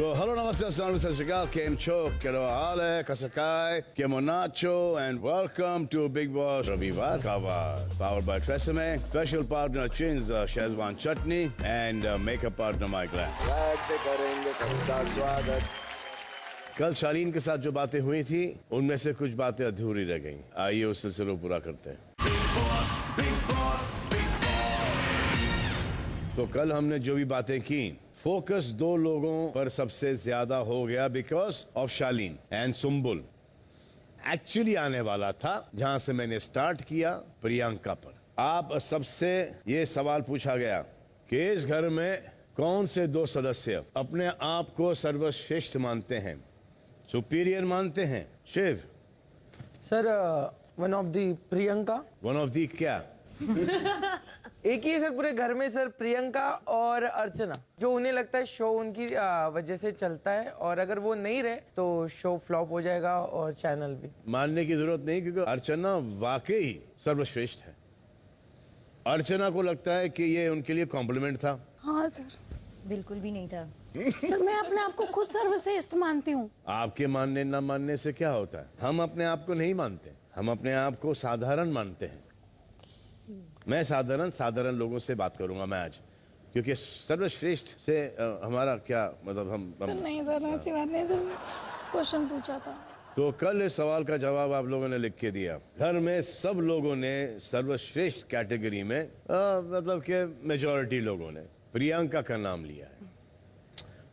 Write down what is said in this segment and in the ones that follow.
तो हेलो नमस्ते अस्सलाम सत श्री अकाल केम छो केरो हाल है कसकाय केमो नाचो and welcome to Bigg Boss रविवार का वार powered by TRESemme special partner Ching's Schezwan chutney and makeup partner माइक लैंड से करेंगे सबका स्वागत। कल शालीन के साथ जो बातें हुई थी उनमें से कुछ बातें अधूरी रह गईं। आइए उस सिलसिले को पूरा करते हैं। तो कल हमने जो भी बातें की फोकस दो लोगों पर सबसे ज्यादा हो गया because of Shalin and Sumbul. Actually आने वाला था जहां से मैंने स्टार्ट किया प्रियंका पर। आप सबसे ये सवाल पूछा गया कि इस घर में कौन से दो सदस्य अपने आप को सर्वश्रेष्ठ मानते हैं, सुपीरियर मानते हैं? Shiv sir, one of the Priyanka. One of the क्या? एक ही है सर पूरे घर में सर, प्रियंका और अर्चना। जो उन्हें लगता है शो उनकी वजह से चलता है और अगर वो नहीं रहे तो शो फ्लॉप हो जाएगा और चैनल भी। मानने की जरूरत नहीं क्योंकि अर्चना वाकई सर्वश्रेष्ठ है। अर्चना को लगता है कि ये उनके लिए कॉम्प्लीमेंट था। हाँ सर, बिल्कुल भी नहीं था। सर मैं अपने आप को खुद सर्वश्रेष्ठ मानती हूँ। आपके मानने ना मानने से क्या होता है? हम अपने आप को नहीं मानते, हम अपने आप को साधारण मानते हैं। मैं साधारण लोगों से बात करूंगा मैं आज, क्योंकि सर्वश्रेष्ठ से हमारा क्या मतलब? हम सर नहीं सर, ऐसी बात नहीं सर, क्वेश्चन पूछा था। तो कल इस सवाल का जवाब आप लोगों ने लिख के दिया। घर में सब लोगों ने सर्वश्रेष्ठ कैटेगरी में मतलब के मेजॉरिटी लोगों ने प्रियंका का नाम लिया है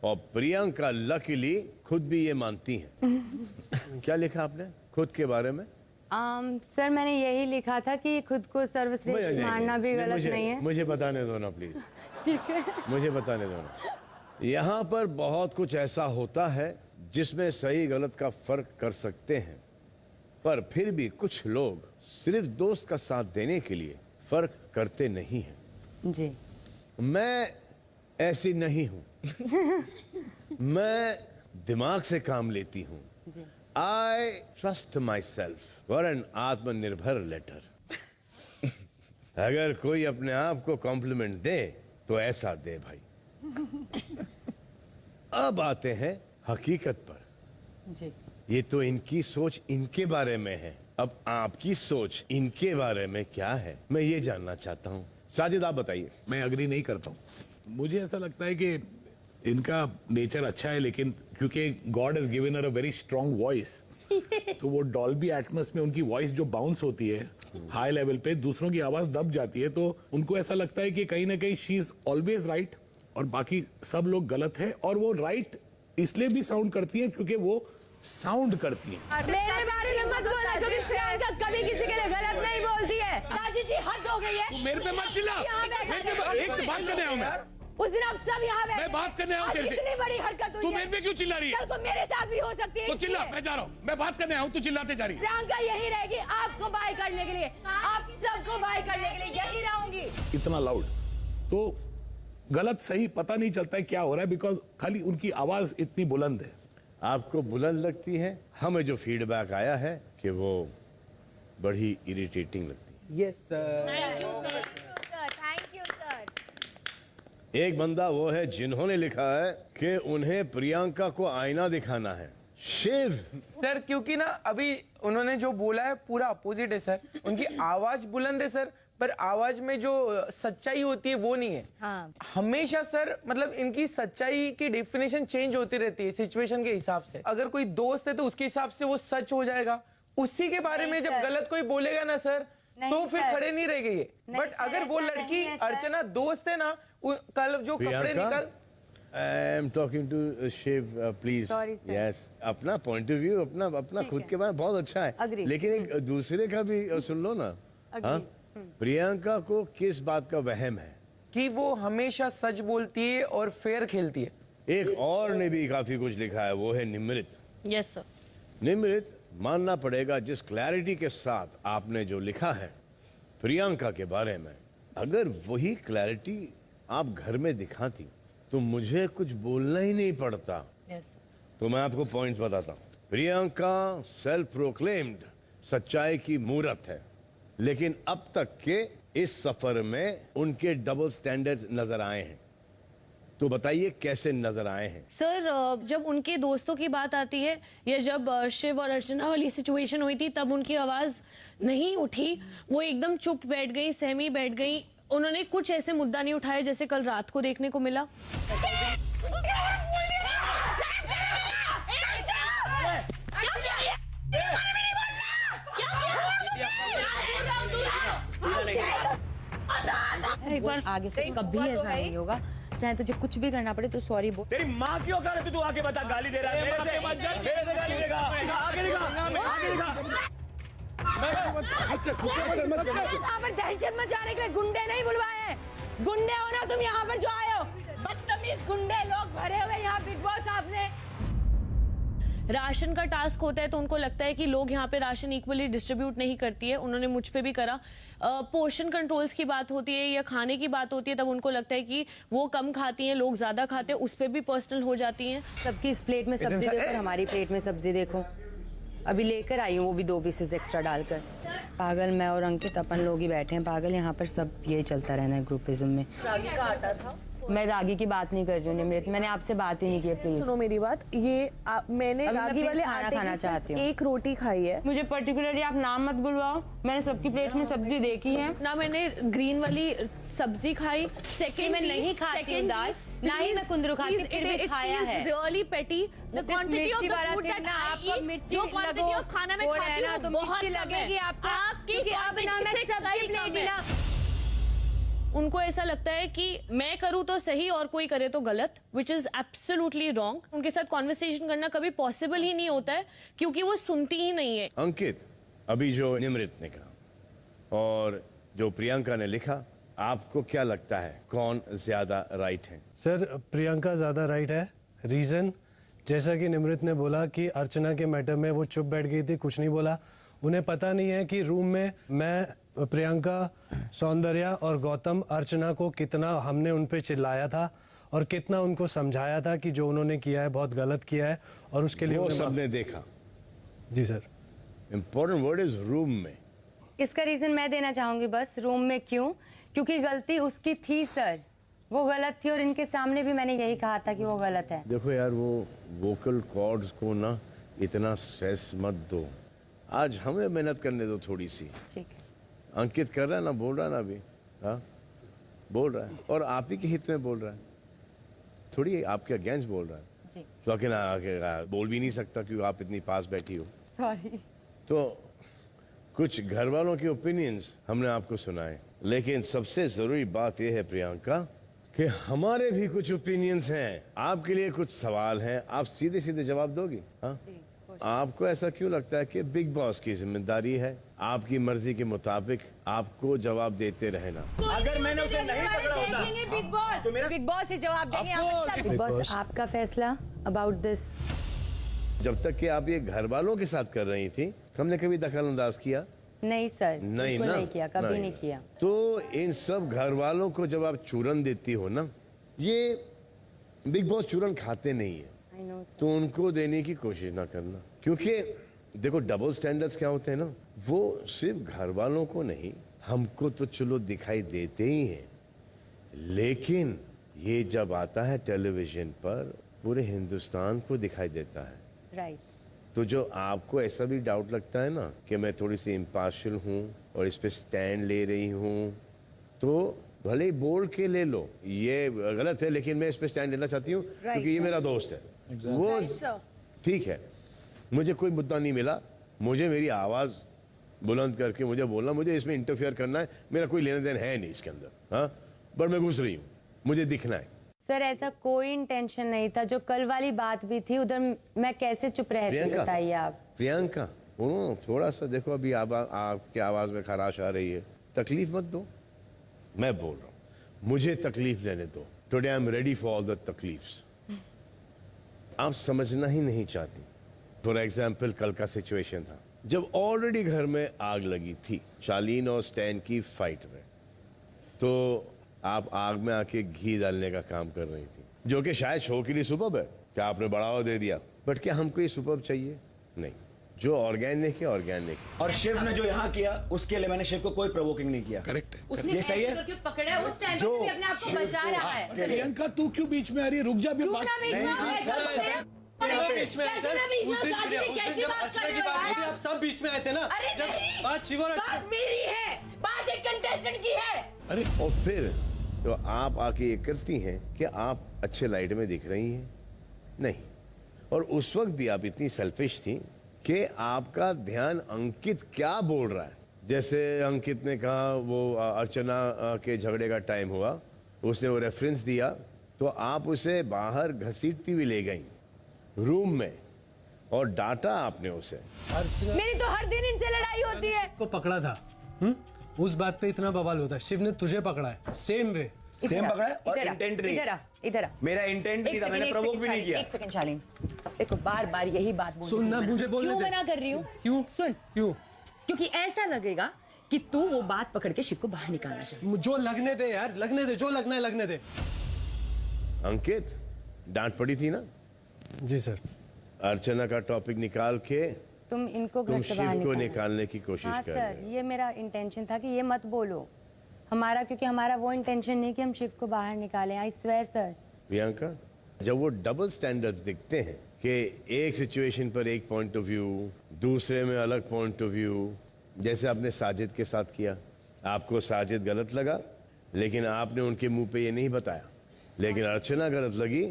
और प्रियंका लकीली खुद भी ये मानती हैं। क्या लिखा आपने खुद के बारे में? सर मैंने यही लिखा था कि खुद को सर्वश्रेष्ठ मानना भी गलत नहीं है। मुझे बताने दो ना प्लीज। ठीक है, मुझे बताने दो ना। यहाँ पर बहुत कुछ ऐसा होता है जिसमें सही गलत का फर्क कर सकते हैं, पर फिर भी कुछ लोग सिर्फ दोस्त का साथ देने के लिए फर्क करते नहीं हैं। जी मैं ऐसी नहीं हूं। मैं दिमाग से काम लेती हूं। I trust myself for an आत्मनिर्भर लेटर। अगर कोई अपने आप को कॉम्प्लीमेंट दे तो ऐसा दे भाई। अब आते हैं हकीकत पर। जी ये तो इनकी सोच इनके बारे में है, अब आपकी सोच इनके बारे में क्या है मैं ये जानना चाहता हूँ। साजिद आप बताइए। मैं अग्री नहीं करता हूँ। मुझे ऐसा लगता है कि इनका नेचर अच्छा है, लेकिन क्योंकि God has given her a very strong voice, तो वो डॉल्बी एटमॉस में उनकी वॉइस जो बाउंस होती है हाई लेवल पे, दूसरों की आवाज दब जाती है, तो उनको ऐसा लगता है कि कहीं ना कहीं शी इज ऑलवेज राइट और बाकी सब लोग गलत है। और वो राइट इसलिए भी साउंड करती है क्योंकि वो साउंड करती है। मेरे बारे में मत बोलना क्योंकि प्रियंका कभी किसी के लिए गलत नहीं बोलती है। साजिद जी हद हो गई है। मेरे पे मत चिल्ला। एक बात करने आऊं मैं। उस दिन आप सब यहाँ बैठे। मैं बात करने आऊं तेरे से। इतनी बड़ी हरकत हुई तू है। मेरे पे क्यों चिल्ला रही है? कल को मेरे साथ भी हो सकती है। तो चिल्ला, मैं जा रहा हूँ। मैं बात करने आऊं, तू चिल्लाते जा रही है। प्रियंका यही रहेगी आपको बाय करने के लिए, आप सबको बाय करने के लिए यही रहूंगी। इतना लाउड तो गलत सही पता नहीं चलता है क्या हो रहा है, बिकॉज खाली उनकी आवाज इतनी बुलंद है। आपको बुलंद लगती है, हमें जो फीडबैक आया है कि वो बड़ी इरिटेटिंग लगती है। Yes sir. Thank you sir. एक बंदा वो है जिन्होंने लिखा है कि उन्हें प्रियंका को आईना दिखाना है। शिव सर क्योंकि ना अभी उन्होंने जो बोला है पूरा अपोजिट है सर। उनकी आवाज बुलंद है सर, पर आवाज में जो सच्चाई होती है वो नहीं है। हाँ। हमेशा सर मतलब इनकी सच्चाई की डेफिनेशन चेंज होती रहती है सिचुएशन के हिसाब से। अगर कोई दोस्त है तो उसके हिसाब से वो सच हो जाएगा, उसी के बारे में जब गलत कोई बोलेगा ना सर तो फिर खड़े नहीं रह गए। बट अगर वो लड़की अर्चना दोस्त है ना, कल जो कपड़े निकल। I am talking to Shiv please. Yes, अपना पॉइंट ऑफ व्यू अपना खुद के बारे में बहुत अच्छा है, लेकिन एक दूसरे का भी सुन लो ना। हाँ? प्रियंका को किस बात का वहम है? कि वो हमेशा सच बोलती है और फेयर खेलती है। एक और ने भी काफी कुछ लिखा है, वो है निमृत। Yes sir. निमृत मानना पड़ेगा जिस क्लैरिटी के साथ आपने जो लिखा है प्रियंका के बारे में, अगर वही क्लैरिटी आप घर में दिखाती तो मुझे कुछ बोलना ही नहीं पड़ता। यस। तो मैं आपको पॉइंट्स बताता हूँ। प्रियंका सेल्फ प्रोक्लेम्ड सच्चाई की मूरत है, लेकिन अब तक के इस सफर में उनके डबल स्टैंडर्ड्स नजर आए हैं। तो बताइए कैसे नजर आए हैं? सर जब उनके दोस्तों की बात आती है या जब शिव और अर्चना वाली सिचुएशन हुई थी तब उनकी आवाज नहीं उठी, वो एकदम चुप बैठ गई, सहमी बैठ गई। उन्होंने कुछ ऐसे मुद्दा नहीं उठाए जैसे कल रात को देखने को मिला। एक बार आगे से कभी ऐसा नहीं होगा, चाहे तुझे कुछ भी करना पड़े तो सॉरी बोल। तेरी माँ की औकात है तू आके बता, गाली दे रहा है मेरे से गाली देगा। आगे दिखा, आगे दिखा। यहाँ पर दहशत मचाने के लिए गुंडे नहीं बुलवाए हैं। गुंडे हो ना तुम, यहाँ पर जो आए हो बदतमीज गुंडे लोग भरे हुए यहाँ बिग बॉस आपने। राशन का टास्क होता है तो उनको लगता है कि लोग यहाँ पे राशन इक्वली डिस्ट्रीब्यूट नहीं करती है। उन्होंने मुझ पे भी करा। पोर्शन कंट्रोल्स की बात होती है या खाने की बात होती है तब उनको लगता है कि वो कम खाती हैं, लोग ज्यादा खाते हैं, उस पे भी पर्सनल हो जाती हैं। सबकी इस प्लेट में सब्जी देखो और हमारी प्लेट में सब्जी देखो। अभी लेकर आई हूँ वो भी 2 पीसेस एक्स्ट्रा डालकर। पागल मैं और अंकित अपन लोग ही बैठे हैं पागल, यहाँ पर सब यही चलता रहना है ग्रुपिज्म में। रागी का आटा था। मैं रागी की बात नहीं कर रही हूँ निमृत, मैंने आपसे बात ही नहीं की। प्लीज सुनो मेरी बात, ये मैंने अभी मैं रागी वाले खाना आटे खाना की चाहती हूँ। एक रोटी खाई है। मुझे पर्टिकुलरली आप नाम मत बुलवाओ, मैंने सबकी प्लेट में सब्जी देखी है। ना मैंने ग्रीन वाली सब्जी खाई। सेकंड मैं नहीं खाती हूँ दाल, ना ही मैं कुंदरू खाती, फिर भी खाया है। Really pity the quantity of the food that I eat, जो क्वांटिटी ऑफ खाना मैं खाती हूँ तो बहुत लगेगी आपको, आपकी क्योंकि अब ना मैं सब्जी प्लेट मिला। उनको ऐसा लगता है कि मैं करूं तो सही और कोई करे तो गलत, विच इज एब्सोल्युटली रॉन्ग। उनके साथ कॉन्वर्सेशन करना कभी पॉसिबल ही नहीं होता है क्योंकि वो सुनती ही नहीं है। अंकित, अभी जो निमृत ने कहा और जो प्रियंका ने लिखा, आपको क्या लगता है कौन ज्यादा राइट है? सर प्रियंका ज़्यादा राइट है। रीज़न जैसा कि निमृत ने बोला कि अर्चना के मैटर में वो चुप बैठ गई थी, कुछ नहीं बोला। उन्हें पता नहीं है कि रूम में मैं, प्रियंका, सौंदर्या और गौतम अर्चना को कितना हमने उन पे चिल्लाया था और कितना उनको समझाया था कि जो उन्होंने किया है बहुत गलत किया है और उसके लिए वो सबने देखा। जी sir. Important word is room में। इसका रीजन मैं देना चाहूंगी बस। रूम में क्यों? क्योंकि गलती उसकी थी सर, वो गलत थी और इनके सामने भी मैंने यही कहा था कि वो गलत है। देखो यार, वो वोकल कॉर्ड्स को ना इतना स्ट्रेस मत दो, आज हमें मेहनत करने दो थोड़ी सी। ठीक है। अंकित कर रहा है ना, बोल रहा है ना अभी, हाँ बोल रहा है और आप ही के हित में बोल रहा है, थोड़ी आपके अगेंस्ट बोल रहा है। जी तो आके बोल भी नहीं सकता क्योंकि आप इतनी पास बैठी हो। सॉरी। तो कुछ घर वालों के ओपिनियंस हमने आपको सुनाए, लेकिन सबसे जरूरी बात यह है प्रियंका कि हमारे भी कुछ ओपिनियंस हैं, आपके लिए कुछ सवाल हैं, आप सीधे सीधे जवाब दोगी? हाँ, आपको ऐसा क्यों लगता है कि बिग बॉस की जिम्मेदारी है आपकी मर्जी के मुताबिक आपको जवाब देते रहना? अगर मैंने उसे नहीं पकड़ा होता तो मेरा बिग बॉस ही जवाब देंगे। बिग बॉस आपका फैसला अबाउट दिस। जब तक कि आप ये घर वालों के साथ कर रही थी, हमने कभी दखल अंदाज किया? नहीं सर, नहीं बिल्कुल ना, नहीं किया, कभी नहीं किया। तो इन सब घर वालों को जब आप चूरन देती हो ना, ये बिग बॉस चूरन खाते नहीं है, I know, sir. तो उनको देने की कोशिश ना करना। क्योंकि देखो डबल स्टैंडर्ड्स क्या होते हैं ना, वो सिर्फ घर वालों को नहीं, हमको तो चलो दिखाई देते ही हैं, लेकिन ये जब आता है टेलीविजन पर पूरे हिंदुस्तान को दिखाई देता है। राइट। तो जो आपको ऐसा भी डाउट लगता है ना कि मैं थोड़ी सी इम्पार्शियल हूँ और इस पे स्टैंड ले रही हूँ, तो भले ही बोल के ले लो, ये गलत है लेकिन मैं इस पे स्टैंड लेना चाहती हूँ क्योंकि ये मेरा दोस्त है। वो ठीक है, मुझे कोई मुद्दा नहीं मिला, मुझे मेरी आवाज़ बुलंद करके मुझे बोलना, मुझे इसमें इंटरफेयर करना है, मेरा कोई लेना देना है नहीं इसके अंदर। हाँ, बट मैं घुस रही हूँ, मुझे दिखना है। सर ऐसा कोई इंटेंशन नहीं था, जो कल वाली बात भी थी उधर मैं कैसे चुप रहती, बताइए आप। प्रियंका थोड़ा सा देखो, अभी आपकी आवाज़ में खराश आ रही है, तकलीफ मत दो। मैं बोल रहा हूँ, मुझे तकलीफ लेने दो। Today I am ready for all the तकलीफ्स। आप समझना ही नहीं चाहती। फॉर एग्जाम्पल कल का सिचुएशन था जब ऑलरेडी घर में आग लगी थी शालीन और स्टैन की फाइट में, तो आप आग में आके घी डालने का काम कर रही थी, जो कि शायद शो के लिए सुपर्ब है, क्या आपने बढ़ावा दे दिया, बट क्या हमको ये सुपर्ब चाहिए? नहीं। जो ऑर्गेनिक है ऑर्गेनिक। और शिव ने जो यहाँ किया उसके लिए मैंने शिव को कोई प्रोवोकिंग नहीं किया। करेक्ट है। उसने ये सही है? ऐसे करके पकड़ा है उस टाइम जो पे भी अपने आप को बचा रहा है। प्रियंका तू क्यों बीच में आ रही है? रुक जा अभी बात। बीच में नहीं, आए सर, कैसे? बीच में कैसे ना बीच में शादी से कैसी बात कर रहे हो यार? आप सब बीच में आए थे ना। अरे नहीं, बात शिव और बात मेरी है, बात एक कंटेस्टेंट की है। अरे और फिर तो आप आके ये करती हैं कि आप अच्छे लाइट में दिख रही हैं नहीं, और उस वक्त भी आप इतनी सेल्फिश थी कि आपका ध्यान अंकित क्या बोल रहा है। जैसे अंकित ने कहा वो अर्चना के झगड़े का टाइम हुआ, उसने वो रेफरेंस दिया, तो आप उसे बाहर घसीटती हुई ले गई रूम में और डांटा आपने उसे। अर्चना मेरी तो हर दिन इनसे लड़ाई होती है। को पकड़ा था, उस बात पे इतना बवाल होता है। शिव ने तुझे पकड़ा है सेम वे। सेम पकड़ा है और इधर आ, इंटेंट नहीं। इधर आ, इधर आ। मेरा इंटेंट नहीं था, मैंने प्रोवोक भी नहीं किया। एक सेकंड शालीन, देखो बार बार यही बात बोल सुन ना, मुझे बोलने क्यों दे। मना कर रही हूँ? क्यों? सुन, क्यों? क्योंकि ऐसा लगेगा कि तू वो बात पकड़ के शिव को बाहर निकालना चाहे। जो लगने दे यार, लगने दे, जो लगना है लगने दे। अंकित डांट पड़ी थी ना जी सर। अर्चना का टॉपिक निकाल के तुम इनको तुम घर से बाहर शिव को निकालना। निकालने की कोशिश हाँ कर सर, रहे हो। ये मेरा इंटेंशन था कि ये मत बोलो हमारा, क्योंकि हमारा वो इंटेंशन नहीं कि हम शिव को बाहर निकालें। I swear sir. प्रियंका, जब वो डबल स्टैंडर्ड्स दिखते हैं कि एक सिचुएशन पर एक पॉइंट ऑफ व्यू, दूसरे में अलग पॉइंट ऑफ व्यू, जैसे आपने साजिद के साथ किया, आपको साजिद गलत लगा लेकिन आपने उनके मुंह पे ये नहीं बताया, लेकिन अर्चना गलत लगी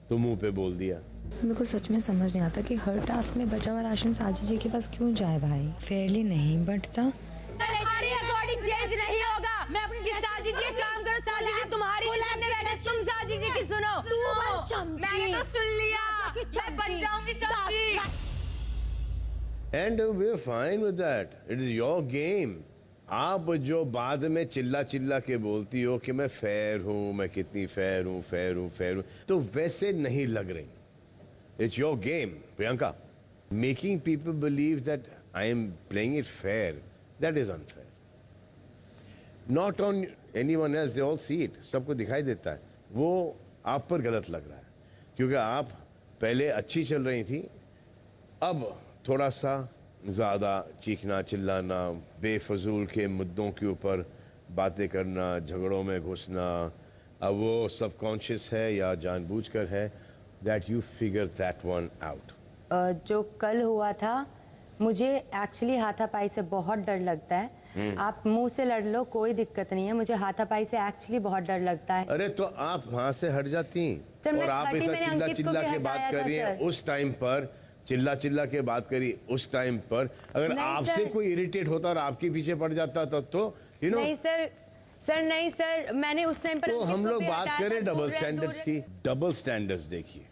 तो मुंह पे बोल दिया। मेरे को सच में समझ नहीं आता कि हर टास्क में बचा हुआ राशन साजिद जी के पास क्यों जाए भाई। फेयरली नहीं बंटता। तुम्हारे अकॉर्डिंग चेंज नहीं होगा। मैं अपनी साजिद जी काम करो, साजिद जी तुम्हारी सामने बैठे, तुम साजिद जी की सुनो। मैंने तो सुन लिया, मैं बन जाऊंगी चमची। And we are fine with that, it is your game. आप जो बाद में चिल्ला चिल्ला के बोलती हो कि मैं फेयर हूं, मैं कितनी फेयर हूं, फेयर हूं, फेयर हूं, तो वैसे नहीं लग रही। It's your game Priyanka. Making people believe that I am playing it fair, that is unfair. Not on anyone else, they all see it, सबको दिखाई देता है। वो आप पर गलत लग रहा है क्योंकि आप पहले अच्छी चल रही थी, अब थोड़ा सा ज़्यादा चीखना चिल्लाना, बेफजूल के मुद्दों के ऊपर बातें करना, झगड़ों में घुसना, अब वो सबकॉन्शियस है या जानबूझकर है, that you figure that one out. जो कल हुआ था, मुझे एक्चुअली हाथापाई से बहुत डर लगता है। आप मुंह से लड़ लो, कोई दिक्कत नहीं है, मुझे हाथापाई से एक्चुअली बहुत डर लगता है। अरे तो आप वहां से हट जाती सर, मैं और आप 30 ऐसा मैंने चिल्ला अंकित को चिल्ला भी के बात हटाया कर था, रही हैं सर। उस टाइम पर, चिल्ला चिल्ला के बात करी उस टाइम पर, अगर नहीं, आपसे सर। कोई इरिटेट होता और आपके पीछे पड़ जाता तो यू नो। नहीं सर, सर नहीं सर, मैंने उस टाइम पर तो अंकित हम को लोग भी बात हटाया करें था, डबल दूर रहे, स्टैंडर्ड्स दूर की। रहे। डबल स्टैंडर्ड्स देखिए,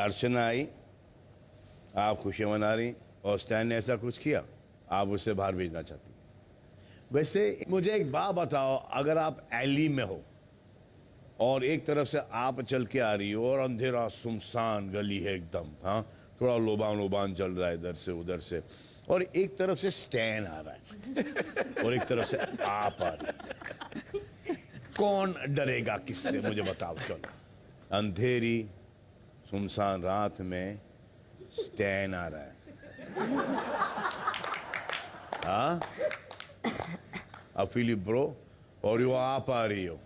अर्चना आई, आप खुशियां मना रही और स्टैन ने ऐसा कुछ किया, आप उसे बाहर भेजना चाहती। वैसे मुझे एक बात बताओ, अगर आप एली में हो और एक तरफ से आप चल के आ रही हो और अंधेरा सुनसान गली है एकदम, हाँ थोड़ा लोबान लोबान चल रहा है इधर से उधर से, और एक तरफ से स्टैन आ रहा है और एक तरफ से आप आ रही, कौन डरेगा किससे? मुझे बताओ। चलो, अंधेरी सुनसान रात में स्टैन आ रहा है, हाँ आई फील यू ब्रो, और यो आप आ रही हो।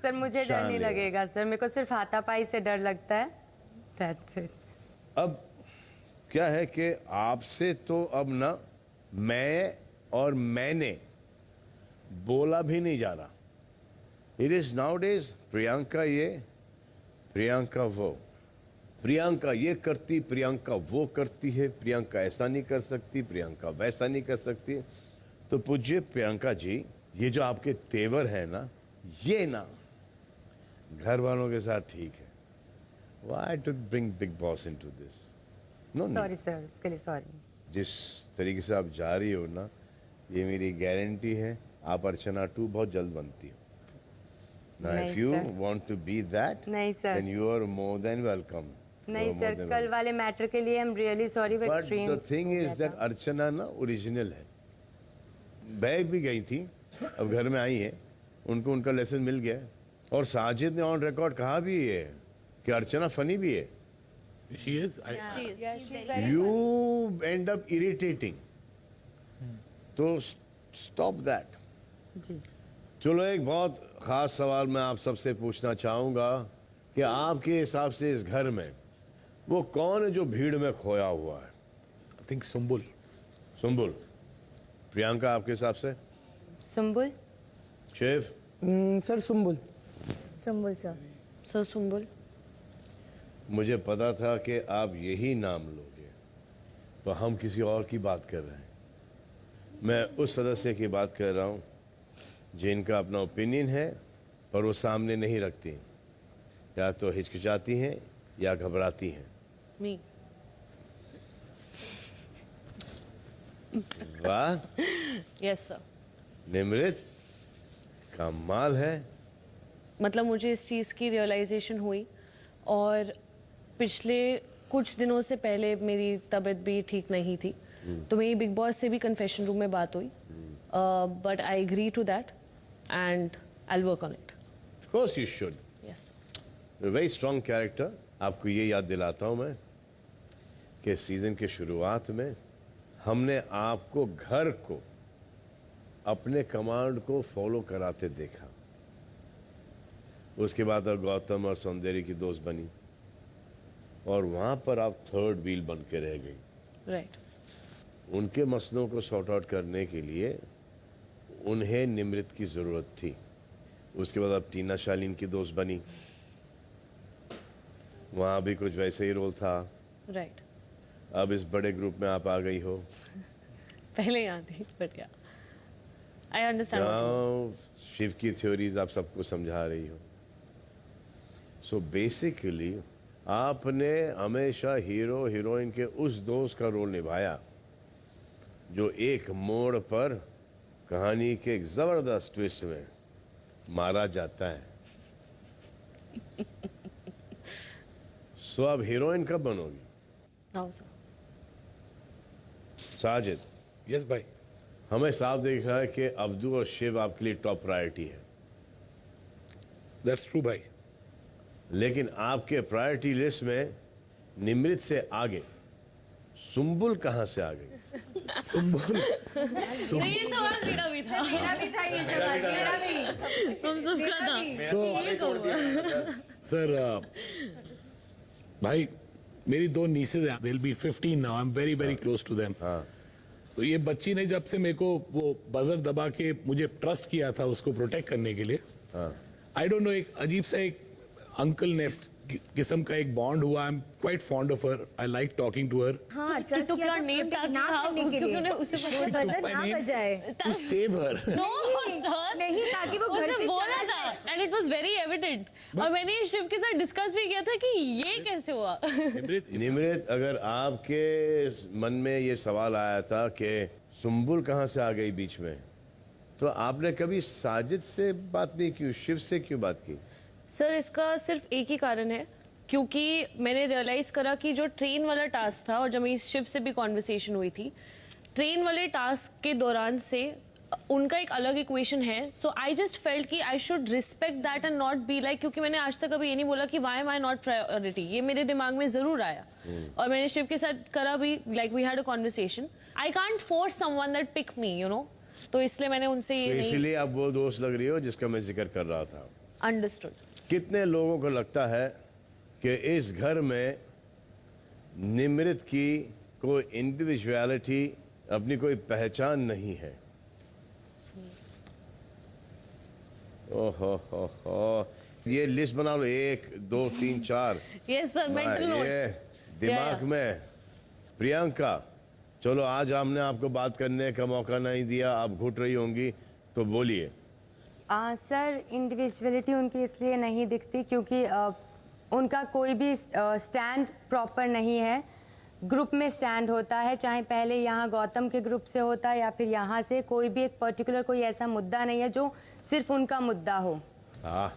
सर मुझे डर शान नहीं लिया। लगेगा सर, मेरे को सिर्फ हाथापाई से डर लगता है। That's it. अब क्या है कि आपसे तो अब ना मैं और मैंने बोला भी नहीं जा रहा। It is now days Priyanka ये, प्रियंका वो, प्रियंका ये करती, प्रियंका वो करती है, प्रियंका ऐसा नहीं कर सकती, प्रियंका वैसा नहीं कर सकती। तो पूज्य प्रियंका जी, ये जो आपके तेवर है ना, ये ना घर वालों के साथ ठीक है। Why to bring big boss into this? No, sorry sir, इसके लिए सॉरी। जिस तरीके से आप जा रही हो ना, ये मेरी गारंटी है आप अर्चना 2 बहुत जल्द बनती हो। Now, नहीं, if you sir. want to be that, नहीं, sir. then you are more than welcome. You नहीं are more सर, than कल वाले मैटर के लिए I'm really sorry, but But extreme the thing हो is गया that था। अर्चना ना ओरिजिनल है। बैग भी गई थी, अब घर में आई है, उनको उनका लेसन मिल गया, और साजिद ने ऑन रिकॉर्ड कहा भी है कि अर्चना फनी भी है। She is. You end up irritating. तो stop that. चलो एक बहुत खास सवाल मैं आप सबसे पूछना चाहूंगा कि आपके हिसाब से इस घर में वो कौन है जो भीड़ में खोया हुआ है? I think Sumbul. Sumbul. Priyanka आपके हिसाब से? Sumbul. Shiv? Sir Sumbul. Sumbul sir. Sir Sumbul. मुझे पता था कि आप यही नाम लोगे, तो हम किसी और की बात कर रहे हैं। मैं उस सदस्य की बात कर रहा हूं जिनका अपना ओपिनियन है पर वो सामने नहीं रखती, या तो हिचकिचाती हैं या घबराती हैं। मी। वाह यस सर। निमृत, कमाल है। मतलब मुझे इस चीज़ की रियलाइजेशन हुई, और पिछले कुछ दिनों से पहले मेरी तबीयत भी ठीक नहीं थी, तो मेरी बिग बॉस से भी कन्फेशन रूम में बात हुई, but I agree to that and I will work on it. Of course you should. Yes. Very strong character. आपको ये याद दिलाता हूं मैं कि सीजन के शुरुआत में हमने आपको घर को अपने कमांड को फॉलो कराते देखा। उसके बाद आप गौतम और सौंदर्य की दोस्त बनी और वहां पर आप थर्ड व्हील बन के रह गई। राइट। उनके मसलों को सॉर्ट आउट करने के लिए उन्हें निमृत की जरूरत थी। उसके बाद आप टीना शालीन की दोस्त बनी, वहां भी कुछ वैसे ही रोल था। राइट। अब इस बड़े ग्रुप में आप आ गई हो, पहले यहाँ थी, बट या आई अंडरस्टैंड। जहाँ शिव की थ्योरीज आप सबको समझा रही हो। सो बेसिकली आपने हमेशा हीरो हीरोइन के उस दोस्त का रोल निभाया जो एक मोड़ पर कहानी के एक जबरदस्त ट्विस्ट में मारा जाता है। सो अब हीरोइन कब बनोगी? Now sir. साजिद, Yes, भाई। हमें साफ दिख रहा है कि अब्दू और शिव आपके लिए टॉप प्रायोरिटी है, That's true, भाई। लेकिन आपके प्रायोरिटी लिस्ट में निमृत से आगे सुम्बुल कहां से आ गई? सुम्बुल। ये सवाल मेरा भी था। मेरा भी था ये सवाल, मेरा भी। हम सबका था। So, सर, भाई मेरी दो नीसेज हैं, they'll be 15 now, I'm very very close to them। तो ये बच्ची ने जब से मेरे को वो बजर दबा के मुझे ट्रस्ट किया था उसको प्रोटेक्ट करने के लिए, आई डोंट नो, एक अजीब सा एक अंकल नेस्ट किस्म का एक बॉन्ड हुआ। I am quite fond of her, I like talking to her. हाँ, ट्रस्ट तो किया क्या था नेम उनके टैग ना था, करने के क्योंकि लिए। उन्हें उसे वो बजर ना बजाए। To save her. No sir, नहीं, ताकि वो घर से बोला चला था, जाए। And it was very evident. और मैंने शिव के साथ डिस्कस भी किया था कि ये कैसे हुआ। निमृत, अगर आपके मन में ये सवाल आया था कि सुम्बुल कहां से आ गई बीच में, तो आपने कभी साजिद से बात नहीं की, शिव से क्यों बात की? सर इसका सिर्फ एक ही कारण है, क्योंकि मैंने रियलाइज करा कि जो ट्रेन वाला टास्क था, और जब मेरी शिव से भी कॉन्वर्सेशन हुई थी, ट्रेन वाले टास्क के दौरान से उनका एक अलग इक्वेशन है। सो आई जस्ट फेल्ट कि I should respect that and not be like, क्योंकि मैंने आज तक कभी ये नहीं बोला कि why am I not priority. ये मेरे दिमाग में जरूर आया, और मैंने शिव के साथ करा भी, like we had a conversation. I can't force someone that pick me, you know, तो इसलिए मैंने उनसे ये नहीं। इसीलिए आप वो दोस्त लग रही हो जिसका मैं जिक्र कर रहा था। अंडरस्टूड। कितने लोगों को लगता है कि इस घर में निमृत की कोई इंडिविजुअलिटी, अपनी कोई पहचान नहीं है? ओहो हो, ये लिस्ट बना लो, 1 2 3 4। Yes sir, mental note. ये दिमाग में। प्रियंका, चलो आज हमने आपको बात करने का मौका नहीं दिया, आप घुट रही होंगी, तो बोलिए। सर, इंडिविजुअलिटी उनकी इसलिए नहीं दिखती क्योंकि उनका कोई भी स्टैंड प्रॉपर नहीं है। ग्रुप में स्टैंड होता है, चाहे पहले यहाँ गौतम के ग्रुप से होता है या फिर यहाँ से, कोई भी एक पर्टिकुलर कोई ऐसा मुद्दा नहीं है जो सिर्फ उनका मुद्दा हो। हाँ,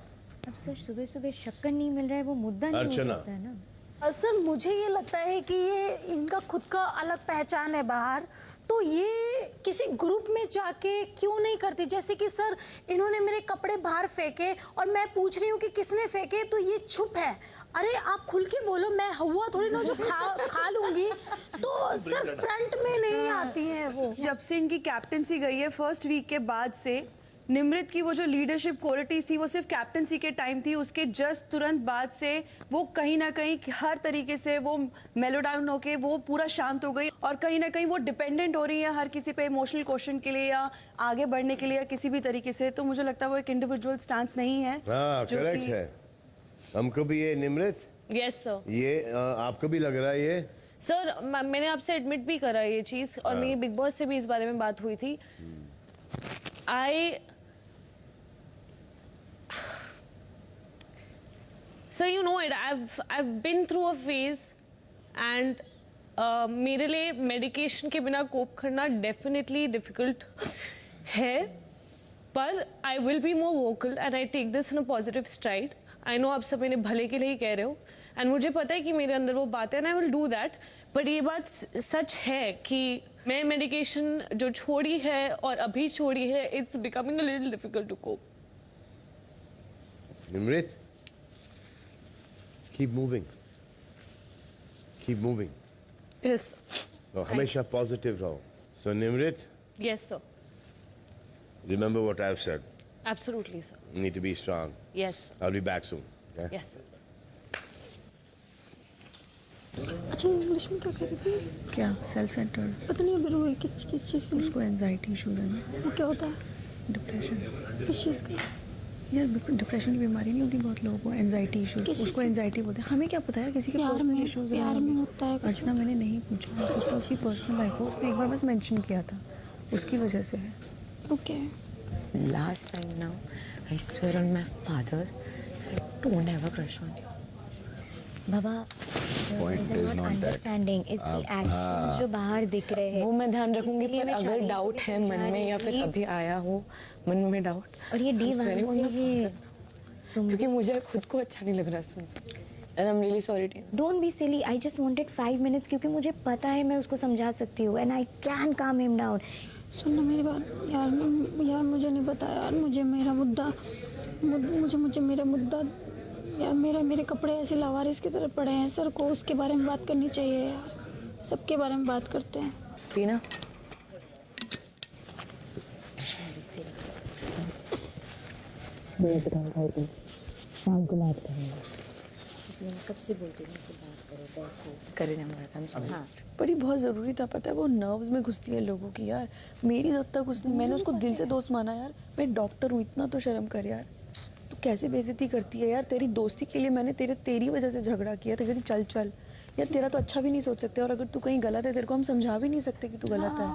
अब सर सुबह सुबह शक्कर नहीं मिल रहा है, वो मुद्दा नहीं हो अर्चना। सकता है ना। सर मुझे ये लगता है कि ये इनका खुद का अलग पहचान है बाहर, तो ये किसी ग्रुप में जाके क्यों नहीं करती? जैसे कि सर इन्होंने मेरे कपड़े बाहर फेंके और मैं पूछ रही हूँ कि किसने फेंके, तो ये चुप है। अरे आप खुल के बोलो, मैं हुआ थोड़ी ना जो खा लूंगी। तो सर फ्रंट में नहीं आती है वो। जब से इनकी कैप्टनसी गई है फर्स्ट वीक के बाद से, निमृत की वो जो लीडरशिप क्वालिटीज थी वो सिर्फ कैप्टनसी के टाइम थी, उसके जस्ट तुरंत बाद से वो कहीं ना कहीं हर तरीके से वो मेलो डाउन होके वो पूरा शांत हो गई और कहीं ना कहीं वो डिपेंडेंट हो रही है हर किसी पे इमोशनल क्वेश्चन के लिए या आगे बढ़ने के लिए या किसी भी तरीके से। तो मुझे लगता है वो एक इंडिविजुअल स्टांस नहीं है। हाँ जो करेक्ट कि- है। हमको भी ये निमृत, यस सर। ये आपको भी लग रहा है ये? सर मैंने आपसे एडमिट भी करा ये चीज और मेरी बिग बॉस से भी इस बारे में बात हुई थी। So you know it. I've been through a phase and मेरे लिए मेडिकेशन के बिना कोप करना डेफिनेटली डिफिकल्ट है, पर I will be more vocal and I take this in a positive stride. I know आप सब मेरे भले के लिए ही कह रहे हो एंड मुझे पता है कि मेरे अंदर वो बात है and I will do that. But ये बात सच है कि मैं मेडिकेशन जो छोड़ी है और अभी छोड़ी है, it's becoming a little difficult to cope. Nimrit, keep moving, keep moving. Yes. तो हमेशा पॉजिटिव रहो। So Nimrit, Yes, sir. remember what I've said. Absolutely, sir. You need to be strong. Yes, sir. I'll be back soon. Okay? Yes, sir. अच्छा English में क्या कह रही थी? क्या सेल्फ सेंटर्ड? पता नहीं अभी रोई किस चीज़ की? उसको एंजाइटी इशूज है ना। वो क्या होता है? डिप्रेशन। किस चीज़ का? यार डिप्रेशन की बीमारी नहीं होती बहुत लोगों को, एंजाइटी इशूज। उसको एंजाइटी बोलते हैं। हमें क्या पता है किसी के पर्सनल इशूज प्यार में होता है। अर्चना मैंने नहीं पूछा, उसका उसकी पर्सनल लाइफ है, उसने एक बार बस मेंशन किया था, उसकी वजह से है। Okay. Last time now, I swear on my father, that I don't have a crush on you. Baba, Point is not understanding. It's the actions जो बाहर दिख रहे हैं। वो मैं ध्यान रखूंगी, इसीलिए पर मैं अगर शालिनी को डाउट भी है समझा मन में रही या फिर थी। अभी आया हो मन में डाउट, और ये D1 से है। क्योंकि मुझे खुद को अच्छा नहीं लग रहा सुन and I'm really sorry to you. Don't be silly. I just wanted 5 minutes क्योंकि मुझे पता है मैं उसको समझा सकती हूँ and I can calm him down. सुनना मेरी बात यार मुझे नहीं पता यार, मुझे मेरा मुद्दा यार, मेरे कपड़े ऐसे लावारिस की तरह पड़े हैं। सर को उसके बारे में बात करनी चाहिए यार, सबके बारे में बात करते हैं। टीना, शाम को बात करेंगे। इसलिए मैं कब से बोलती हूँ कि बात करो, करेंगे हमारा। हाँ। पर ये बहुत ज़रूरी था, पता है वो नर्व्स में घुसती है लोगों की यार। मेरी जब तक उसने, मैंने उसको दिल से दोस्त माना यार, मैं डॉक्टर हूँ, इतना तो शर्म कर यार। तू कैसे बेइज्जती करती है यार, तेरी दोस्ती के लिए मैंने तेरी वजह से झगड़ा किया, तो कहती चल यार, तेरा तो अच्छा भी नहीं सोच सकते, और अगर तू कहीं गलत है तेरे को हम समझा भी नहीं सकते कि तू गलत है।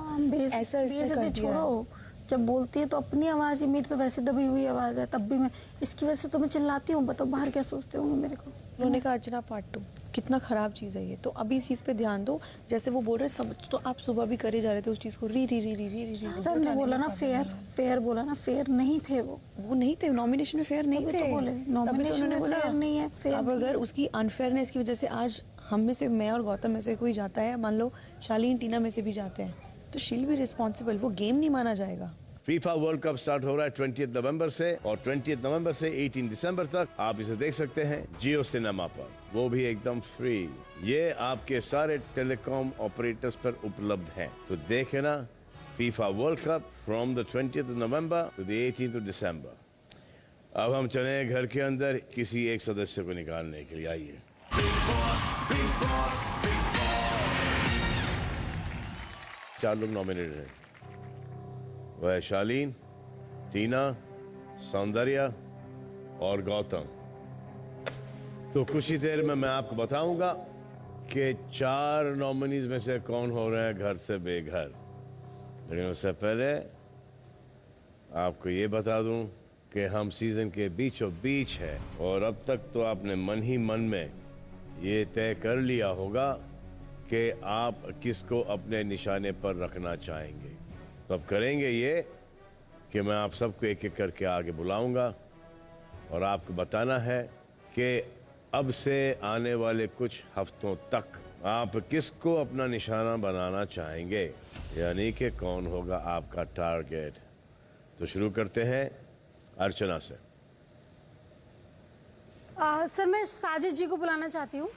ऐसा इसने कर दिया। छोड़ो, जब बोलती है तो अपनी आवाज़ ही, मेरी तो वैसे दबी हुई आवाज़ है, तब भी मैं इसकी वजह से तो मैं चिल्लाती हूँ। बताओ बाहर क्या सोचते होंगे मेरे को। उन्होंने कहा अर्चना पार्ट 2 कितना खराब चीज़ है ये, तो अभी इस चीज़ पे ध्यान दो। जैसे वो बोल रहे समझ, तो आप सुबह भी करे जा रहे थे उस चीज़ को, री सर ने बोला ना फेयर बोला ना, फेयर नहीं थे वो नहीं थे नॉमिनेशन में, फेयर नहीं थे। तो बोले नॉमिनेशन में फेयर नहीं है। अब अगर उसकी अनफेयरनेस की वजह से आज हम में से, मैं और गौतम में से कोई जाता है, मान लो शालीन टीना में से भी जाते हैं, तो शील भी रिस्पॉन्सिबल, वो गेम नहीं माना जाएगा। फीफा वर्ल्ड कप स्टार्ट हो रहा है 20 नवंबर से, और 20 नवंबर से 18 दिसंबर तक आप इसे देख सकते हैं जियो सिनेमा पर, वो भी एकदम फ्री। ये आपके सारे टेलीकॉम ऑपरेटर्स पर उपलब्ध है, तो देखे ना FIFA World Cup from the 20 November to the 18 December. अब हम चले घर के अंदर किसी एक सदस्य को निकालने के लिए। आइए, चार लोग नॉमिनेटेड हैं, वह है शालीन, टीना, सौंदर्या और गौतम। तो कुछ ही देर में मैं आपको बताऊंगा कि 4 नॉमिनीज में से कौन हो रहे हैं घर से बेघर। लेकिन उससे पहले आपको ये बता दूं कि हम सीजन के बीचों बीच है, और अब तक तो आपने मन ही मन में ये तय कर लिया होगा कि आप किसको अपने निशाने पर रखना चाहेंगे। तो अब करेंगे ये कि मैं आप सबको एक एक करके आगे बुलाऊंगा और आपको बताना है कि अब से आने वाले कुछ हफ्तों तक आप किसको अपना निशाना बनाना चाहेंगे, यानी कि कौन होगा आपका टारगेट। तो शुरू करते हैं अर्चना से। सर मैं साजिद जी को बुलाना चाहती हूँ,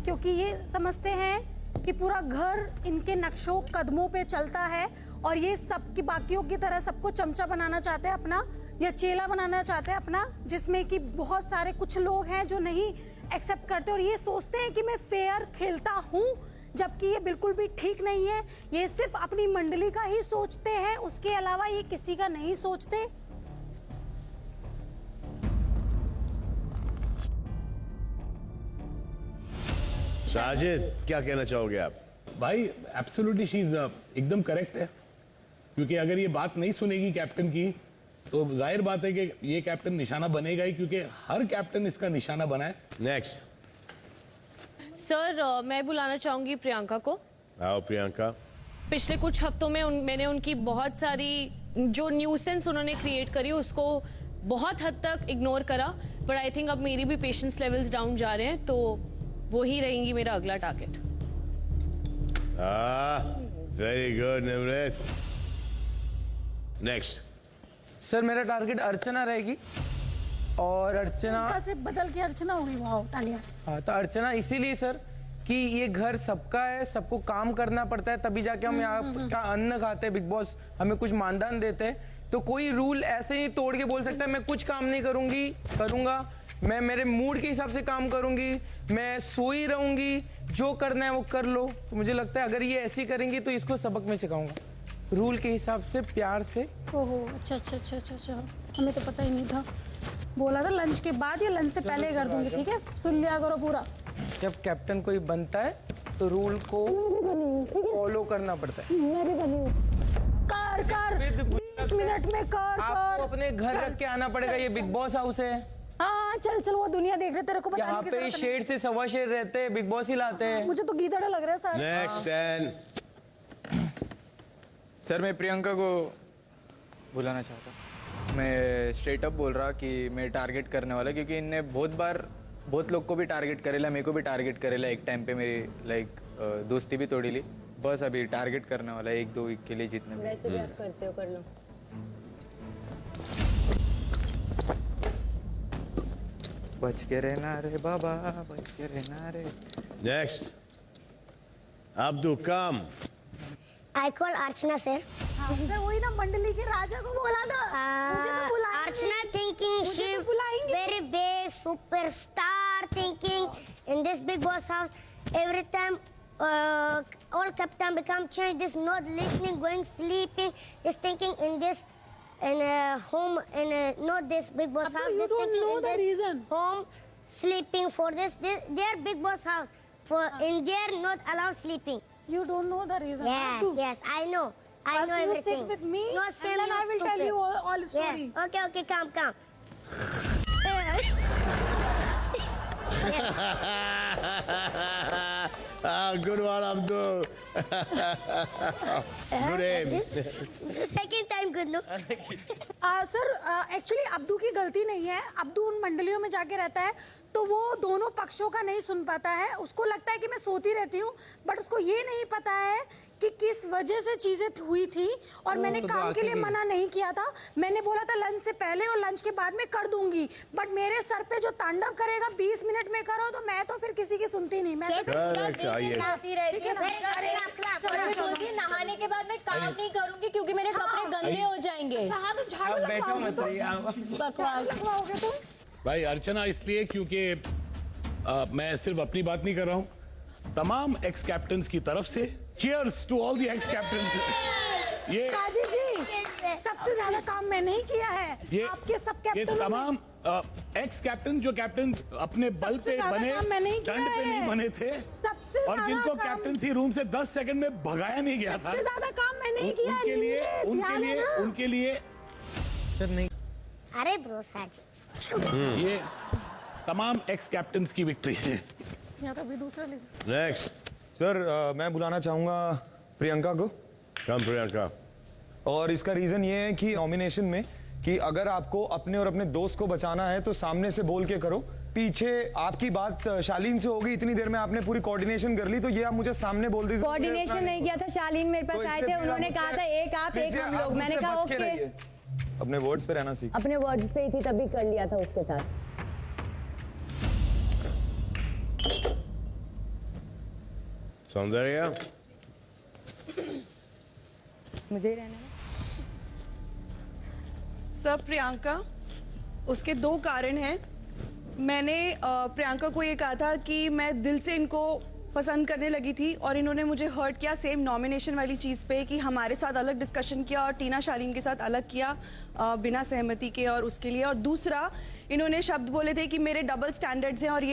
क्योंकि ये समझते हैं कि पूरा घर इनके नक्शों कदमों पे चलता है और ये सब की बाकियों की तरह सबको चमचा बनाना चाहते हैं अपना, या चेला बनाना चाहते हैं अपना, जिसमें कि बहुत सारे कुछ लोग हैं जो नहीं एक्सेप्ट करते और ये सोचते हैं कि मैं फेयर खेलता हूँ, जबकि ये बिल्कुल भी ठीक नहीं है। ये सिर्फ अपनी मंडली का ही सोचते हैं, उसके अलावा ये किसी का नहीं सोचते। साजिद, क्या कहना चाहोगे आप? भाई एब्सोल्युटली शी इज एकदम करेक्ट है, क्योंकि अगर ये बात नहीं सुनेगी कैप्टन की तो जाहिर बात है कि ये कैप्टन निशाना बनेगा ही, क्योंकि हर कैप्टन इसका निशाना बना है। नेक्स्ट सर मैं बुलाना चाहूंगी प्रियंका को। आओ प्रियंका। पिछले कुछ हफ्तों में मैंने उनकी बहुत सारी जो न्यूसेंस उन्होंने क्रिएट करी उसको बहुत हद तक इग्नोर करा, बट आई थिंक अब मेरी भी पेशेंस लेवल्स डाउन जा रहे हैं, तो वो ही रहेंगी मेरा अगला target. Very good Nimrit. Next sir मेरा टारगेट अर्चना रहेगी, और अर्चना उनका से बदल के अर्चना होगी। वाह तालियां। हाँ, तो अर्चना इसीलिए सर कि ये घर सबका है, सबको काम करना पड़ता है, तभी जाके हम यहाँ का अन्न खाते हैं, बिग बॉस हमें कुछ मानदान देते हैं, तो कोई रूल ऐसे ही तोड़ के बोल सकता है मैं कुछ काम नहीं करूंगा, मैं मेरे मूड के हिसाब से काम करूंगी, मैं सोई रहूंगी, जो करना है वो कर लो। तो मुझे लगता है अगर ये ऐसी करेंगी तो इसको सबक में सिखाऊंगा, रूल के हिसाब से, प्यार से। ओहो अच्छा अच्छा अच्छा अच्छा अच्छा, हमें तो पता ही नहीं था। बोला था लंच के बाद या लंच से पहले कर दूंगी, ठीक है? सुन लिया करो पूरा। जब कैप्टन कोई बनता है तो रूल को फॉलो करना पड़ता है। कर 20 मिनट में कर। आपको अपने घर रख के आना पड़ेगा, ये बिग बॉस हाउस है। हाँ चल चल, वो दुनिया देख रहे, तेरे को बताने यहाँ की पे जरूरत नहीं। शेर से सवा शेर रहते हैं, बिग बॉस ही लाते हैं। मुझे तो गीदड़ लग रहा है सारे। नेक्स्ट 10। सर मैं प्रियंका को बुलाना चाहता हूँ। मैं स्ट्रेट अप बोल रहा कि मैं टारगेट करने वाला, क्योंकि इनने बहुत बार बहुत लोग को भी टारगेट करेला, मेरे को भी टारगेट करेला, एक टाइम पे मेरी दोस्ती भी तोड़ी ली। बस अभी टारगेट करने वाला 1-2 वीक के लिए जितने भी। वैसे भी आप करते हो, कर लो। बच के रहना रे बाबा, बच के रहना रे। नेक्स्ट अब्दू काम। I call Archana sir. हाँ, वही ना मंडली के राजा को बोला था। मुझे तो बुलाएंगे। Archana thinking she very big superstar, thinking in this big boss house every time all captain become changed, this not listening, going sleeping, is thinking in this home not this big boss house. You don't know the reason. Home sleeping for this their big boss house for in there not allow sleeping. You don't know the reason. Yes, yes, I know. I know you everything. sit with me, No, and Sam, then you're I will tell stupid. you all story. Yes. Okay, come. Good one, Abdul. Good aim. Second time good, no? Sir actually Abdu की गलती नहीं है। Abdu उन मंडलियों में जाके रहता है तो वो दोनों पक्षों का नहीं सुन पाता है। उसको लगता है कि मैं सोती रहती हूँ, बट उसको ये नहीं पता है कि किस वजह से चीजें हुई थी। और मैंने काम के लिए मना नहीं किया था, मैंने बोला था लंच से पहले और लंच के बाद में कर दूंगी, बट मेरे सर पे जो तांडव करेगा 20 मिनट में करो, तो मैं तो फिर किसी की सुनती नहीं। मैं तो सोती रहती है। बोलती है नहाने के बाद मैं काम नहीं करूंगी क्योंकि मेरे कपड़े गंदे हो जाएंगे। हाँ तो झाड़ू लगवाओगे, बकवास लगवाओगे तुम। भाई अर्चना इसलिए क्योंकि मैं सिर्फ अपनी बात नहीं कर रहा हूँ, तमाम एक्स कैप्टन्स की तरफ से cheers to all the ex captains. ये काजी जी सबसे ज्यादा काम मैंने ही किया है। ये आपके सब ये कैप्टन तमाम एक्स कैप्टन जो कैप्टन अपने बल पे ज्यादा बने, काम मैंने ही किया दंड पे है। नहीं बने थे, सबसे और ज्यादा जिनको काम- कैप्टनसी रूम से 10 सेकंड में भगाया नहीं गया था, सबसे ज्यादा काम मैंने ही किया है। उनके लिए सर नहीं, अरे ब्रो साजी ये तमाम एक्स कैप्टन्स की विक्ट्री है। यहाँ तो अभी दूसरा लिख। नेक्स्ट सर मैं बुलाना चाहूँगा प्रियंका को। कम प्रियंका। और इसका रीज़न ये है कि नॉमिनेशन में कि अगर आपको अपने और अपने दोस्त को बचाना है तो सामने से बोल के करो। पीछे आपकी बात शालीन से होगी, इतनी देर में आपने पूरी कोऑर्डिनेशन कर ली, तो ये आप मुझे सामने बोल दीजिए। कोऑर्डिनेशन नहीं किया था, शालीन मेरे पास आए थे, उन्होंने कहा था एक आप एक हम लोग, मैंने कहा ओके। अपने वर्ड्स पे रहना सीख। अपने वर्ड्स पे ही थी तभी कर लिया था उसके साथ। सौंदर्या, मुझे ही रहना है। सब प्रियंका, उसके दो कारण हैं। मैंने प्रियंका को ये कहा था कि मैं दिल से इनको पसंद करने लगी थी और इन्होंने मुझे हर्ट किया सेम नॉमिनेशन वाली चीज़ पे कि हमारे साथ अलग डिस्कशन किया और टीना शालीन के साथ अलग किया बिना सहमति के और उसके लिए। और दूसरा, इन्होंने शब्द बोले थे कि मेरे डबल स्टैंडर्ड्स हैं और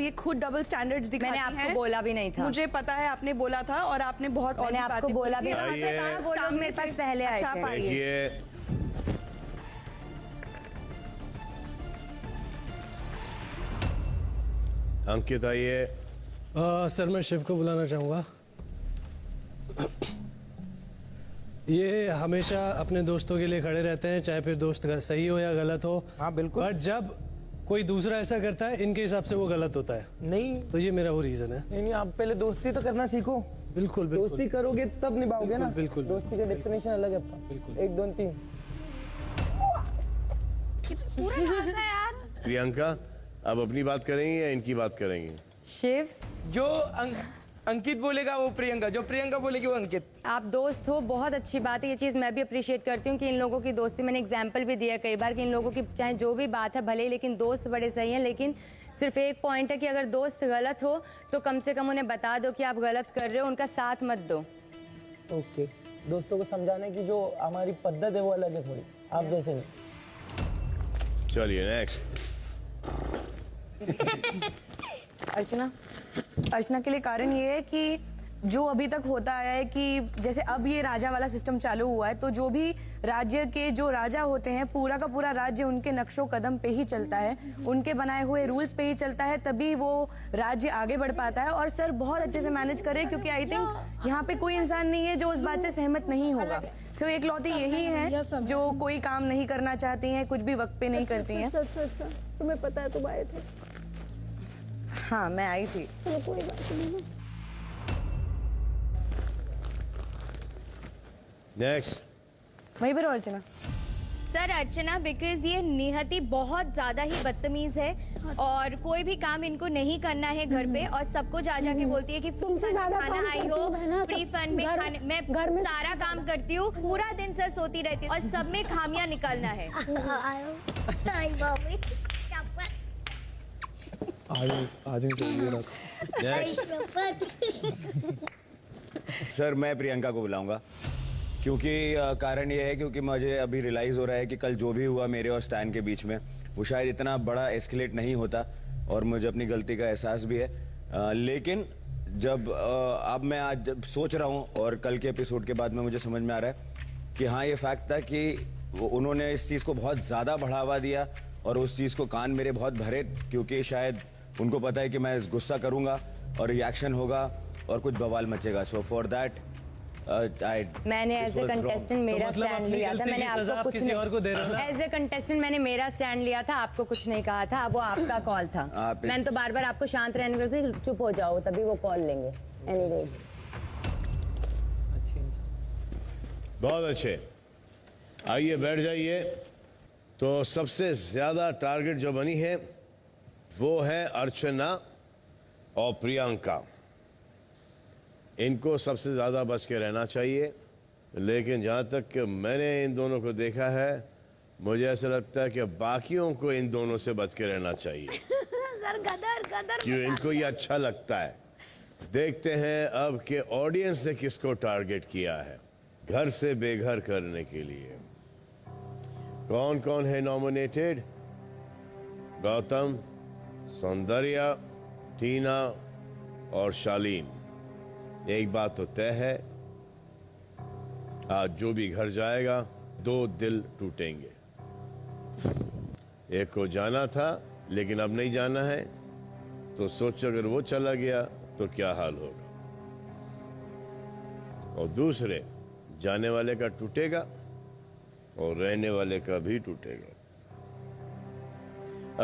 ये खुद डबल स्टैंडर्ड्स दिखाती हैं। मैंने आपको बोला भी नहीं था। मुझे पता है आपने बोला था और आपने बहुत और मैंने भी आपको बातें बोला भी बोली। नहीं था। वो लोग मेरे पास पहले आए अच्छा, थे। पाइए। देखिए, अंकित आइए। सर मैं शिव को बुलाना चाहूँगा। ये हमेशा अपने दोस्तों के लिए खड़े रहते हैं, चाहे फिर दोस्त सही हो या गलत हो। हाँ बिल्कुल। बट जब कोई दूसरा ऐसा करता है, इनके हिसाब से वो गलत होता है। नहीं, तो ये मेरा वो रीजन है। नहीं, आप पहले दोस्ती तो करना सीखो। बिल्कुल बिल्कुल। दोस्ती करोगे तब निभाओगे ना। बिल्कुल। दोस्ती का डेफिनेशन अलग है आपका। बिल्कुल। 1 2 3। पूरा नाचना है यार। प्रियंका, अब अपनी बात करेंगे या इनकी बात करेंगे? शिव, जो अंकित बोलेगा वो प्रियंका, जो प्रियंका बोलेगी वो अंकित। आप दोस्त हो, बहुत अच्छी बात है। ये चीज़ मैं भी अप्रिशिएट करती हूँ कि इन लोगों की दोस्ती, मैंने एग्जाम्पल भी दिया कई बार कि इन लोगों की चाहे जो भी बात है भले ही, लेकिन दोस्त बड़े सही हैं। लेकिन सिर्फ एक पॉइंट है कि अगर दोस्त गलत हो तो कम से कम उन्हें बता दो कि आप गलत कर रहे हो, उनका साथ मत दो। ओके, दोस्तों को समझाने की जो हमारी पद्धत है वो अलग है थोड़ी, आप जैसे नहीं। चलिए नेक्स्ट। अर्चना के लिए कारण ये है कि जो अभी तक होता आया है कि जैसे अब ये राजा वाला सिस्टम चालू हुआ है, तो जो भी राज्य के जो राजा होते हैं, पूरा का पूरा राज्य उनके नक्शो कदम पे ही चलता है, उनके बनाए हुए रूल्स पे ही चलता है, तभी वो राज्य आगे बढ़ पाता है। और सर बहुत अच्छे से मैनेज कर रहे हैं, क्योंकि आई थिंक यहाँ पे कोई इंसान नहीं है जो उस बात से सहमत नहीं होगा। सो एक लौती यही है जो कोई काम नहीं करना चाहती हैं, कुछ भी वक्त पे नहीं करती हैं। तुम्हें पता है तुम आए थे। हाँ, मैं आई थी। चलो कोई बात नहीं। नेक्स्ट। वहीं पर अर्चना। सर अर्चना, बिकॉज ये निहति बहुत ज्यादा ही बदतमीज है और कोई भी काम इनको नहीं करना है घर पे और सबको जा के बोलती है कि फ्री फन में खाना आई हो, फ्री फन में खाने, मैं सारा काम करती हूँ, पूरा दिन सर सोती रहती हूँ और सब में खामियां निकालना है। सर मैं प्रियंका को बुलाऊंगा क्योंकि कारण ये है क्योंकि मुझे अभी रियलाइज़ हो रहा है कि कल जो भी हुआ मेरे और स्टैन के बीच में वो शायद इतना बड़ा एस्केलेट नहीं होता और मुझे अपनी गलती का एहसास भी है। लेकिन जब अब मैं आज जब सोच रहा हूँ और कल के एपिसोड के बाद में मुझे समझ में आ रहा है कि हाँ ये फैक्ट था कि उन्होंने इस चीज़ को बहुत ज़्यादा बढ़ावा दिया और उस चीज़ को कान मेरे बहुत भरे क्योंकि शायद उनको पता है कि मैं गुस्सा करूँगा और रिएक्शन होगा और कुछ बवाल मचेगा। सो फॉर दैट मैंने एज ए कंटेस्टेंट मेरा स्टैंड लिया था। मैंने आपको कुछ एज ए कंटेस्टेंट मैंने मेरा स्टैंड लिया था, आपको कुछ नहीं कहा था। वो आपका कॉल था। मैंने तो बार बार आपको शांत रहने को कहा, चुप हो जाओ तभी वो कॉल लेंगे। एनीवेज, बहुत अच्छे, आइए बैठ जाइए। तो सबसे ज्यादा टारगेट जो बनी है वो है अर्चना और प्रियंका। इनको सबसे ज़्यादा बच के रहना चाहिए, लेकिन जहाँ तक कि मैंने इन दोनों को देखा है, मुझे ऐसा लगता है कि बाकियों को इन दोनों से बच के रहना चाहिए। सर गदर क्यों इनको ये अच्छा लगता है। देखते हैं अब के ऑडियंस ने किसको टारगेट किया है घर से बेघर करने के लिए। कौन कौन है नॉमिनेटेड? गौतम, सौंदर्या, टीना और शालीन। एक बात तो तय है, आज जो भी घर जाएगा 2 दिल टूटेंगे। एक को जाना था लेकिन अब नहीं जाना है, तो सोचो अगर वो चला गया तो क्या हाल होगा। और दूसरे जाने वाले का टूटेगा और रहने वाले का भी टूटेगा।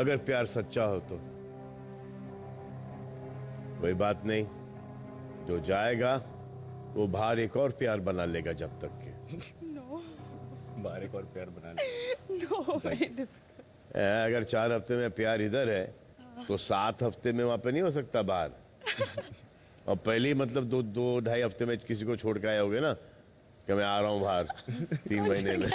अगर प्यार सच्चा हो तो कोई बात नहीं, जो जाएगा वो बाहर एक और प्यार बना लेगा जब तक के बाहर एक और प्यार बना ले। अगर 4 हफ्ते में प्यार इधर है तो 7 हफ्ते में वहां पे नहीं हो सकता बाहर। और पहले ही मतलब दो ढाई हफ्ते में किसी को छोड़ के आए होगे ना कि मैं आ रहा हूँ बाहर 3 महीने में।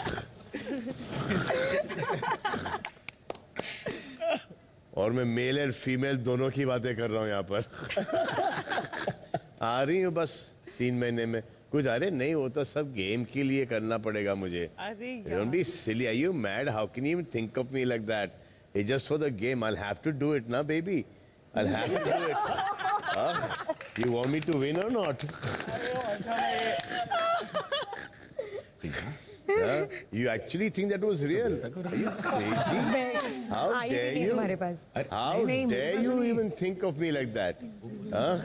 और मैं मेल एंड फीमेल दोनों की बातें कर रहा हूँ यहाँ पर। आ रही हूँ बस 3 महीने में। कुछ अरे नहीं होता, सब गेम के लिए करना पड़ेगा मुझे। Don't be silly. Are you mad? How can you even think of me like that? It's just for the game. I'll have to do it, na baby. I'll have to do it. You want me to win or not? You actually think that was real? Are you crazy? How dare you? How dare you even think of me like that? Huh?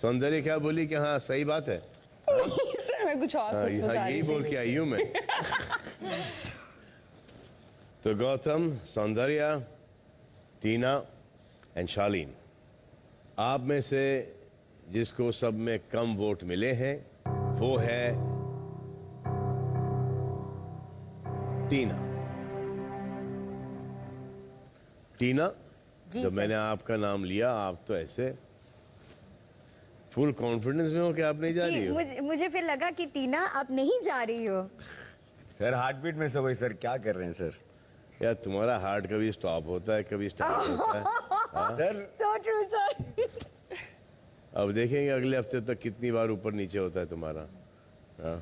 सौंदर्य क्या बोली कि हाँ सही बात है? Sir मैं कुछ और फुसफुसा रही यही बोल के आई हूँ मैं। तो गौतम, सौंदर्या, टीना एंड शालीन, आप में से जिसको सब में कम वोट मिले हैं वो है टीना। टीना, जब मैंने आपका नाम लिया आप तो ऐसे फुल कॉन्फिडेंस में हो कि आप नहीं जा रही हो। मुझे फिर लगा कि टीना आप नहीं जा रही हो। सर हार्ट बीट में सब सर क्या कर रहे हैं सर? यार तुम्हारा हार्ट कभी स्टॉप होता है कभी स्टार्ट होता है। Sir so true sir. अब देखेंगे अगले हफ्ते तक कितनी बार ऊपर नीचे होता है तुम्हारा। हाँ?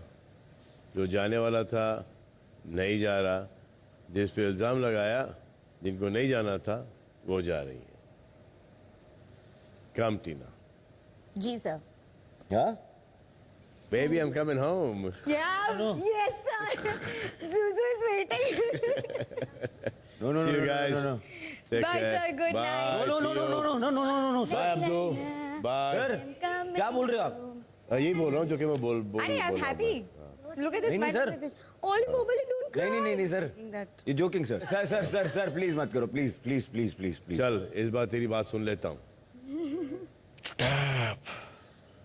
जो जाने वाला था नहीं जा रहा, जिस पे इल्जाम लगाया जिनको नहीं जाना था वो जा रही है। कम टीना। जी सर। हाँ? Baby, I'm coming home. Yeah. Yes sir. Zuzu is waiting. No, no, See you no, guys. no, no. Take Bye care. sir. Good Bye. night. No, no, See no, you. no, no, no, no, no, no, no, Bye Abdu. Bye. Sir क्या बोल रहे हो आप? यही बोल रहा हूँ जो कि मैं बोल अरे I'm happy. Look at this नहीं, नहीं, smile sir. on my face. All mobile don't cry. नहीं सर ये joking sir. Sir sir sir sir please मत करो, please please please please please. चल इस बार तेरी बात सुन लेता हूँ।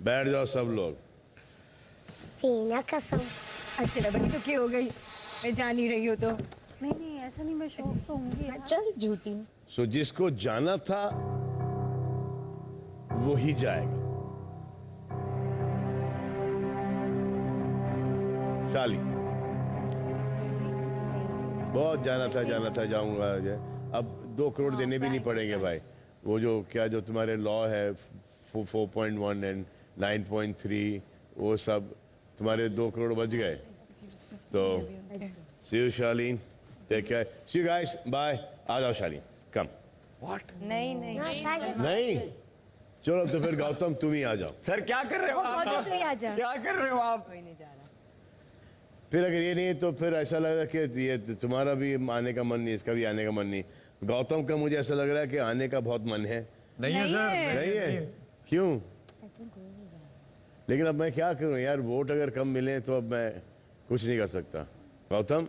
बैठ जाओ सब लोग। टीना कसम। अच्छा बड़ी तो क्या हो गई? मैं जा नहीं रही हूँ तो। नहीं ऐसा नहीं, मैं शौक तो होंगी यार। चल झूठी। सो जिसको जाना था वो ही जाएगा। शाली, बहुत जाना था जाऊंगा। अब 2 करोड़ देने भी नहीं पड़ेंगे भाई। वो जो क्या जो तुम्हारे लॉ है 4.1 एंड 9.3 वो सब तुम्हारे 2 करोड़ बच गए। तो see you Shalin, take care, see you guys, bye. आ जाओ शालीन, कम। नहीं चलो तो फिर गौतम तुम ही आ जाओ। सर क्या कर रहे हो आप? गौतम तू ही आ जा। क्या कर रहे हो आप? फिर अगर ये नहीं तो फिर ऐसा लग रहा है कि ये तुम्हारा भी आने का मन नहीं, इसका भी आने का मन नहीं। गौतम का मुझे ऐसा लग रहा है कि आने का बहुत मन है। नहीं है सर। नहीं है? क्यों? लेकिन अब मैं क्या करूं यार, वोट अगर कम मिले तो अब मैं कुछ नहीं कर सकता। गौतम,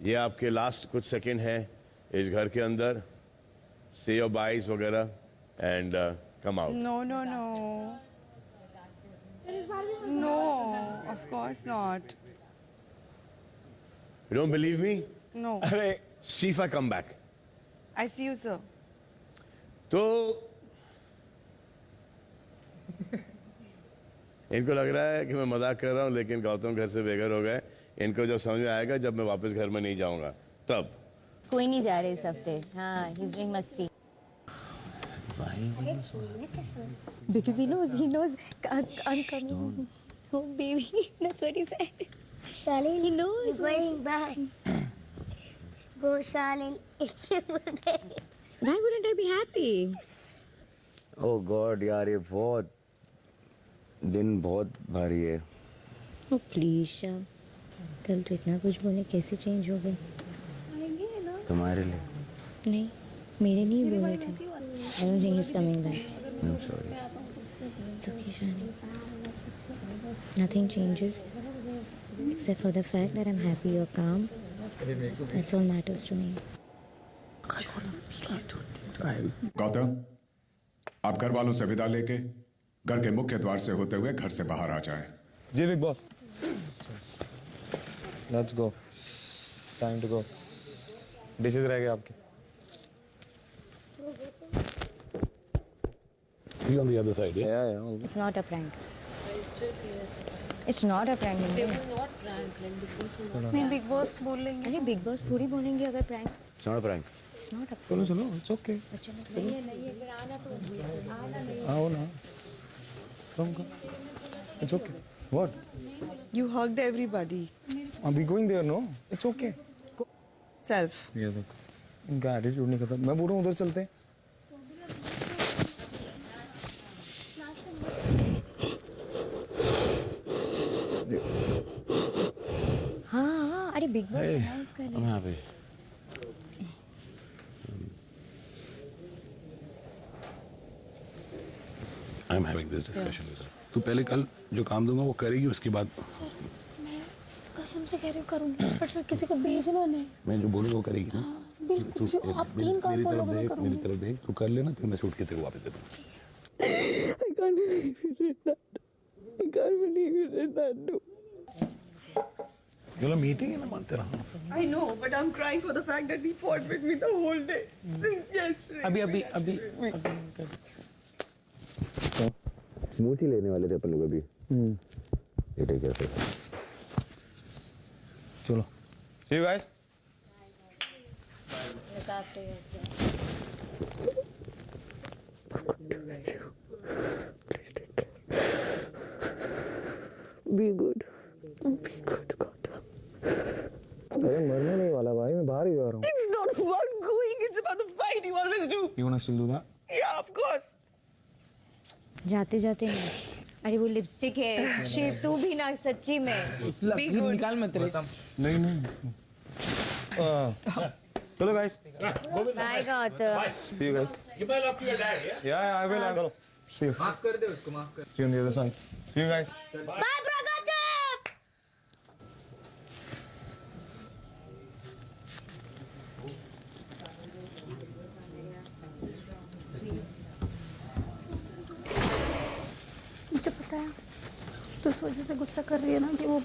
ये आपके लास्ट कुछ सेकंड हैं इस घर के अंदर। से योर बाइज वगैरह and come out. No, no, no. No, of course not. You don't believe me? No. See if I come back. I see you, sir. तो इनको लग रहा है कि मैं मजाक कर रहा हूँ, लेकिन गौतम घर से बेघर हो गए। इनको जब समझ में आएगा जब मैं वापस घर में नहीं जाऊंगा तब। कोई नहीं जा रहे इस हफ्ते। हाँ, he's doing मस्ती। Because he knows I'm coming. Oh baby, that's what he said. Charlene, He knows. he's going back. Go, Charlene. It's your birthday. Why wouldn't I be happy? Oh God यार ये बहुत दिन बहुत भारी है। Oh please, Shah. कल तो इतना कुछ बोले, कैसे चेंज हो गए? तुम्हारे लिए। नहीं, मेरे नहीं बोले थे। I don't think he's coming back. I'm sorry. It's okay, Shani. Nothing changes except for the fact that I'm happy you're calm. That's all matters to me. Gautam, आप घर वालों से विदा लेके घर के मुख्य द्वार से होते हुए घर से बाहर आ जाएं। जी Bigg Boss. Let's go, time to go. Dishes रह गए आपके। You on the other side, yeah? Yeah. It's not a prank. It's not a prank. नहीं बिग बॉस बोल लेंगे। अरे बिग बॉस थोड़ी बोलेंगे अगर prank. It's not a prank. It's not a prank. चलो चलो, it's okay. नहीं है फिर आना तो आना नहीं। आओ ना. Come. It's okay. What? You hugged everybody. Are we going there? No. It's okay. Self. ये देखो, इनका एटीट्यूड नहीं खत्म। मैं बोल रहा हूँ उधर चलते हैं। हाँ अरे बिग बॉस अनाउंस कर I'm happy. I'm having this discussion with her. तू पहले कल जो काम दूंगा वो करेगी, उसके बाद सर मैं कसम से कह रही हूँ करूँगी, बट फिर किसी को भेजना नहीं। मैं जो बोलूँ वो करेगी ना। बिल्कुल जो आप 3 काम मेरी फॉलो तरफ देख, करोगे। मेरी तरफ देख, तू कर लेना, फिर मैं शूट के तेरे को वापस दे दूँगा। I can't believe you did that. I can't believe you did that. No. चलो मीटिंग है ना, मानते रहो। I know, but I'm crying for the fact that he fought with me the whole day since yesterday. अभी smooth ही लेने वाले थे अपन लोग अभी। ये टेक केयर। चलो। See you guys. Look after yourself. Be good. अरे मरने नहीं वाला भाई, मैं बाहर ही जा रहा हूँ। It's not about going, it's about the fight you always do. You wanna still do that? Yeah, of course. जाते जाते नहीं। अरे वो लिपस्टिक है। शिव तू भी ना सच्ची में। निकाल मत रे। नहीं। चलो guys. Bye Gautam. See you guys. You better love your dad, yeah? Yeah, I will. See you. माफ कर दे उसको, माफ कर। See you on the other side. See you guys. Bye, Pragati! मुझे पता है तो इस वजह से गुस्सा कर रही है ना कि वो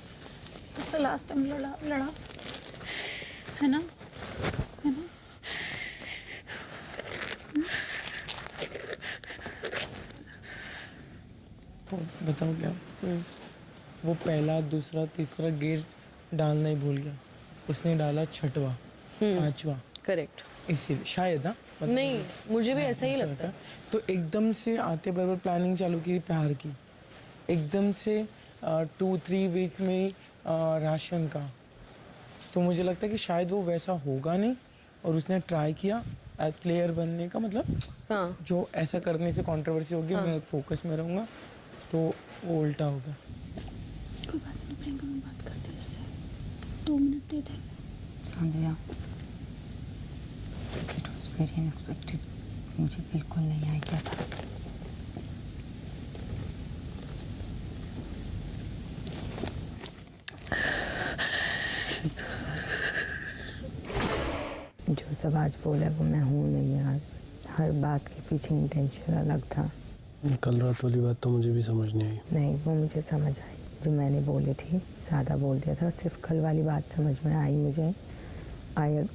तुझसे लास्ट टाइम लड़ा है ना। बताऊँ क्या? वो पहला, दूसरा, तीसरा गेयर डालना ही भूल गया। उसने डाला 6वां, 5वां। करेक्ट। इसीलिए शायद ना, नहीं मुझे भी ऐसा ही लगता है। तो एकदम से आते बराबर प्लानिंग चालू की प्यार की, एकदम से 2-3 वीक में राशन का। तो मुझे लगता है कि शायद वो वैसा होगा नहीं, और उसने ट्राई किया एज प्लेयर बनने का, मतलब हाँ। जो ऐसा करने से कंट्रोवर्सी होगी, मैं फोकस में रहूँगा, तो वो उल्टा होगा। कोई बात नहीं प्रियंका, मैं बात करती हूँ इससे। 2 minute they they. सांध्या, it was very unexpected. मुझे बिल्कुल नहीं आइडिया था। जो सब आज बोला वो मैं हूँ नहीं यार। हर बात के पीछे इंटेंशन अलग था। कल रात वाली बात तो मुझे भी समझ नहीं आई। नहीं, वो मुझे समझ आई। जो मैंने बोली थी ज़्यादा बोल दिया था। सिर्फ कल वाली बात समझ में आई मुझे।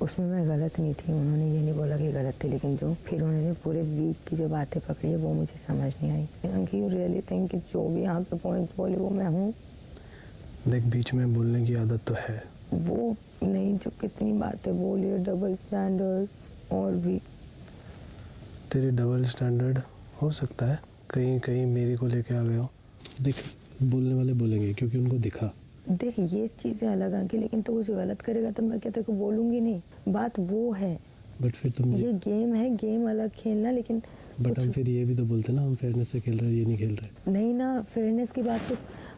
उसमें मैं गलत नहीं थी, उन्होंने ये नहीं बोला कि गलत थी, लेकिन जो फिर उन्होंने पूरे वीक की जो बातें पकड़ी है वो मुझे समझ नहीं आई। यू रियली थिंक कि जो भी यहाँ पे पॉइंट्स बोले वो मैं हूँ? देख, बीच में बोलने की आदत तो है। वो नहीं, जो कितनी बातें बोली है, डबल स्टैंडर्ड। और भी तेरे डबल स्टैंडर्ड हो सकता है, कहीं कहीं मेरे को लेके आ गए हो। देख, बोलने वाले बोलेंगे क्योंकि उनको दिखा। देख, ये चीज़ें अलग आके, लेकिन तू कुछ गलत करेगा तो मैं क्या तेरे को बोलूँगी नहीं। बात वो है। बट फिर तुम ये गेम है, गेम अलग खेलना, लेकिन बट हम फिर ये भी तो बोलते ना, हम फेयरनेस से खेल रहे हैं, ये नहीं खेल रहे। नहीं ना, फेयरनेस की बात तो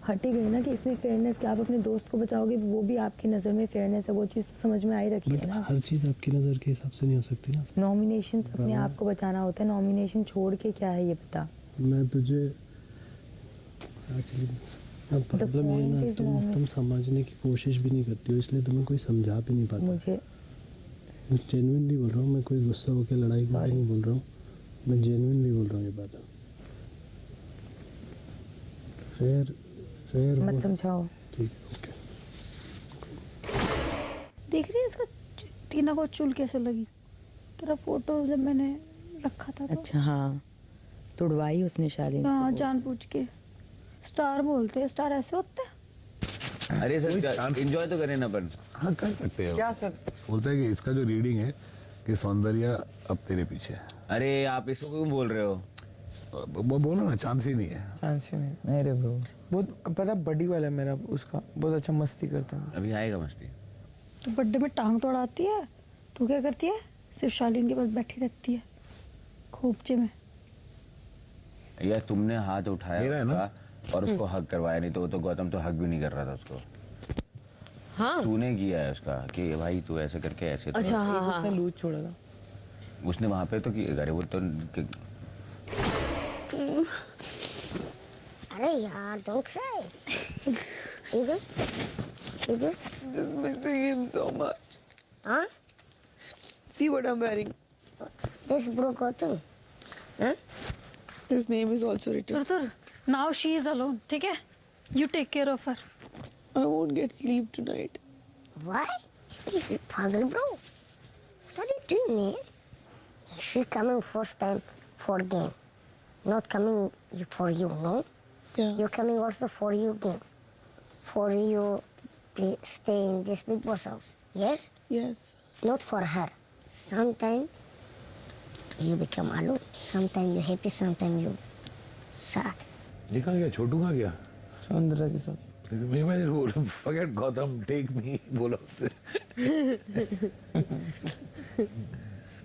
हट ही गई ना, कि इसमें फेयरनेस कि आप अपने दोस्त को बचाओगे, वो भी आपकी नज़र में फेयरनेस है। वो चीज़ तो समझ में आई रखी है ना। हर चीज़ आपकी नज़र के हिसाब से नहीं हो सकती ना। नॉमिनेशन अपने आप को बचाना होता है। नॉमिनेशन छोड़ के क्या है ये बता। मैं तुझे प्रॉब्लम ये ना, तुम समझने की कोशिश भी नहीं करती हो, इसलिए तुम्हें कोई समझा भी नहीं पाता। मुझे मैं जेन्युइनली बोल रहा हूँ, मैं कोई गुस्सा होकर लड़ाई करके नहीं बोल रहा हूँ, मैं जेन्युइनली बोल रहा हूँ ये बात। फेयर मत समझाओ। ठीक, ओके। देख रही है इसका टीना को चुल कैसे लगी। तेरा फोटो जब मैंने रखा था तो। अच्छा हाँ, तुड़वाई उसने शालीन से हाँ वो। जानबूझ के। स्टार बोलते हैं, स्टार ऐसे होते हैं। अरे सर एंजॉय तो करें ना अपन। हाँ कर सकते हैं। क्या सर? बोलता है कि इसका जो रीडिंग है कि सौंदर्य अब तेरे पीछे है। अरे आप इसको क्यों बोल रहे हो? वो बोलो ना, चांस ही नहीं है। चांस ही नहीं। नहीं रे ब्रो, बहुत पता बड़ी वाला है मेरा उसका, बहुत अच्छा मस्ती करता है। अभी आएगा मस्ती। तो बर्थडे में टांग तोड़ाती है, तू क्या करती है? सिर्फ शालीन के पास बैठी रहती है खोपचे में। यार तुमने हाथ उठाया मेरा है ना? उसका और उसको हक करवाया, नहीं तो वो तो गौतम तो हक भी नहीं कर रहा था उसको। हाँ तूने किया है उसका कि भाई तू ऐसे करके ऐसे तो। अच्छा हाँ उसने हाँ लूज छोड़ा था। उसने वहां पे तो कि अरे वो तो अरे यार don't cry. You good? You good? Just missing him so much. Huh? See what I'm wearing. This bro Gautam. Huh? His name is also written. तुर नाउ शी इज अलोन, ठीक है? You take care of her. I won't get sleep tonight. Why? You pagal bro. What are you doing, man? She coming first time for game. Not coming for you, no? Yeah. You're coming also for you game. For you stay in this big boss house. Yes? Yes. Not for her. Sometimes you become alone. Sometimes you happy, sometimes you sad. ये कहाँ गया? छोटू कहाँ गया? सौंदर्य के साथ। मैं बोल फॉरगेट गौतम, टेक मी बोलो।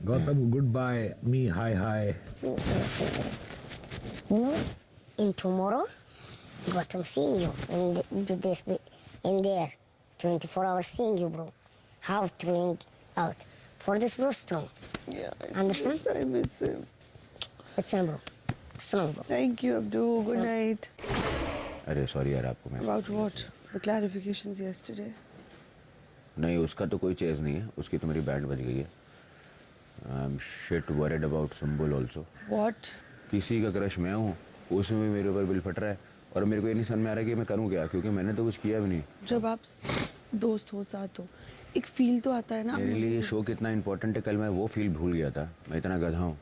Gautam goodbye, me hi hi. No, in tomorrow, Gautam seeing you in there, 24 hours seeing you, bro. How to ring out for this bro strong. Yeah. It's Understand? just I miss him. Listen, bro. Strong, bro. Thank you, Abdul. Good night. अरे sorry यार आपको मैं। About what? The clarifications yesterday. नहीं उसका तो कोई chase नहीं है, उसकी तो मेरी बैंड बज गई है। I am shit worried about Sumbul also. What? किसी का क्रश मैं हूँ, उसमें भी मेरे ऊपर बिल फट रहा है और मेरे को ये नहीं समझ में आ रहा है कि मैं करूँ क्या, क्योंकि मैंने तो कुछ किया भी नहीं। जब आप दोस्त हो, साथ हो, एक फील तो आता है ना। मेरे लिए ये शो कितना इंपॉर्टेंट है, कल मैं वो फील भूल गया था। मैं इतना गधा हूँ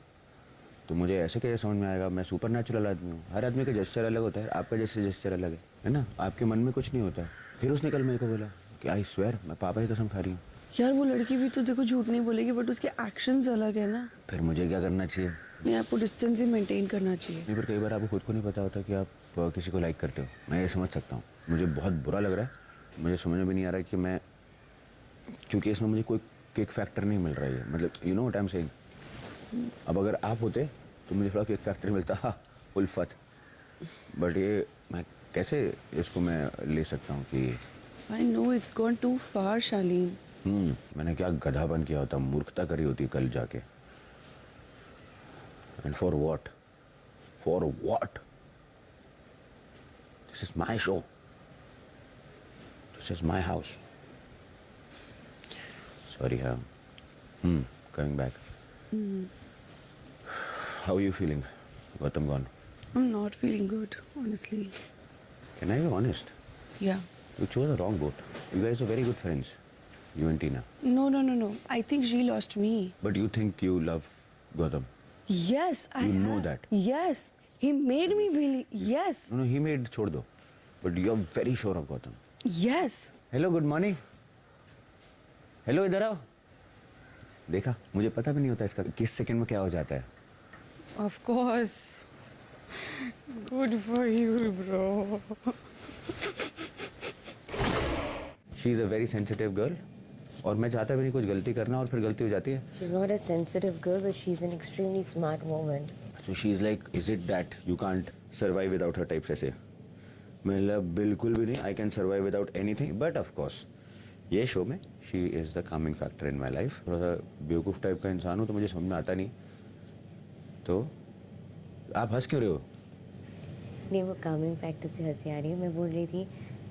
तो मुझे ऐसे कैसे समझ में आएगा? मैं सुपर नेचुरल आदमी हूँ। हर आदमी का जेस्चर अलग होता है, आपका जैसे जेस्चर अलग है ना? आपके मन में कुछ नहीं होता। फिर उसने कल मेरे को बोला कि आई स्वेयर मैं पापा की कसम खा रही हूँ। यार वो लड़की भी तो देखो झूठ नहीं बोलेगी, बट उसके एक्शंस अलग है ना। फिर मुझे क्या करना चाहिए? नहीं, आपको डिस्टेंस ही मेंटेन करना चाहिए। नहीं, पर कई बार आपको खुद को नहीं पता होता कि आप किसी को लाइक करते हो। मैं ये समझ सकता हूँ, मुझे बहुत बुरा लग रहा है, मुझे समझ में भी नहीं आ रहा है कि मैं, क्योंकि इसमें मुझे कोई किक फैक्टर नहीं मिल रहा है। मतलब you know what I am saying. अब अगर आप होते तो मुझे थोड़ा किक फैक्टर मिलता, हाँ उल्फत। बट ये मैं कैसे इसको मैं ले सकता हूँ कि I know it's gone too far, शालीन। मैंने क्या गधापन किया होता, मूर्खता करी होती कल जाके। And for what? For what? This is my show, this is my house. Sorry हाँ। Coming back. How are you feeling? Gautam gone. I'm not feeling good, honestly. Can I be honest? Yeah. You chose the wrong boat. You guys are very good friends, you and Tina. No. I think she lost me. But you think you love Gautam. Yes, I You know have. that. Yes. He made me believe. Yes. No, he made छोड़ दो. But you're very sure of Gautam. Yes. Hello, good morning. Hello, इधर आओ। देखा, मुझे पता भी नहीं होता इसका किस सेकंड में क्या हो जाता है। Of course. Good for you, bro. She is a very sensitive girl. और मैं चाहता भी नहीं कुछ गलती करना और फिर गलती हो जाती है। She's not a sensitive girl, but she's an extremely smart woman. So she is like, is it that you can't survive without her type ऐसे? मतलब बिल्कुल भी नहीं। I can survive without anything, but of course ये show में she is the calming factor in my life. थोड़ा सा बेवकूफ़ टाइप का इंसान हूँ तो मुझे समझ में आता नहीं। तो आप हंस क्यों रहे हो? नहीं, वो कामिंग फैक्टर से हंसी आ रही है। मैं बोल रही थी,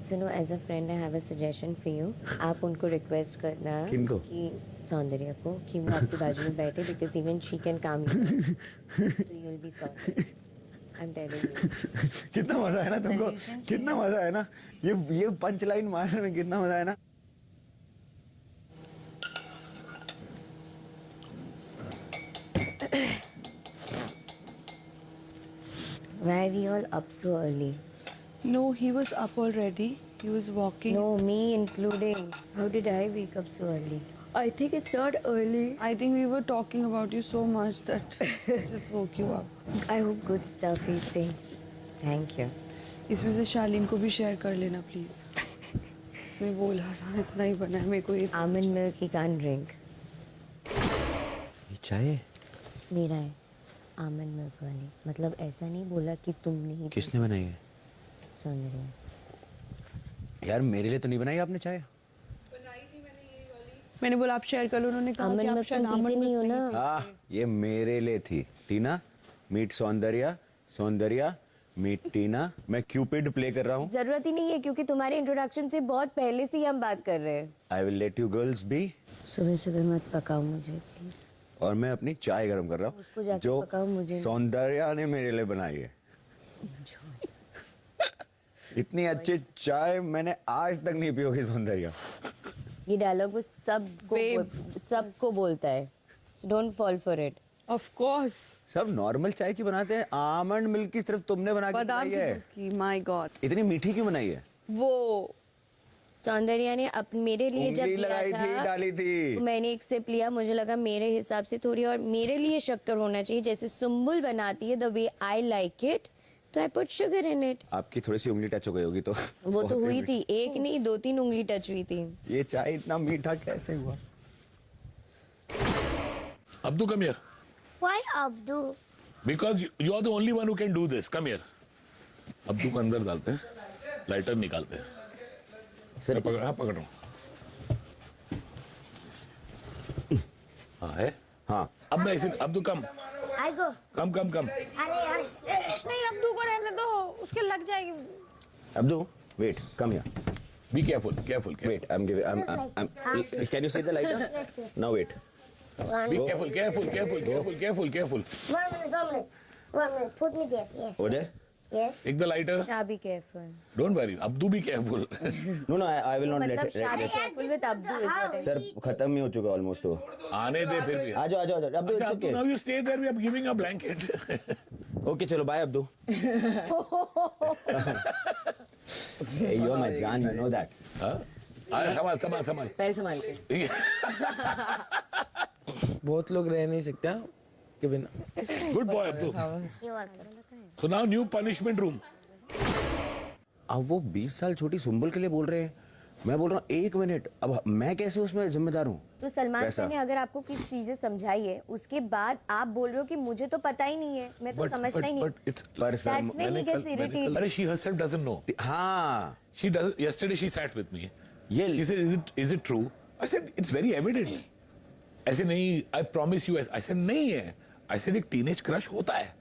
सुनो, as a friend I have a suggestion for you. आप उनको रिक्वेस्ट करना किनको? कि सौंदर्य को, कि वो आपकी बाजू में बैठे, बिकॉज इवन शी कैन काम यू, तो you will B sorry. I am telling you. कितना मजा है ना तुमको? कितना मजा है ना ये पंच लाइन मारने में, कितना मजा है ना। Why are we all up so early? No, he was up already. He was walking. No, me including. How did I wake up so early? I think it's not early. I think we were talking about you so much that it just woke you up. I hope good stuff he's saying. Thank you. इसमें से शालीन को भी share कर लेना please. उसने बोला था इतना ही बना है मेरे को ये। Almond milk he can't drink. ये चाय मेरा है आमंड मिल्क वाली। मतलब ऐसा नहीं बोला कि तुम नहीं। किसने बनाई है? सौंदर्य। यार मेरे लिए तो नहीं बनाई आपने चाय। मैंने बोला आप शेयर कर लो, उन्होंने कहा कि आप शायद आमंड नहीं हो ना। हाँ, ये मेरे लिए थी। टीना मीट सौंदर्या, सौंदर्या मीट टीना। मैं क्यूपिड प्ले कर रहा हूँ। जरूरत ही नहीं है क्योंकि तुम्हारे इंट्रोडक्शन से बहुत पहले से ही हम बात कर रहे हैं। I will let you girls be. सुबह सुबह मत पकाओ मुझे प्लीज। और मैं अपनी चाय गर्म कर रहा उसको हूँ जाके जो पकाओ मुझे। सौंदर्या ने मेरे लिए बनाई है। इतनी अच्छी चाय मैंने आज तक नहीं पी होगी सौंदर्या। ये डायलॉग वो सबको बोलता है। Don't fall for it. Of course सब नॉर्मल चाय की बनाते हैं, आमंड मिल्क की सिर्फ तुमने बना के बनाई है। माय गॉड, इतनी मीठी क्यों बनाई है? वो सौंदर्या ने मेरे लिए जब उंगली लिया लगाई था, थी, डाली थी। तो मैंने एक सिप लिया, मुझे लगा मेरे हिसाब से थोड़ी और मेरे लिए शक्कर होना चाहिए जैसे सुम्बुल बनाती है the way I like it, तो I put sugar in it. आपकी थोड़ी सी उंगली टच हो गई होगी तो वो तो हुई थी, एक नहीं 2-3 उंगली टच हुई थी। ये चाय इतना मीठा कैसे हुआ? Abdu, come here. Why Abdu? Because you are the only one who can do this. Come here. Abdu को अंदर डालते हैं, लाइटर निकालते हैं। सर पकड़, हाँ पकड़ रहा हूँ। हाँ है? हाँ। अब मैं इसे अब्दू कम। I go. कम कम कम। अरे यार नहीं अब्दू को रहने दो, उसके लग जाएगी। Abdu, wait, come here. Be careful, careful. Wait, I'm giving. Can you see the lighter? Yes, yes. Now wait. Be careful, careful, careful, careful, careful, careful. 1 minute, 1 minute. 1 minute. Put me there. Yes. Over there? Yes. Take the lighter. Shah be careful. Don't worry. Abdu be careful. No, no, I will not let मतलब it. Shah be careful with Abdu is what I sir खत्म ही हो चुका almost वो। आने दे फिर भी। आ जाओ आ जाओ Abdu, it's okay. Now you stay there. We are giving a blanket. Okay, चलो bye Abdu. Hey, you are my जान, you know that. हाँ? अरे संभाल संभाल संभाल। पैर संभाल के। बहुत लोग रह नहीं सकते हाँ, के बिना। Good boy Abdu. So now new punishment room. अब वो 20 साल छोटी सुम्बुल के लिए बोल रहे हैं, मैं बोल रहा हूँ 1 मिनट, अब मैं कैसे उसमें जिम्मेदार हूँ? तो सलमान खान ने अगर आपको कुछ चीजें समझाई है, उसके बाद आप बोल रहे हो कि मुझे तो पता ही नहीं है, मैं तो समझता ही नहीं। That's when he gets irritated. अरे she herself doesn't know. हाँ। She does. Yesterday she sat with me. She said, is it true? I said, it's very evident. ऐसे नहीं, I promise you. I said नहीं है. I said एक teenage crush होता है,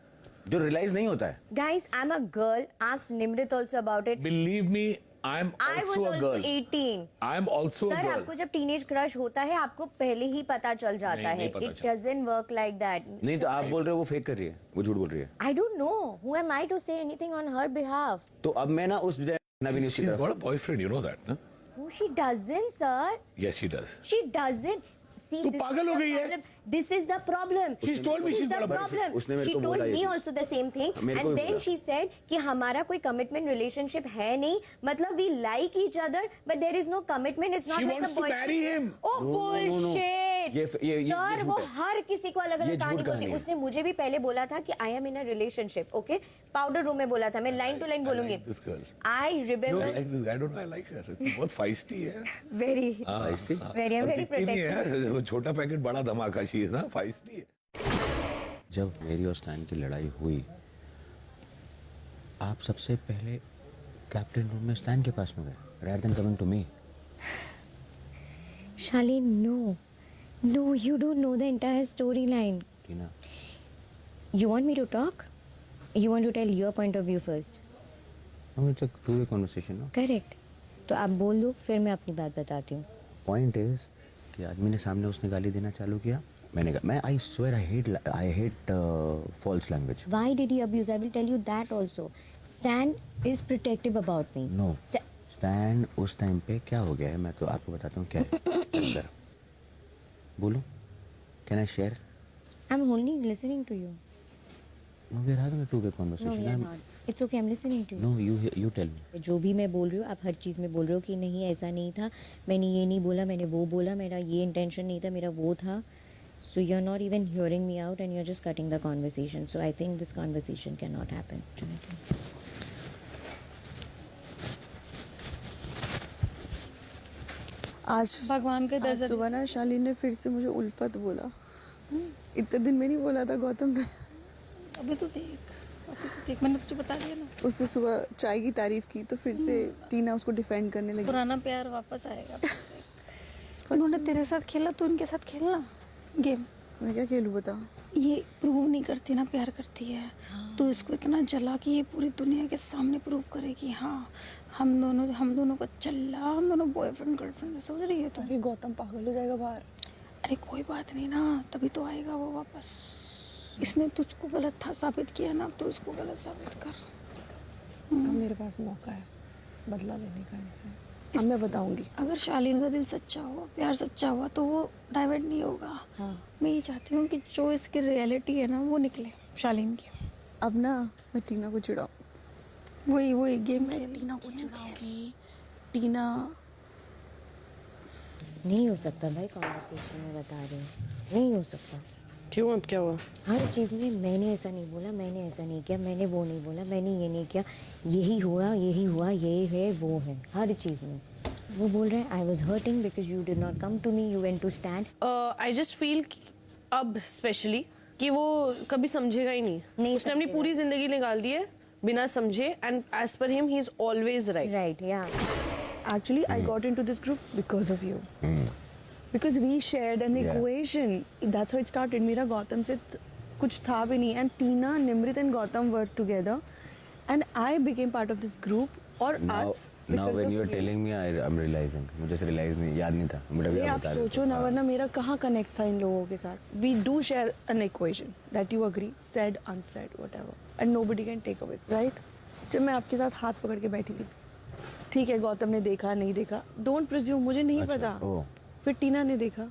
जो realize नहीं होता है. Guys, I'm a girl. Ask Nimrit also about it. Believe me, I'm I was also a girl. 18. I'm also a sir girl. आपको जब टीनेज क्रश होता है आपको पहले ही पता चल जाता है. It doesn't work like that. नहीं तो आप बोल रहे हो वो फेक कर रही है, वो झूठ बोल रही है. I don't know. Who am I to say anything on her behalf? तो अब मैं ना उस ना भी नहीं She's got a boyfriend, you know that, no? No, she doesn't, sir. Yes, she does. She doesn't. See, तू पागल हो गई है? This is the problem. She's told me she's got a boyfriend. उसने मेरे She को told बोला me ये. also the same thing. मेरे को And भी then बोला. she said कि हमारा कोई commitment relationship है नहीं. मतलब we like each other, but there is no commitment. It's not She like wants a to boyfriend. marry him. Oh bullshit! ये सर वो झूठ है. हर किसी को अलग ये अलग कहानी झूठ बोलती कहानी है. है. उसने मुझे भी पहले बोला था कि I am in a relationship. Okay? Powder room में बोला था. मैं line to line बोलूंगी. This girl. I No, remember. I like this. I don't know. I like her. बहुत feisty है. Very. Feisty? Very. I'm और very दिखती नहीं protective. है. वो छोटा पैकेट बड़ा धमाका शी है ना, feisty है. जब मेरी और स्टैन की लड़ाई हुई, आप सबसे पहले कैप्टन रूम में स्टैन के पास में गए, rather than coming to me. Shaleen, no. No, you don't know the entire storyline. Tina, You want me to talk? You want to tell your point of view first? no, it's a two-way conversation, no? Correct. तो आप बोल दो फिर मैं अपनी बात बताती हूँ. Point is कि आदमी ने सामने उसने गाली देना चालू किया, मैंने कहा मैं I swear I hate false language. Why did he abuse? I will tell you that also. Stan is protective about me. No. Stand उस टाइम पे क्या हो गया है मैं तो आपको बताता हूँ क्या है अंदर. बोलो, can I share? I'm only listening to you. No, we are having a two-way conversation. It's okay, I am listening to No, you tell me. जो भी मैं बोल रही हूँ आप हर चीज़ में बोल रहे हो कि नहीं ऐसा नहीं था, मैंने ये नहीं बोला, मैंने वो बोला, मेरा ये इंटेंशन नहीं था, मेरा वो था. So you're not even hearing me out and you're just cutting the conversation. So I think this conversation cannot happen. आज भगवान का आज दर्जा सुबह ना शालीन ने फिर से मुझे उल्फत बोला. इतने दिन में नहीं बोला था गौतम ने. अभी तो देख मैंने तुझे बता दिया ना. उसने सुबह चाय की तारीफ की तो फिर से टीना उसको डिफेंड करने लगी. पुराना प्यार वापस आएगा. उन्होंने तेरे साथ खेला तो उनके साथ खेलना गेम. मैं क्या खेलूं बता. ये प्रूव नहीं करती ना प्यार करती है. तो इसको इतना जला कि ये पूरी दुनिया के सामने प्रूव करे कि हाँ हम दोनों का चल्ला, हम दोनों बॉयफ्रेंड गर्लफ्रेंड. समझ रही है तो. अरे गौतम पागल हो जाएगा बाहर. अरे कोई बात नहीं ना, तभी तो आएगा वो वापस. इसने तुझको गलत था साबित किया ना, अब तो इसको गलत साबित कर. अब मेरे पास मौका है बदला लेने का इनसे. अब मैं बताऊंगी. अगर शालीन का दिल सच्चा हुआ, प्यार सच्चा हुआ तो वो डाइवर्ट नहीं होगा. हाँ. मैं ये चाहती हूँ कि जो इसकी रियलिटी है ना वो निकले शालीन की. अब ना मैं टीना को चिढ़ाऊं. वही गेम मैं टीना को चिढ़ाऊंगी. टीना नहीं हो सकता भाई, कॉन्वर्सेशन में बता रही हूँ नहीं हो सकता. क्यों, अब क्या हुआ? हर चीज़ में मैंने ऐसा नहीं बोला, मैंने ऐसा नहीं किया, मैंने वो नहीं बोला, मैंने ये नहीं किया, यही हुआ, ये है वो है. हर चीज़ में वो बोल रहे हैं I was hurting because you did not come to me, you went to stand. I just feel अब स्पेशली कि वो कभी समझेगा ही नहीं. उसने अपनी पूरी जिंदगी निकाल दी है बिना समझे, and as per him he is always right. Right, या actually I got into this group because of you. Because we shared an equation. That's how it started. मेरा गौतम से कुछ था भी नहीं. And Tina, Nimrit and Gautam were together. And I became part of this group. और us. Now when you are telling me, I'm realizing. मुझे से realize नहीं, याद नहीं था. मुझे आप सोचो ना, वरना मेरा कहाँ connect था इन लोगों के साथ. We do share an equation that you agree, said, unsaid, whatever. And nobody can take away, right? जब मैं आपके साथ हाथ पकड़ के बैठी थी, ठीक है गौतम ने देखा नहीं देखा, डोंट प्रिज्यूम, मुझे नहीं पता. फिर टीना ने देखा,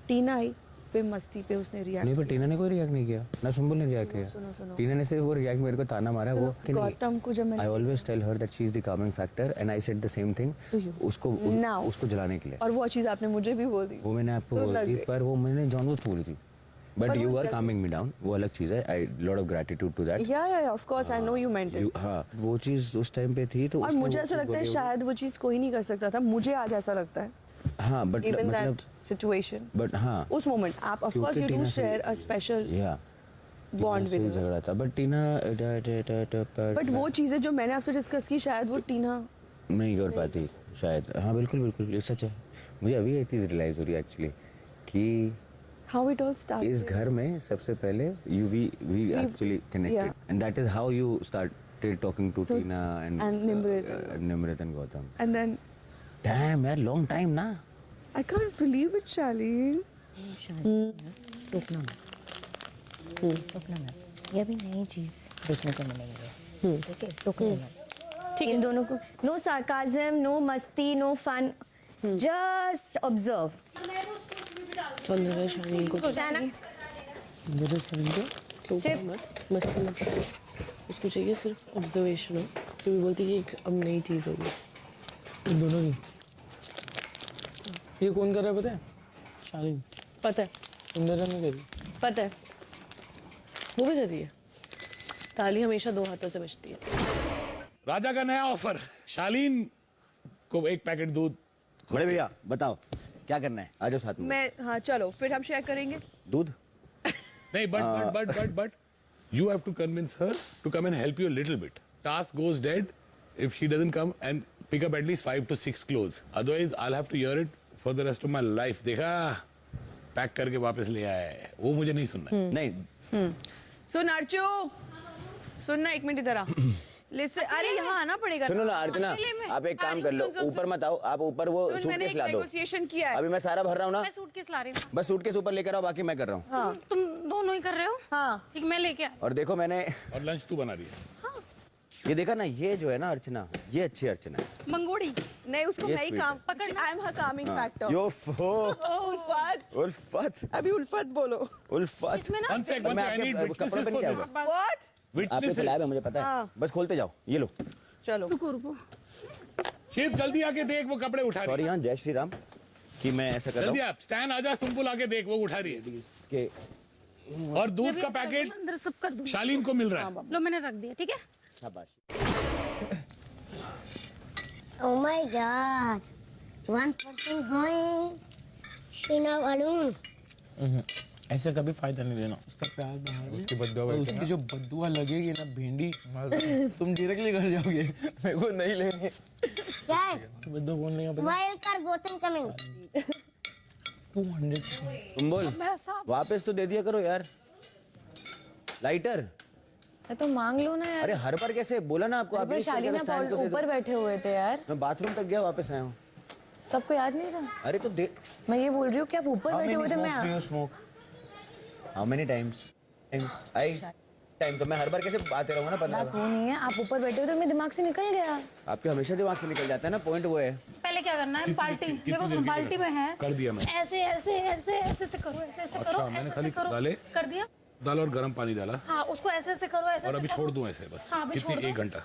टीना आई पे मस्ती पे उसने रिएक्ट नहीं. पर टीना ने कोई रिएक्ट नहीं किया ना, सुंबुल ने रिएक्ट किया. सुनो. टीना ने सिर्फ वो रिएक्ट मेरे को ताना मारा. वो गौतम को जब मैंने I always tell her that she is the calming factor and I said the same thing उसको जलाने के लिए. और वो चीज आपने मुझे भी बोल दी. वो मैंने आपको बोल दी, पर वो मैंने जानबूझ बोली थी. But you are calming me down, वो अलग चीज है. I lot of gratitude to that. Yeah of course I know you meant it. हाँ, वो चीज उस टाइम पे थी तो. और मुझे ऐसा लगता है शायद वो चीज कोई नहीं कर सकता था. मुझे आज ऐसा लगता है. हाँ, बट मतलब सिचुएशन. बट हाँ, उस मोमेंट आप of course you do share a special bond with. झगड़ा था बट टीना. बट वो चीजें जो मैंने आपसे डिस्कस की शायद वो टीना नहीं कर पाती शायद. हाँ बिल्कुल ये सच है. मुझे अभी ये चीज रियलाइज हो रही है एक्चुअली कि how it all started. इस घर में सबसे पहले we actually connected, and that is how you started talking to Tina and Nimrit and Gautam. And then damn यार, long time ना. I can't believe it, Shaleen. टोकना मत. ये अभी नई चीज देखने को मिलेंगे. ठीक है, टोकना मत. इन दोनों को नो सार्काज्म, नो मस्ती, नो फन, जस्ट ऑब्जर्व. चल रहा शालीन को सिर्फ मस्ती मत. उसको चाहिए सिर्फ ऑब्जर्वेशन हो, क्योंकि बोलती है कि अब नई चीज़ होगी. इन दोनों की. ये कौन कर रहा है पता है? शालीन. पता है, इंदिरा ने करी. पता है, वो भी कर रही है. ताली हमेशा दो हाथों से बजती है. राजा का नया ऑफर, शालीन को एक पैकेट दूध. बड़े भैया बताओ क्या करना है, आ जाओ साथ में. मैं हाँ चलो फिर हम शेयर करेंगे दूध. नहीं, but you have to convince her to come and help you a little bit. Task goes dead if she doesn't come and pick up at least 5 to 6 clothes. Otherwise, I'll have to hear it for the rest of my life. देखा, pack करके वापस ले आया है. वो मुझे नहीं सुनना. नहीं. सुन अर्चू, सुनना एक मिनट इधर आ. लिसन, अरे यहाँ आना पड़ेगा. सुनो ना अर्चना, आप एक काम कर लो, ऊपर मत आओ. आप ऊपर वो सूटकेस ला दो. नेगोशिएशन किया है. अभी मैं सारा भर रहा हूँ ना. मैं सूटकेस ला रही हूँ. बस सूटकेस ऊपर लेकर आओ, बाकी मैं कर रहा हूँ. हाँ. तुम दोनों ही कर रहे हो. हाँ ठीक, मैं लेके आ. और देखो मैंने और लंच तू बना रही है. ये देखा ना, ये जो है ना अर्चना, ये अच्छी अर्चना है। मंगोड़ी नहीं उसको ये मैं ही sweet काम पकड़ना। I am her Kameng factor. यो उल्फत उल्फत, अभी उल्फत बोलो। उल्फत इसमें ना One sec, one मैं sec, I need आपके कपड़े witnesses पे for नहीं this. आऊंगा। व्हाट? आपने Witnesses. पिलाया है, मुझे पता है। हाँ। बस खोलते जाओ, ये लो। चलो रुको रुको। शिव जल्दी आके देख, वो कपड़े उठा रही सॉरी हाँ, जय श्री राम कि मैं ऐसा कर है। जल्दी रहा आप स्टैंड आजा, सुम्बुल आके देख, वो उठा रही है। हूँ कि और दूध का पैकेट अंदर सब कर दूँ। शालीन को मिल रहा है। लो मैंने रख दिया, ठीक है। शाबाश। Oh my God. One person going. Sheena alone. ऐसे कभी फायदा नहीं लेना। उसका प्यार बाहर उसकी बद्दुआ, उसकी जो बद्दुआ लगेगी ना भिंडी, तुम डायरेक्टली घर जाओगे। मेरे को नहीं लेनी। Guys, बद्दुआ कौन लेगा पता? wild card Gotham coming. 200। तुम बोल, वापस तो दे दिया करो यार। लाइटर तो मांग लो ना यार। अरे हर बार कैसे बोला ना आपको, आप पर शालीना ऊपर बैठे हुए थे यार। मैं बाथरूम तक गया, वापस आया हूँ। तो आपको याद नहीं था? अरे तो दे, मैं ये बोल रही हूँ कि आप ऊपर बैठे हुए थे। मैं smoke how many times I time, तो मैं हर बार कैसे बात रहूँगा ना, पता बात वो नहीं है, आप ऊपर बैठे हुए तो मेरे दिमाग से निकल गया। आपके हमेशा दिमाग से निकल जाता है ना, पॉइंट वो है। पहले क्या करना है, बाल्टी देखो, सुनो बाल्टी में है, कर दिया मैं। ऐसे ऐसे ऐसे ऐसे से करो, ऐसे ऐसे करो, अच्छा, मैंने ऐसे खाली ऐसे करो, डाले? कर दिया। दाल और गर्म पानी डाला हाँ, उसको ऐसे ऐसे करो, ऐसे और ऐसे अभी करो। छोड़ दूं ऐसे बस। हाँ, अभी छोड़ कितनी, दो। 1 घंटा?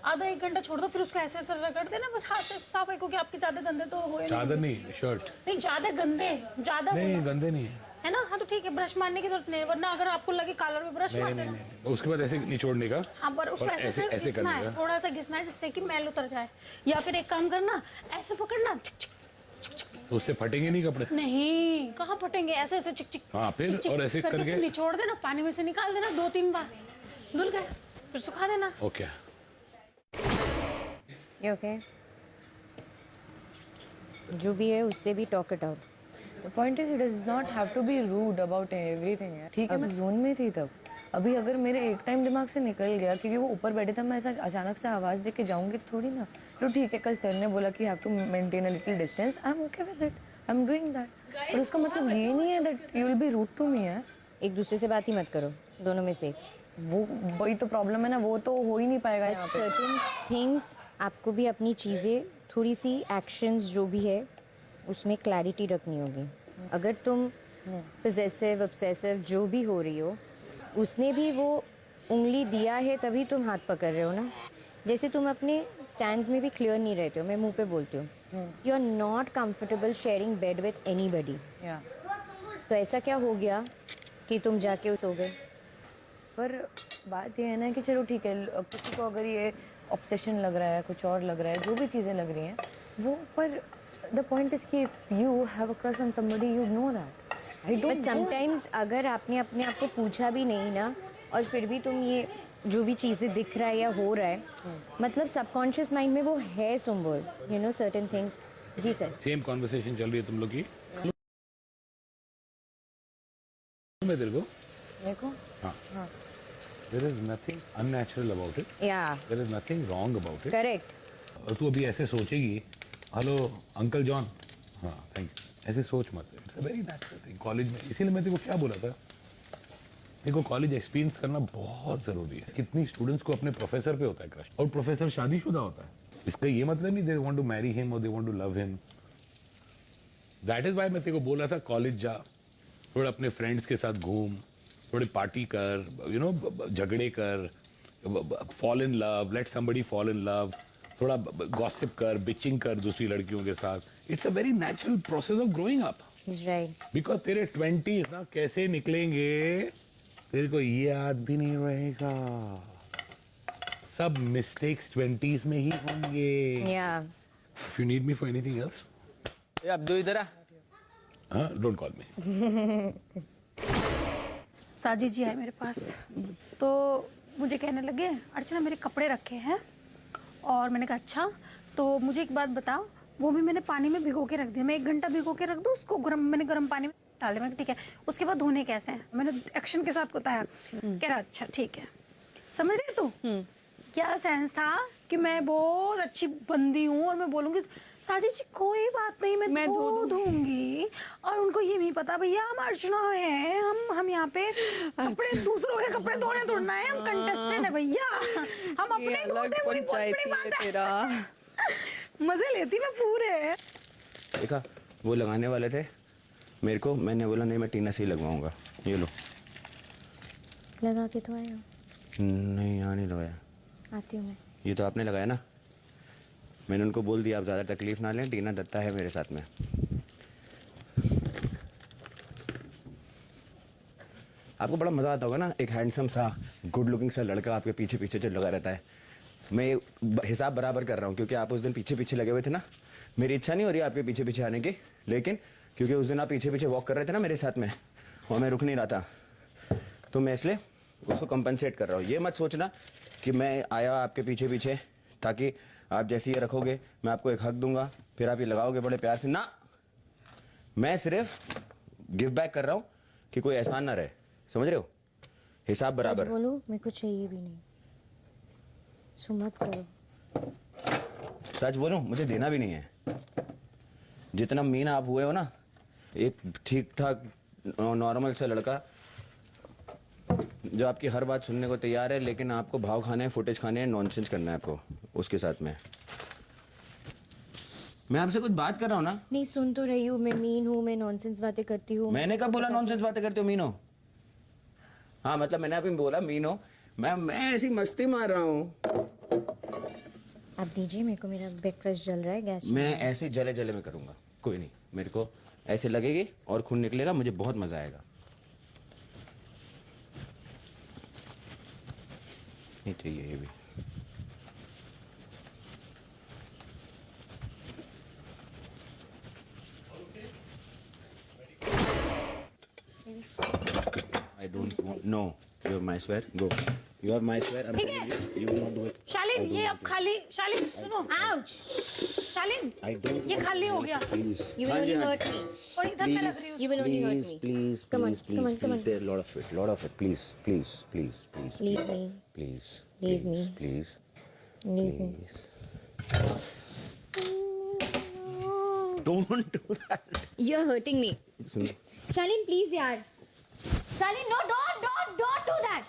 आधा 1 घंटा छोड़ दो, फिर उसको ऐसे ऐसे रगड़ देना, बस हाथ से साफ है, क्योंकि आपके ज्यादा गंदे तो हुए चादर नहीं, शर्ट नहीं, ज्यादा गंदे, ज्यादा नहीं, गंदे नहीं है ना। हाँ तो ठीक है, ब्रश मारने की जरूरत नहीं है, वरना अगर आपको लगे कॉलर में ब्रश मार देना। नहीं। उसके बाद ऐसे निचोड़ने का। हाँ, पर उसको और ऐसे ऐसे घिसना करने है, का। थोड़ा सा घिसना है, जिससे कि मैल उतर जाए। या फिर एक काम करना, ऐसे पकड़ना, चिक चिक। तो उससे फटेंगे नहीं कपड़े? नहीं, कहाँ फटेंगे, ऐसे ऐसे चिक चिक। हाँ, फिर चिक चिक और ऐसे करके फिर निचोड़ देना, पानी में से निकाल देना 2-3 बार, धुल गए, फिर सुखा देना। ओके। ये ओके, जो भी है उससे भी talk it out. The point is, it does not have to be rude about everything यार। ठीक है, मैं जोन में थी तब। अभी अगर मेरे एक टाइम दिमाग से निकल गया क्योंकि वो ऊपर बैठे था, मैं ऐसा अचानक से आवाज़ दे के जाऊंगी तो थोड़ी ना। तो ठीक है, कल सर ने बोला कि have to maintain a little distance, I am okay with it, I am doing that. पर उसका मतलब ये नहीं है that you will be rude to me यार। एक दूसरे से बात ही मत करो, दोनों में से। वो वही तो प्रॉब्लम है ना, वो तो हो ही नहीं पाएगा यहाँ पे। सर्टेन थिंग्स आपको भी अपनी चीज़ें, थोड़ी सी एक्शंस जो भी है उसमें क्लैरिटी रखनी होगी। अगर तुम पोजेसिव, ऑब्सेसिव जो भी हो रही हो, उसने भी वो उंगली दिया है तभी तुम हाथ पकड़ रहे हो ना। जैसे तुम अपने स्टैंड में भी क्लियर नहीं रहते हो, मैं मुंह पे बोलती हूँ, you are not comfortable sharing bed with anybody. तो ऐसा क्या हो गया कि तुम जाके सो गए? पर बात ये है ना कि चलो ठीक है, किसी को अगर ये ऑब्सेशन लग रहा है, कुछ और लग रहा है, जो भी चीज़ें लग रही हैं वो, पर द पॉइंट इज कि if you have a crush on somebody, you know that. I don't. But sometimes अगर आपने अपने आप को पूछा भी नहीं ना, और फिर भी तुम ये जो भी चीज़ें दिख रहा है या हो रहा है, मतलब सबकॉन्शियस माइंड में वो है Sumbul, you know certain things. जी सर। सेम कॉन्वर्सेशन चल रही है तुम लोग की। मैं तेरे को देखो, हाँ, there is nothing unnatural about it. Yeah. There is nothing wrong about it. Correct. और तू अभी ऐसे सोचेगी, हेलो अंकल जॉन, हाँ थैंक यू, ऐसे सोच मत। It's a very natural thing college में। इसीलिए मैं तेरे को क्या बोला था, देखो कॉलेज एक्सपीरियंस करना बहुत ज़रूरी है। कितनी स्टूडेंट्स को अपने प्रोफेसर पे होता है क्रश, और प्रोफेसर शादीशुदा होता है। इसका ये मतलब नहीं they want to marry him और they want to love him. That is why मैं तेरे को बोल रहा था कॉलेज जा, थोड़ा अपने फ्रेंड्स के साथ घूम, थोड़ी पार्टी कर, यू नो, झगड़े कर, fall in love, late somebody fall in love, थोड़ा गॉसिप कर, बिचिंग कर दूसरी लड़कियों के साथ। It's a very natural process of growing up. Because तेरे 20s ना कैसे निकलेंगे तेरे को याद भी नहीं रहेगा। सब मिस्टेक्स 20s में ही होंगे। If you need me for anything else, Abdu इधर आ। हाँ, डोंट कॉल मी। साजिद जी आए मेरे पास, तो मुझे कहने लगे, अर्चना मेरे कपड़े रखे हैं। और मैंने कहा अच्छा, तो मुझे एक बात बताओ, वो भी मैंने पानी में भिगो के रख दिया, मैं 1 घंटा भिगो के रख दूँ उसको, मैंने गर्म पानी में डाल दिया। मैंने कहा ठीक है, उसके बाद धोने कैसे हैं, मैंने एक्शन के साथ बताया। कह रहा अच्छा ठीक है। समझ रही तू क्या सेंस था कि मैं बहुत अच्छी बंदी हूँ और मैं बोलूँगी साड़ी जी कोई बात नहीं, मैं धो दूंगी। और उनको ये नहीं पता भैया हम अर्चना है, हम यहाँ पे कपड़े दूसरों के कपड़े धोने थोड़ना है, हम कंटेस्टेंट है भैया, हम अपने धोते, वही बहुत बड़ी बात है। मजे लेती मैं पूरे। देखा वो लगाने वाले थे मेरे को, मैंने बोला नहीं मैं टीना से ही लगवाऊंगा। ये लो। लगा के तो आए हो? नहीं यहाँ नहीं लगाया। आती हूँ मैं। ये तो आपने लगाया ना, मैंने उनको बोल दिया आप ज़्यादा तकलीफ ना लें, टीना दत्ता है मेरे साथ में। आपको बड़ा मज़ा आता होगा ना, एक हैंडसम सा गुड लुकिंग सा लड़का आपके पीछे पीछे जो लगा रहता है। मैं हिसाब बराबर कर रहा हूँ क्योंकि आप उस दिन पीछे पीछे लगे हुए थे ना, मेरी इच्छा नहीं हो रही आपके पीछे पीछे आने की, लेकिन क्योंकि उस दिन आप पीछे पीछे वॉक कर रहे थे ना मेरे साथ में और मैं रुक नहीं रहा था, तो मैं इसलिए उसको कंपनसेट कर रहा हूँ। ये मत सोचना कि मैं आया आपके पीछे पीछे ताकि आप जैसे ये रखोगे मैं आपको एक हक दूंगा फिर आप ये लगाओगे बड़े प्यार से, ना, मैं सिर्फ गिव बैक कर रहा हूँ कि कोई एहसान ना रहे, समझ रहे हो? हिसाब बराबर। सच बोलो मेरे को चाहिए भी नहीं, सो मत करो। सच बोलूं मुझे देना भी नहीं है। जितना मीन आप हुए हो ना, एक ठीक ठाक नॉर्मल सा लड़का जो आपकी हर बात सुनने को तैयार है, लेकिन आपको भाव खाने हैं, फुटेज खाने हैं, नॉनसेंस करना है आपको उसके साथ में। मैं आपसे कुछ बात कर रहा हूँ ना। नहीं सुन तो रही हूँ, मैं मीन हूँ, मैं नॉनसेंस बातें करती हूँ। मैंने कब बोला नॉनसेंस बातें करते हो मीन हो? हाँ मतलब मैंने अभी बोला मीन हो, मैं ऐसी मस्ती मार रहा हूँ। आप दीजिए मेरे को, मेरा ब्रेकफास्ट जल रहा है, गैस। मैं ऐसे जले जले में करूंगा, कोई नहीं, मेरे को ऐसे लगेगी और खून निकलेगा, मुझे बहुत मजा आएगा। नहीं चाहिए ये भी। I don't want, no, you have my swear, go. You have my swear, I'm ठीक telling है। you, you will not do it. शालीन ये अब खाली, शालीन सुनो, आउच, शालीन I don't ये want खाली to हो do गया। it, please. You will हाँ जी, only हाँ hurt जी। me. और इधर मैं लग रही हूँ। You will only hurt Please, me. please, Come on, please, come on, please, come please. on. There are lot of it, please, please, please, please. Leave me. Please. Leave please, me. Please. Leave me. Please. Don't do that. You're hurting me. सुनो, शालीन please यार, शालीन no, don't do that.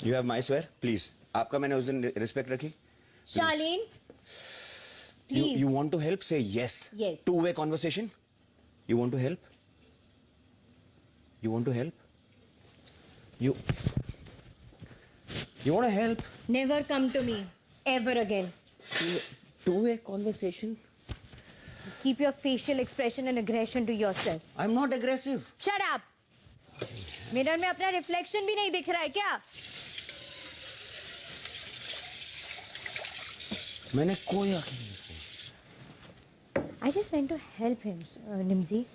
You have my swear, please. आपका मैंने उस दिन respect रखी। शालीन You want to help? Say yes. Yes. Two-way conversation. You want to help? You want to help? You want to help? never come to me ever again. Two-way conversation. Keep your facial expression and aggression to yourself. I'm not aggressive. Shut up. Mirror में अपना reflection भी नहीं दिख रहा है क्या? मैंने कोई आंखें नहीं। I just went to help him, निम्जी।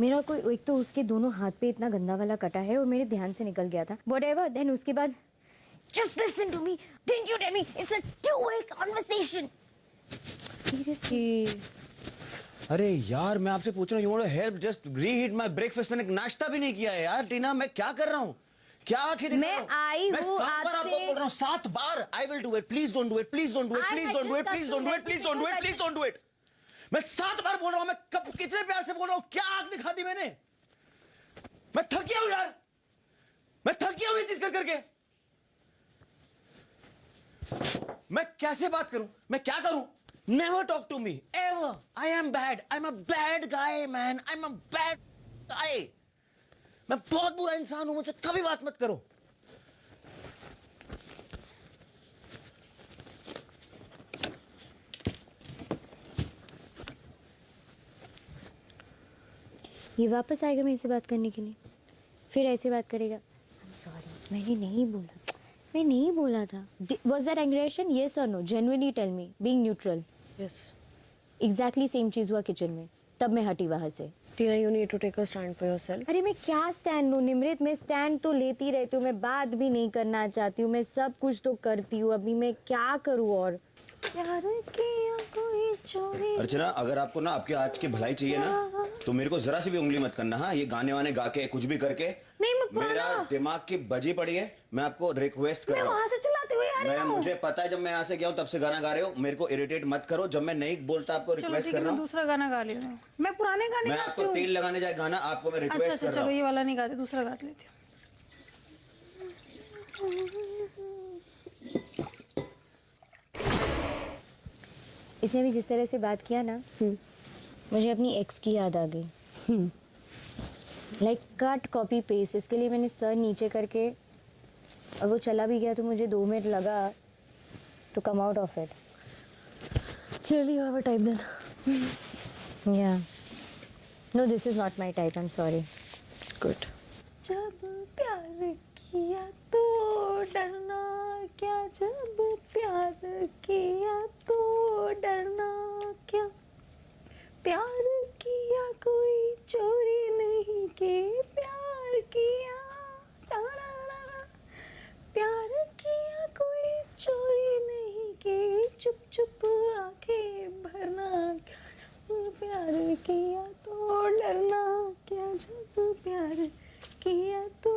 मेरा कोई, एक तो उसके दोनों हाथ पे इतना गंदा वाला कटा है और मेरे ध्यान से निकल गया था। Whatever, then उसके बाद just listen to me. Didn't you tell me it's a two-way conversation? Seriously. अरे यार मैं आपसे पूछ रहा हूँ, you want to help? Just reheat my breakfast. मैंने नाश्ता भी नहीं किया है यार टीना, मैं क्या कर रहा हूँ? क्या आंखें दिखा रहा हूँ? मैं आई मैं हूँ 7 बार आपको बोल रहा हूँ, 7 बार। I will do it. Please don't do it. Please don't do it. Please don't do it. Please don't do it. Please don't do it. Please don't do it. मैं 7 बार बोल रहा हूँ, मैं कब कितने प्यार से बोल रहा हूँ, क्या आंख दिखा दी मैंने? मैं थक गया हूँ यार, मैं थक गया हूँ ये चीज कर करके। मैं कैसे बात करूं, मैं क्या करूं? Never talk to me ever. I am bad. I'm a bad guy, man. I'm a bad guy. मैं बहुत बुरा इंसान हूं, मुझसे कभी बात मत करो। ये वापस आएगा मेरे से बात करने के लिए, फिर ऐसे बात करेगा। I'm sorry, मैंने नहीं बोला, मैं नहीं बोला था। Was that aggression? Yes or no? Genuinely tell me. Being neutral. Yes. Exactly same चीज हुआ किचन में, तब मैं हटी वहां से। Tina, you need to take a stand for yourself. अरे मैं क्या स्टैंड लूं निमृत, मैं स्टैंड तो लेती रहती हूँ, मैं बात भी नहीं करना चाहती हूँ, मैं सब कुछ तो करती हूँ, अभी मैं क्या करूँ? और प्यार किया कोई चोरी। अर्चना, अगर आपको ना आपके आज की भलाई चाहिए ना, तो मेरे को जरा सी भी उंगली मत करना। हाँ, ये गाने वाने गा के कुछ भी करके नहीं, मैं मेरा दिमाग की बजी पड़ी है। मैं आपको रिक्वेस्ट कर रहा हूँ। वहां से चिल्लाते हुए मैं मुझे पता है जब मैं यहाँ से गया हूँ तब से गाना गा रहे हो, मेरे को इरिटेट मत करो। जब मैं नहीं बोलता आपको चलो रिक्वेस्ट ठीक कर है, रहा मैं हूँ। दूसरा गाना गा ले रही हूँ। मैं पुराने गाने मैं गाती आपको हूँ। तेल लगाने जाए गाना, आपको मैं अच्छा रिक्वेस्ट अच्छा कर रहा चलो हूँ। ये वाला नहीं गाते, दूसरा गा लेती हूँ। इसने भी जिस तरह से बात किया ना, मुझे अपनी एक्स की याद आ गई। Like cut copy paste. इसके लिए मैंने सर नीचे करके, और वो चला भी गया तो मुझे 2 मिनट लगा to come out of it. Clearly you have a type then. या no, this is not my type, I am sorry. Good. जब प्यार किया तो डरना क्या, जब प्यार किया तो डरना क्या, प्यार किया कोई चोरी नहीं के, प्यार किया प्यार किया कोई चोरी नहीं के, चुप चुप आंखें भरना, प्यार किया तो डरना क्या, जब प्यार किया तो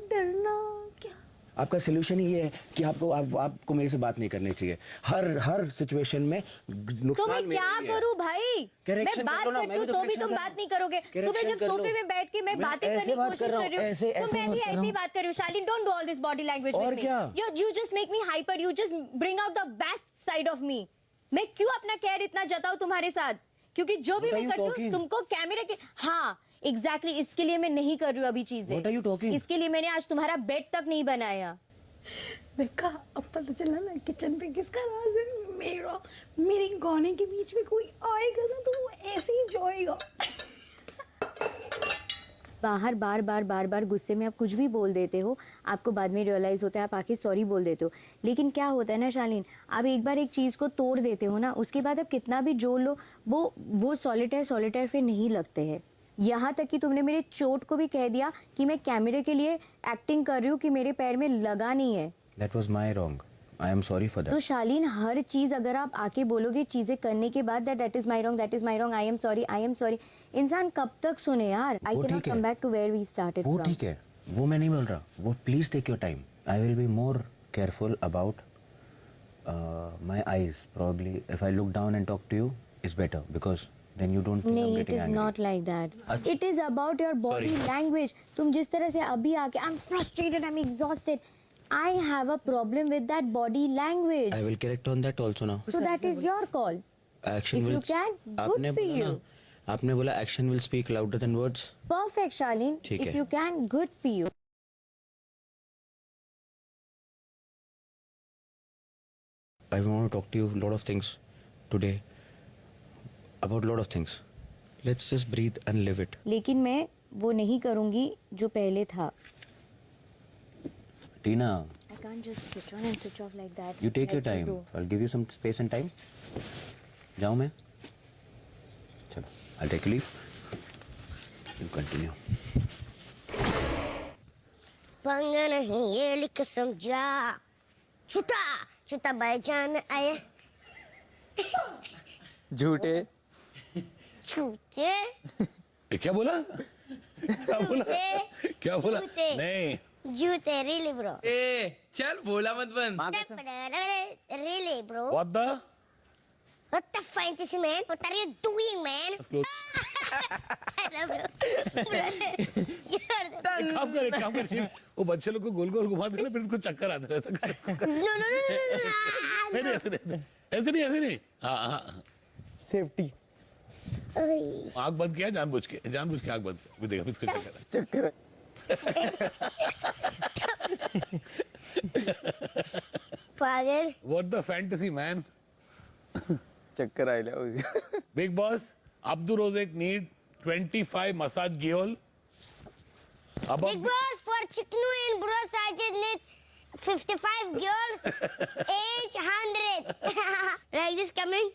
डरना क्या। आपका सोल्यूशन ही ये है कि आपको मेरे से बात नहीं करनी चाहिए। हर सिचुएशन में तो नुकसान मैं मेरा क्या ही है। करूं भाई? मैं Correction बात कर लो ना, करती मैं हूँ भी तो भी correction तुम कर बात रहा नहीं करोगे। हूँ। सुबह Correction जब कर लो। सोफे में बैठ के मैं बातें करने ऐसे की बात कोशिश कर रहा कर हूँ, रही हूँ, ऐसे तो मैं बात भी कर रहा ऐसी हूँ। बात कर रही हूँ। Shalin, don't do all this body language और विद मी। क्या? You just make me hyper. You just bring out the back side of me. मैं क्यों अपना केयर इतना जताऊं तुम्हारे साथ? क्योंकि जो भी What are मैं you करती हूँ talking? तुमको कैमरे के, हाँ एग्जैक्टली इसके लिए मैं नहीं कर रही हूँ अभी चीजें। What are you talking? इसके लिए मैंने आज तुम्हारा बेड तक नहीं बनाया। देखा, अब पता चला ना किचन पे किसका राज है। मेरा, मेरे गाने के बीच में कोई आएगा ना तो वो ऐसे ही जाएगा। बाहर बार बार बार बार गुस्से में आप कुछ भी बोल देते हो, आपको बाद में रियलाइज होता है, आप आके सॉरी बोल देते हो। लेकिन क्या होता है ना शालीन, आप एक बार एक चीज़ को तोड़ देते हो ना, उसके बाद आप कितना भी जोड़ लो, वो सॉलिटेयर फिर नहीं लगते हैं। यहाँ तक कि तुमने मेरे चोट को भी कह दिया कि मैं कैमरे के लिए एक्टिंग कर रही हूँ कि मेरे पैर में लगा नहीं है। That was my wrong. I am sorry for that. तो शालीन, हर चीज अगर आप आके बोलोगे चीजें करने के बाद, that is my wrong, that is my wrong, I am sorry, इंसान कब तक सुने यार। आई वो कैन ठीक है। Come back to where we started वो फ्रॉम। ठीक है, वो मैं नहीं बोल रहा। वो please take your time. I will be more careful about my eyes. Probably if I look down and talk to you is better, because then you don't think I'm नहीं, it getting is angry. Not like that. अच्छा। It is about your body language. तुम जिस तरह से अभी आके, I am frustrated, I am exhausted, I have a problem with that body language. I will correct on that also now. So that is your call. Action If will. you can, good आपने for बोला you. ना, आपने बोला action will speak louder than words. Perfect, Shaleen. ठीक If है। you can, good for you. I want to talk to you a lot of things today. About a lot of things. Let's just breathe and live it. लेकिन मैं वो नहीं करूंगी जो पहले था। Tina, I can't just switch on and switch off like that. you take your like time. do. I'll give you some space and time. जाऊँ मैं? चलो, I'll take a leave. You continue. पंगा नहीं ये लिख समझा, छुटा छुटा भाईजान आए। झूठे छूटे क्या बोला? क्या बोला? क्या बोला? जूते। नहीं, जूते रियली ब्रो, ए चल बोला मत बंद। Really bro. what the? What the fantasy man? What are you doing, man? Let's close. I love you. एक काम कर शिव, वो बच्चे लोग को गोल गोल घुमाते ना, फिर उनको चक्कर आते रहते हैं। No, no, no, no, no, no. नहीं ऐसे नहीं। हाँ, सेफ्टी आग बंद किया जानबूझ के आग बंद किया। देखा इसको चक्कर है। चक्कर पागल। What the fantasy man? चक्कर आयला Big boss, Abdur Rozek need 25 massage geol. Big boss for Chiknu and Bro Sajid need 55 girls, age 100. Like this coming.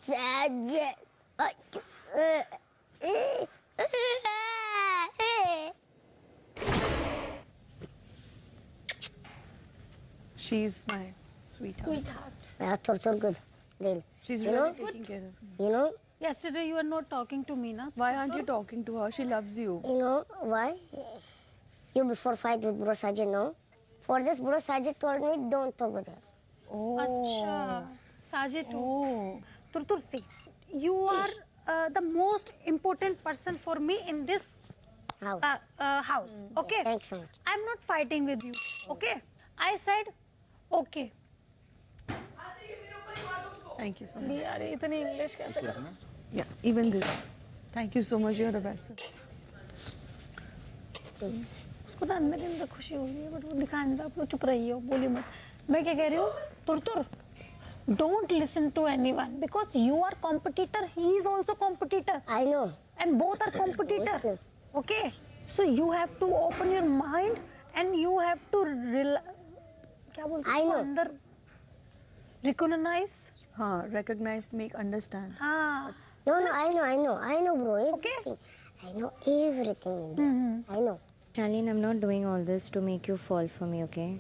Sajid. She's my sweetheart. That's also good. Deal. She's You really know? taking care of me. You know, Yesterday you were not talking to me, na? Why aren't you talking to her? She loves you. You know why? You before fight with Bro Sajid, no? For this, Bro Sajid told me don't talk with her. Oh. अच्छा साजिद तुर see, you are the most important person for me in this house. Okay. Thanks so much. I'm not fighting with you. Okay. I said okay. Thank you so much. यार इतनी English कैसे करना? Yeah, even this. Thank you so much. You're the best. उसको ना अंदर ही अंदर खुशी हो रही है बट वो दिखा नहीं रहा. आप लोग चुप रही हो, बोली मत. मैं क्या कह रही हूँ? तुर don't listen to anyone because you are competitor, he is also competitor. I know. And both are competitor. Okay, so you have to open your mind and you have to क्या बोलते हैं अंदर recognize. हाँ, recognize, make, understand. हाँ. No, I know, bro. Everything. I know everything in there. I know. Charlene, I'm not doing all this to make you fall for me, okay?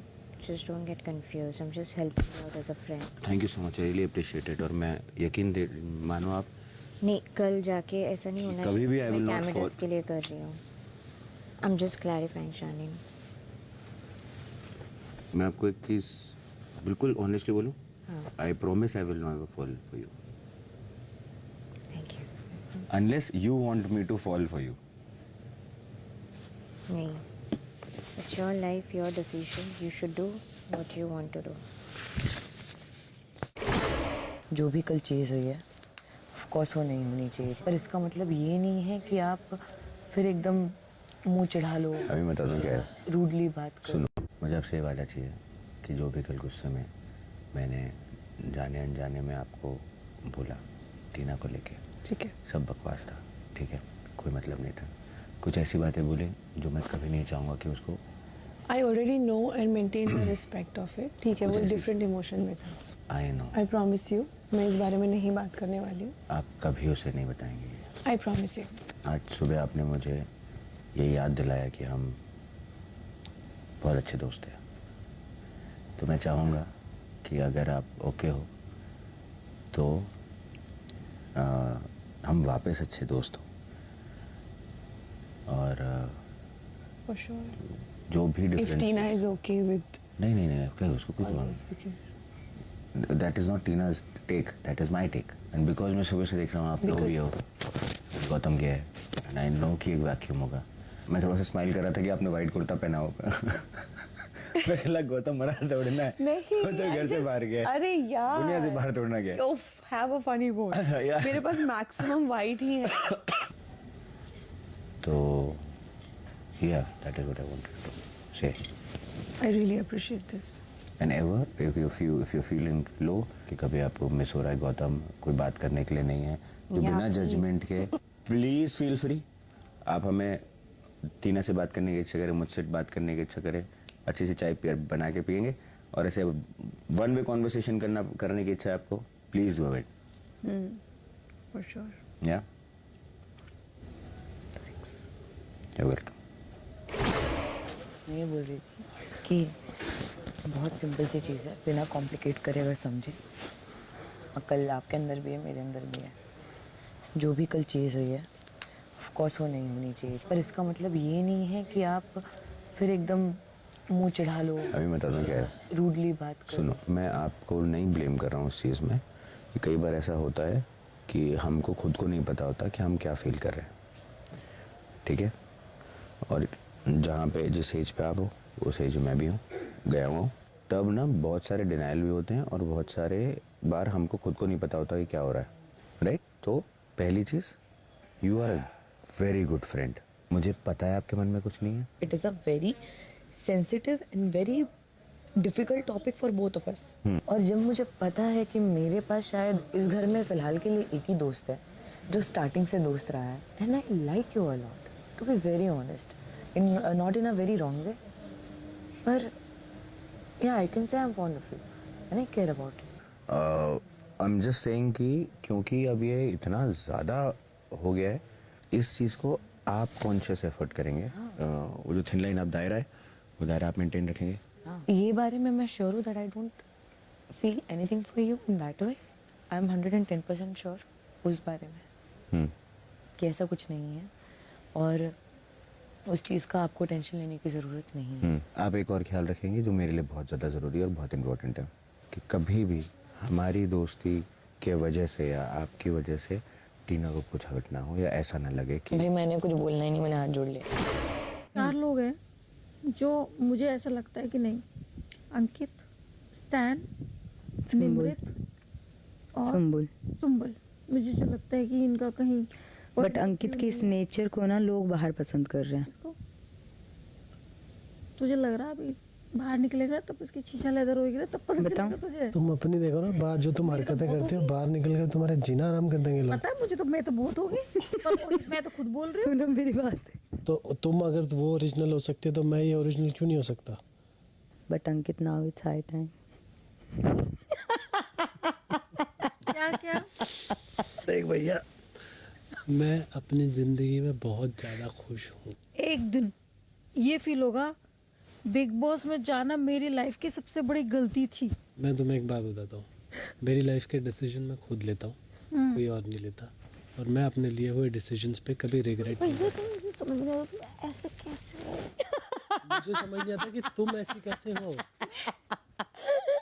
Just don't get confused. I'm just helping you out as a friend. Thank you so much, really appreciated. और मैं यकीन दे मानो आप नहीं, कल जाके ऐसा नहीं होना कभी भी I will मैं not कैमरास fall. के लिए कर रही हूँ. I'm just clarifying, Charlene. मैं आपको एक चीज बिल्कुल ऑनेस्टली बोलूं, I promise I will not fall for you Thank you. Unless you want me to fall for you. नहीं. It's your life, your decision. You should do what you want to do. जो भी कल चीज़ हुई है of course वो नहीं होनी चाहिए, पर इसका मतलब ये नहीं है कि आप फिर एकदम मुंह चढ़ा लो, अभी मैं बता दूं क्या है, रूडली बात करो. सुनो, मुझे आपसे ये वादा चाहिए कि जो भी कल गुस्से में मैंने जाने अनजाने में आपको बोला टीना को लेके, ठीक है, सब बकवास था, ठीक है, कोई मतलब नहीं था। कुछ ऐसी बातें बोले जो मैं कभी नहीं चाहूँगा कि उसको I already know and maintain the respect of it. ठीक है, वो different emotion में था. I know, I promise you, मैं इस बारे में नहीं बात करने वाली हूँ. आप कभी उसे नहीं बताएंगे। I promise you. आज सुबह आपने मुझे ये याद दिलाया कि हम बहुत अच्छे दोस्त हैं, तो मैं चाहूँगा कि अगर आप ओके हो तो हम वापस अच्छे दोस्त हो, और For sure. जो भी If difference Tina is okay with नहीं क्या उसको कोई all problem, this, because that is not Tina's take, that is my take, and because मैं सुबह से देख रहा हूँ आप लोग भी हो, गौतम गया है, एंड आई नो कि एक वैक्यूम होगा। मैं थोड़ा सा स्माइल कर रहा था कि आपने वाइट कुर्ता पहना होगा। पहला गौतम मरा तोड़ना है, नहीं, वो तो घर से बाहर गया है। अरे यार, दुनिया से बाहर तोड़ना गया है। Oof, have a funny mood. यार। मेरे पास maximum white ही है. तो yeah, that is what I wanted to say. I really appreciate this. And ever if you're feeling low कि कभी आपको मिस हो रहा है गौतम, कोई बात करने के लिए नहीं है, जो बिना जजमेंट के, प्लीज फील फ्री। आप हमें टीना से बात करने की इच्छा करें, मुझसे बात करने की इच्छा करें, अच्छी सी चाय बना के पियेंगे, और ऐसे वन वे कॉन्वर्सेशन करने की इच्छा है आपको, please do it. For sure. या वेलकम। मैं ये बोल रही थी कि बहुत सिंपल सी चीज़ है, बिना कॉम्प्लिकेट करे अगर समझे, कल आपके अंदर भी है, मेरे अंदर भी है, जो भी कल चीज़ हुई है ऑफ कोर्स वो नहीं होनी चाहिए, पर इसका मतलब ये नहीं है कि आप फिर एकदम मुंह चढ़ा लो, अभी मैं बता दूं क्या है, रूडली बात करो. सुनो, मैं आपको नहीं ब्लेम कर रहा हूँ उस चीज़ में, कि कई बार ऐसा होता है कि हमको खुद को नहीं पता होता कि हम क्या फील कर रहे हैं, ठीक है, और जहाँ पे जिस एज पे आप हो उस एज में मैं भी हूँ, गया हुआ हूँ, तब ना बहुत सारे डिनाइल भी होते हैं और बहुत सारे बार हमको खुद को नहीं पता होता कि क्या हो रहा है, राइट। तो पहली चीज़, you are a very good friend, मुझे पता है आपके मन में कुछ नहीं है। It is a very sensitive and very difficult topic for both of us, और जब मुझे पता है कि मेरे पास शायद इस घर में फ़िलहाल के लिए एक ही दोस्त है जो स्टार्टिंग से दोस्त रहा है, and I like you a lot, to be very honest, not in a very wrong way, पर yeah, I can say I'm fond of you and I care about you. I'm just saying कि क्योंकि अब ये इतना ज़्यादा हो गया है, इस चीज़ को आप कॉन्शियस एफर्ट करेंगे, वो जो थिन लाइन आप दायरा है वो दायरा आप मेंटेन रखेंगे। ये बारे में मैं श्योर हूँ that I don't feel anything for you in that way. I'm 110% sure उस बारे में। कि ऐसा कुछ नहीं है और उस चीज़ का आपको टेंशन लेने की ज़रूरत नहीं है। आप एक और ख्याल रखेंगे जो मेरे लिए बहुत ज़्यादा ज़रूरी है और बहुत इम्पोर्टेंट है कि कभी भी हमारी दोस्ती के वजह से या आपकी वजह से टीना को कुछ हर्ट ना हो या ऐसा ना लगे कि भाई मैंने कुछ बोलना ही नहीं, मैंने हाथ जोड़ लिया। 4 लोग हैं जो मुझे ऐसा लगता है कि नहीं, अंकित, स्टैन, निमृत और सुंबल, मुझे जो लगता है कि इनका कहीं बट अंकित के इस नेचर को ना लोग बाहर पसंद कर रहे हैं। इसको तुझे लग रहा है अभी बाहर निकलेगा तब उसकी शीशा लेदर होगी तब पता चलेगा तुझे। तुम अपनी देखो ना, बाहर जो तुम हरकतें करते हो, बाहर निकल कर तुम्हारे जीना आराम कर देंगे लोग। पता है मुझे, तो मैं तो बहुत होगी पर मैं तो खुद बोल रही हूँ। सुनो मेरी बात, तो तुम अगर वो ओरिजिनल हो सकते हो तो मैं ये ओरिजिनल क्यों नहीं हो सकता? But Ankit now it's high time. क्या क्या? देख भैया, मैं अपनी जिंदगी में बहुत ज्यादा खुश हूँ। एक दिन ये फील होगा बिग बॉस में जाना मेरी लाइफ की सबसे बड़ी गलती थी। मैं तुम्हें एक बात बताता हूँ, मेरी लाइफ के डिसीजन मैं खुद लेता हूँ, कोई और नहीं लेता, और मैं अपने लिए हुए डिसीजंस पे कभी रिग्रेट नहीं भैया तो मुझे समझ नहीं आता तुम ऐसे कैसे हो। मुझे समझ नहीं आता कि तुम ऐसी कैसे हो।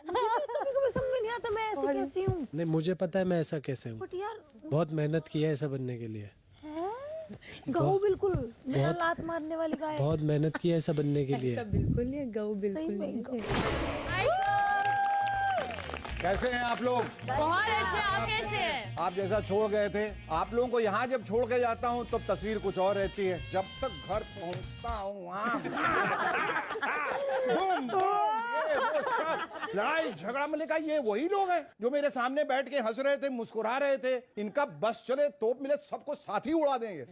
मुझे समझ में नहीं आता मैं ऐसे कैसी हूँ। नहीं, मुझे पता है मैं ऐसा कैसे हूँ। बट यार बहुत मेहनत की है ऐसा बनने के लिए। गऊ बिल्कुल मेरा लात मारने वाली गाय। बहुत मेहनत की है ऐसा बनने के लिए। बिल्कुल नहीं, गऊ बिल्कुल नहीं। कैसे हैं आप लोग? बहुत अच्छे। आप कैसे हैं? आप जैसा छोड़ गए थे, आप लोगों को यहाँ जब छोड़ के जाता हूँ तब तस्वीर कुछ और रहती है। जब तक घर पहुँचता हूँ वहाँ बूम, बूम, ये वो सब लड़ाई झगड़ा। मैंने कहा ये वही लोग हैं जो मेरे सामने बैठ के हंस रहे थे, मुस्कुरा रहे थे। इनका बस चले, तोप मिले, सबको साथ ही उड़ा देंगे।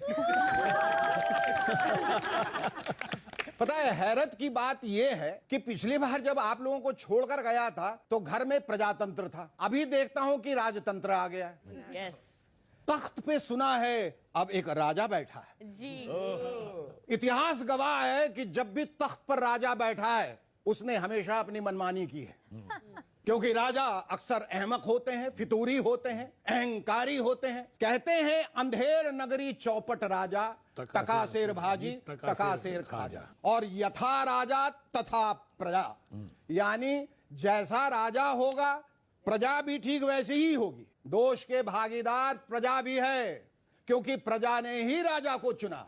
पता है हैरत की बात यह है कि पिछली बार जब आप लोगों को छोड़कर गया था तो घर में प्रजातंत्र था, अभी देखता हूं कि राजतंत्र आ गया है। यस। तख्त पे सुना है अब एक राजा बैठा है जी। इतिहास गवाह है कि जब भी तख्त पर राजा बैठा है उसने हमेशा अपनी मनमानी की है, क्योंकि राजा अक्सर अहमक होते हैं, फितूरी होते हैं, अहंकारी होते हैं। कहते हैं अंधेर नगरी चौपट राजा, टका शेर भाजी टका शेर खाजा, और यथा राजा तथा प्रजा, यानी जैसा राजा होगा प्रजा भी ठीक वैसी ही होगी। दोष के भागीदार प्रजा भी है, क्योंकि प्रजा ने ही राजा को चुना।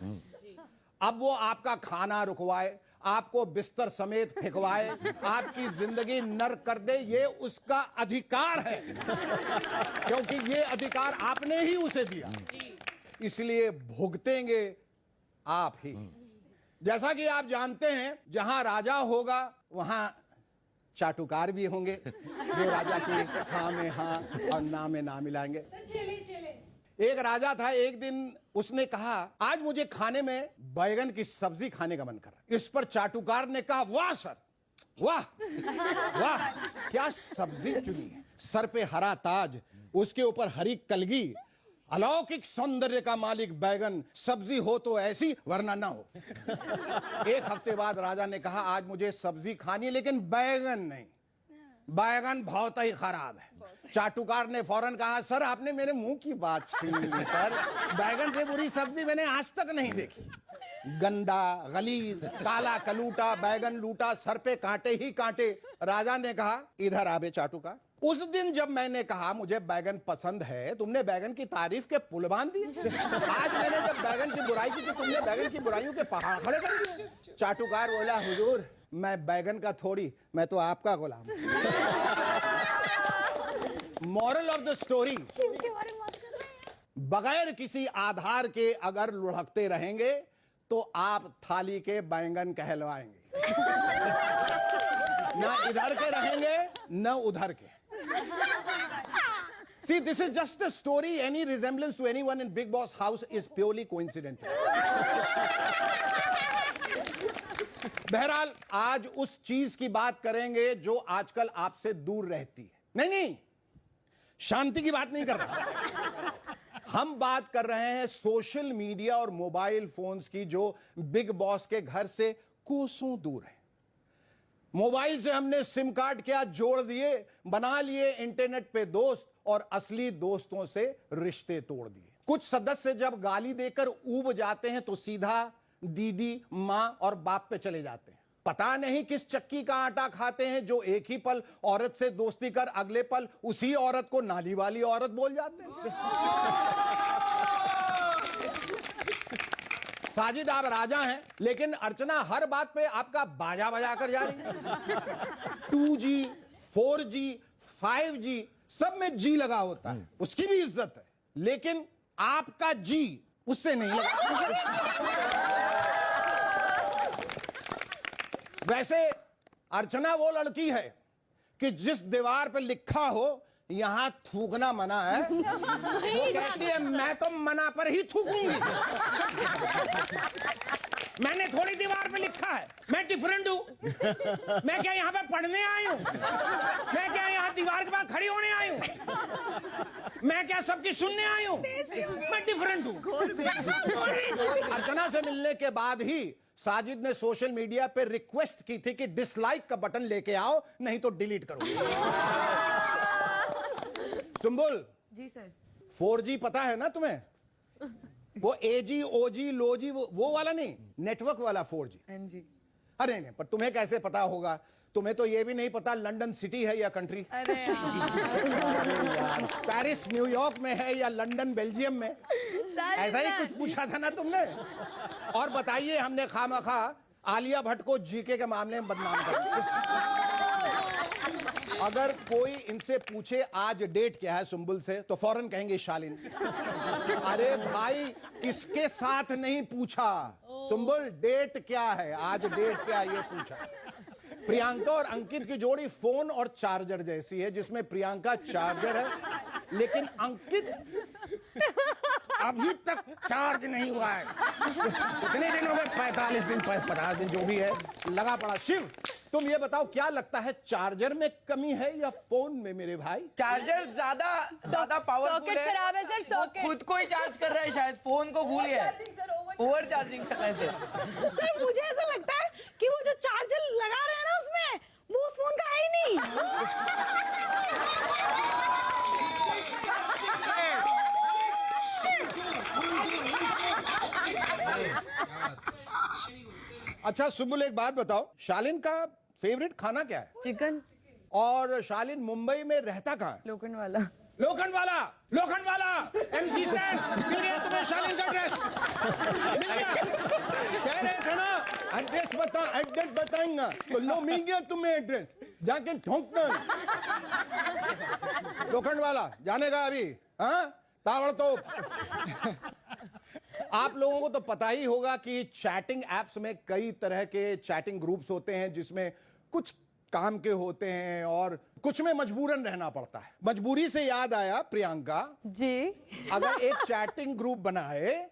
अब वो आपका खाना रुकवाए, आपको बिस्तर समेत फेंकवाए, आपकी जिंदगी नर्क कर दे, ये उसका अधिकार है, क्योंकि ये अधिकार आपने ही उसे दिया। इसलिए भुगतेंगे आप ही। जैसा कि आप जानते हैं जहां राजा होगा वहां चाटुकार भी होंगे, जो राजा की हाँ में हाँ और ना में ना मिलाएंगे। एक राजा था, एक दिन उसने कहा आज मुझे खाने में बैगन की सब्जी खाने का मन कर रहा है। इस पर चाटुकार ने कहा वाह सर, वाह वाह, क्या सब्जी चुनी है। सर पे हरा ताज, उसके ऊपर हरी कलगी, अलौकिक सौंदर्य का मालिक बैगन, सब्जी हो तो ऐसी वरना ना हो। एक हफ्ते बाद राजा ने कहा आज मुझे सब्जी खानी लेकिन बैगन नहीं, बैगन बहुत ही खराब है। चाटुकार ने फौरन कहा सर आपने मेरे मुंह की बात छीन ली सर, बैगन से बुरी सब्जी मैंने आज तक नहीं देखी। गंदा गलीज काला कलूटा बैगन लूटा, सर पे कांटे ही कांटे। राजा ने कहा इधर आबे चाटुकार, उस दिन जब मैंने कहा मुझे बैगन पसंद है तुमने बैगन की तारीफ के पुल बांध दिए। आज मैंने जब बैगन की बुराई की तो तुमने बैगन की बुराइयों के पहाड़ खड़े कर दिए। चाटुकार बोला हुजूर मैं बैगन का थोड़ी, मैं तो आपका गुलाम। मॉरल ऑफ द स्टोरी, बगैर किसी आधार के अगर लुढ़कते रहेंगे तो आप थाली के बैंगन कहलवाएंगे। ना इधर के रहेंगे न उधर के। See, this is just a story. Any resemblance to anyone in Big Boss house is purely coincidental. बहरहाल आज उस चीज की बात करेंगे जो आजकल आपसे दूर रहती है। नहीं, शांति की बात नहीं कर रहा। हम बात कर रहे हैं सोशल मीडिया और मोबाइल फोन्स की, जो बिग बॉस के घर से कोसों दूर है। मोबाइल से हमने सिम कार्ड क्या जोड़ दिए, बना लिए इंटरनेट पे दोस्त और असली दोस्तों से रिश्ते तोड़ दिए। कुछ सदस्य जब गाली देकर ऊब जाते हैं तो सीधा दीदी, माँ और बाप पे चले जाते हैं। पता नहीं किस चक्की का आटा खाते हैं जो एक ही पल औरत से दोस्ती कर अगले पल उसी औरत को नाली वाली औरत बोल जाते हैं। साजिद आप राजा हैं, लेकिन अर्चना हर बात पे आपका बाजा बजा कर जा रही है। 2G, 4G, 5G सब में जी लगा होता है, उसकी भी इज्जत है, लेकिन आपका जी उससे नहीं लगा। वैसे अर्चना वो लड़की है कि जिस दीवार पे लिखा हो यहां थूकना मना है, वो कहती है मैं तो मना पर ही थूकूंगी। मैंने थोड़ी दीवार पे लिखा है, मैं डिफरेंट हूं। मैं क्या यहां पे पढ़ने आई हूं? मैं क्या यहां दीवार के पास खड़ी होने आई हूं? मैं क्या सबकी सुनने आई हूं? मैं डिफरेंट हूं। अर्चना से मिलने के बाद ही साजिद ने सोशल मीडिया पे रिक्वेस्ट की थी कि डिसलाइक का बटन लेके आओ, नहीं तो डिलीट करो। सुंबुल जी सर, 4G पता है ना तुम्हें? वो AG, OG, लोजी वो वाला नहीं, नेटवर्क वाला 4G। हाँ जी। अरे नहीं, पर तुम्हें कैसे पता होगा? तुम्हें तो ये भी नहीं पता लंदन सिटी है या कंट्री। अरे यार। पेरिस न्यूयॉर्क में है या लंदन बेल्जियम में, ऐसा ही कुछ पूछा था ना तुमने। और बताइए हमने खामखा आलिया भट्ट को जीके के मामले में बदनाम कर दिया। अगर कोई इनसे पूछे आज डेट क्या है सुंबुल से, तो फौरन कहेंगे शालीन। अरे भाई किसके साथ नहीं पूछा, सुंबुल डेट क्या है, आज डेट क्या है ये पूछा। प्रियंका और अंकित की जोड़ी फोन और चार्जर जैसी है, जिसमें प्रियंका चार्जर है लेकिन अंकित अभी तक चार्ज नहीं हुआ है। कितने दिन हो गए? 45 दिन, 50 दिन, जो भी है लगा पड़ा। शिव तुम ये बताओ, क्या लगता है चार्जर में कमी है या फोन में मेरे भाई? चार्जर ज्यादा पावरफुल है, खराब है सर, वो खुद को ही चार्ज कर रहा है, शायद फोन को भूल गया है। ओवर चार्जिंग कर रहे थे। सर मुझे ऐसा लगता है कि वो जो चार्जर लगा रहे हैं ना उसमें, वो उस फोन का है ही नहीं। अच्छा सुबुल एक बात बताओ, शालीन का फेवरेट खाना क्या है? चिकन। और शालीन मुंबई में रहता कहाँ है? लोखंड वाला। लोखंड वाला MC स्टैंड मिल गया तुम्हें शालीन का ड्रेस? मिल गया? कह रहे थे ना एड्रेस बताएंगा, तो लो मिल गया तुम्हें एड्रेस, जाके ठोंकना। लोखंड वाला जाने का अभी, हाँ तावड़ तो। आप लोगों को तो पता ही होगा कि चैटिंग एप्स में कई तरह के चैटिंग ग्रुप्स होते हैं, जिसमें कुछ काम के होते हैं और कुछ में मजबूरन रहना पड़ता है। मजबूरी से याद आया प्रियंका जी, अगर एक चैटिंग ग्रुप बनाए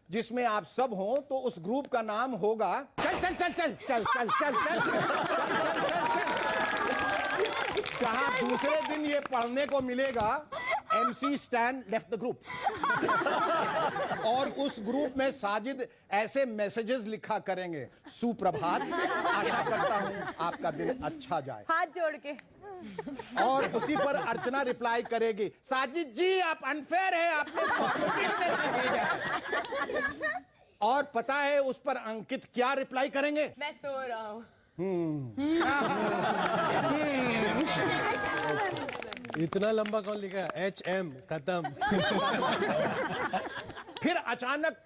जिसमें आप सब हो, तो उस ग्रुप का नाम होगा चल चल चल चल चल चल चल चल कहा दूसरे दिन ये पढ़ने को मिलेगा MC stand left the group. और उस ग्रुप में साजिद ऐसे मैसेजेस लिखा करेंगे, सुप्रभात, आशा करता हूं आपका दिन अच्छा जाए, हाथ जोड़ के। और उसी पर अर्चना रिप्लाई करेगी, साजिद जी आप अनफेयर है, आपने फॉरवर्ड मैसेज भेजा है। और पता है उस पर अंकित क्या रिप्लाई करेंगे? मैं सो रहा हूँ। इतना लंबा कौन लिखा है? HM खत्म। फिर अचानक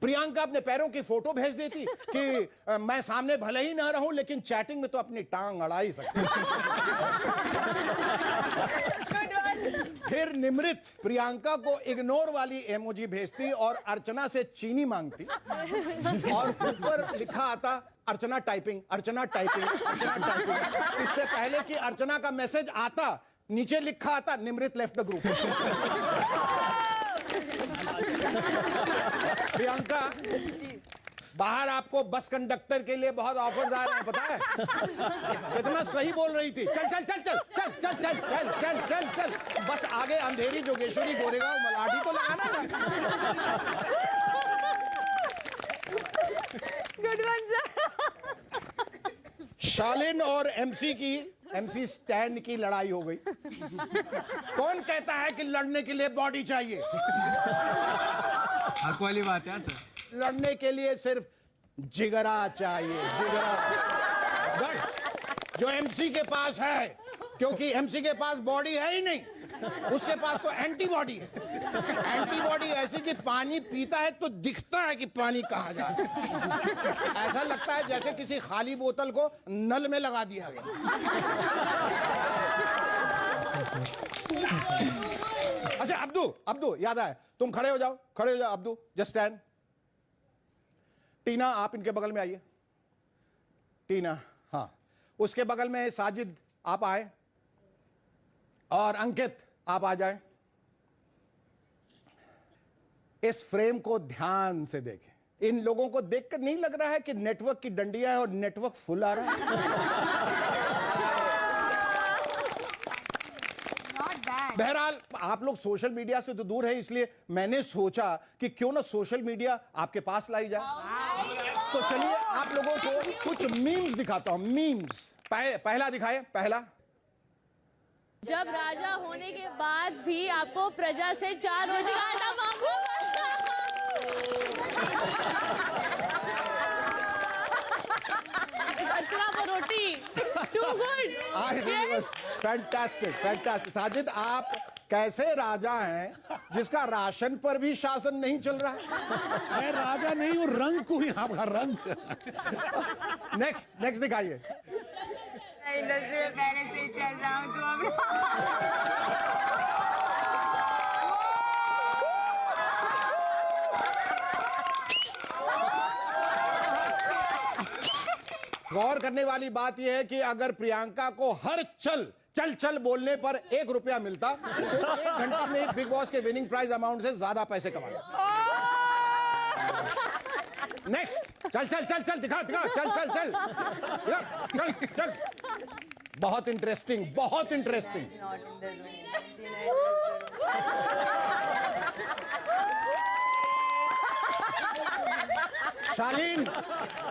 प्रियंका अपने पैरों की फोटो भेज देती कि मैं सामने भले ही ना रहूं लेकिन चैटिंग में तो अपनी टांग अड़ा ही सकती। फिर निमृत प्रियंका को इग्नोर वाली इमोजी भेजती और अर्चना से चीनी मांगती, और ऊपर लिखा आता अर्चना टाइपिंग, अर्चना टाइपिंग, अर्चना टाइपिंग। इससे पहले कि अर्चना का मैसेज आता, नीचे लिखा आता Nimrit left the group. Priyanka बाहर आपको बस कंडक्टर के लिए बहुत ऑफर्स आ रहे हैं, पता है? कितना सही बोल रही थी, चल चल चल चल चल चल चल चल चल चल चल, बस आगे अंधेरी जोगेश्वरी गोरेगांव मलाठी तो लगाना था। Good one sir. शालीन और MC स्टैंड की लड़ाई हो गई। कौन कहता है कि लड़ने के लिए बॉडी चाहिए? हक वाली बात है सर। लड़ने के लिए सिर्फ जिगरा चाहिए, जिगरा। बस जो एमसी के पास है, क्योंकि एमसी के पास बॉडी है ही नहीं, उसके पास तो एंटीबॉडी है। एंटीबॉडी ऐसी कि पानी पीता है तो दिखता है कि पानी कहाँ जा रहा है। ऐसा लगता है जैसे किसी खाली बोतल को नल में लगा दिया गया। अच्छा अब्दू याद आया, तुम खड़े हो जाओ अब्दू, जस्ट स्टैंड। टीना आप इनके बगल में आइए। टीना, हाँ, उसके बगल में साजिद, आप आए, और अंकित आप आ जाए। इस फ्रेम को ध्यान से देखें। इन लोगों को देखकर नहीं लग रहा है कि नेटवर्क की डंडिया है और नेटवर्क फुल आ रहा है? बहरहाल आप लोग सोशल मीडिया से तो दूर है, इसलिए मैंने सोचा कि क्यों ना सोशल मीडिया आपके पास लाई जाए। तो चलिए आप लोगों को कुछ मीम्स दिखाता हूं। मीम्स पहला दिखाए। पहला, जब राजा होने के बाद भी आपको प्रजा से 4 रोटी का आटा मांगू अर्चना पर रोटी, टू गुड। फैंटास्टिक। साजिद, आप कैसे राजा हैं जिसका राशन पर भी शासन नहीं चल रहा है? मैं राजा नहीं हूँ, रंग को ही आपका रंग। नेक्स्ट दिखाइए। इंडस्ट्री में पहले से ही चल रहा हूँ, गौर करने वाली बात यह है कि अगर प्रियंका को हर चल बोलने पर 1 रुपया मिलता तो 1 घंटे में बिग बॉस के विनिंग प्राइज अमाउंट से ज्यादा पैसे कमाए। नेक्स्ट, चल दिखा, चल। बहुत इंटरेस्टिंग।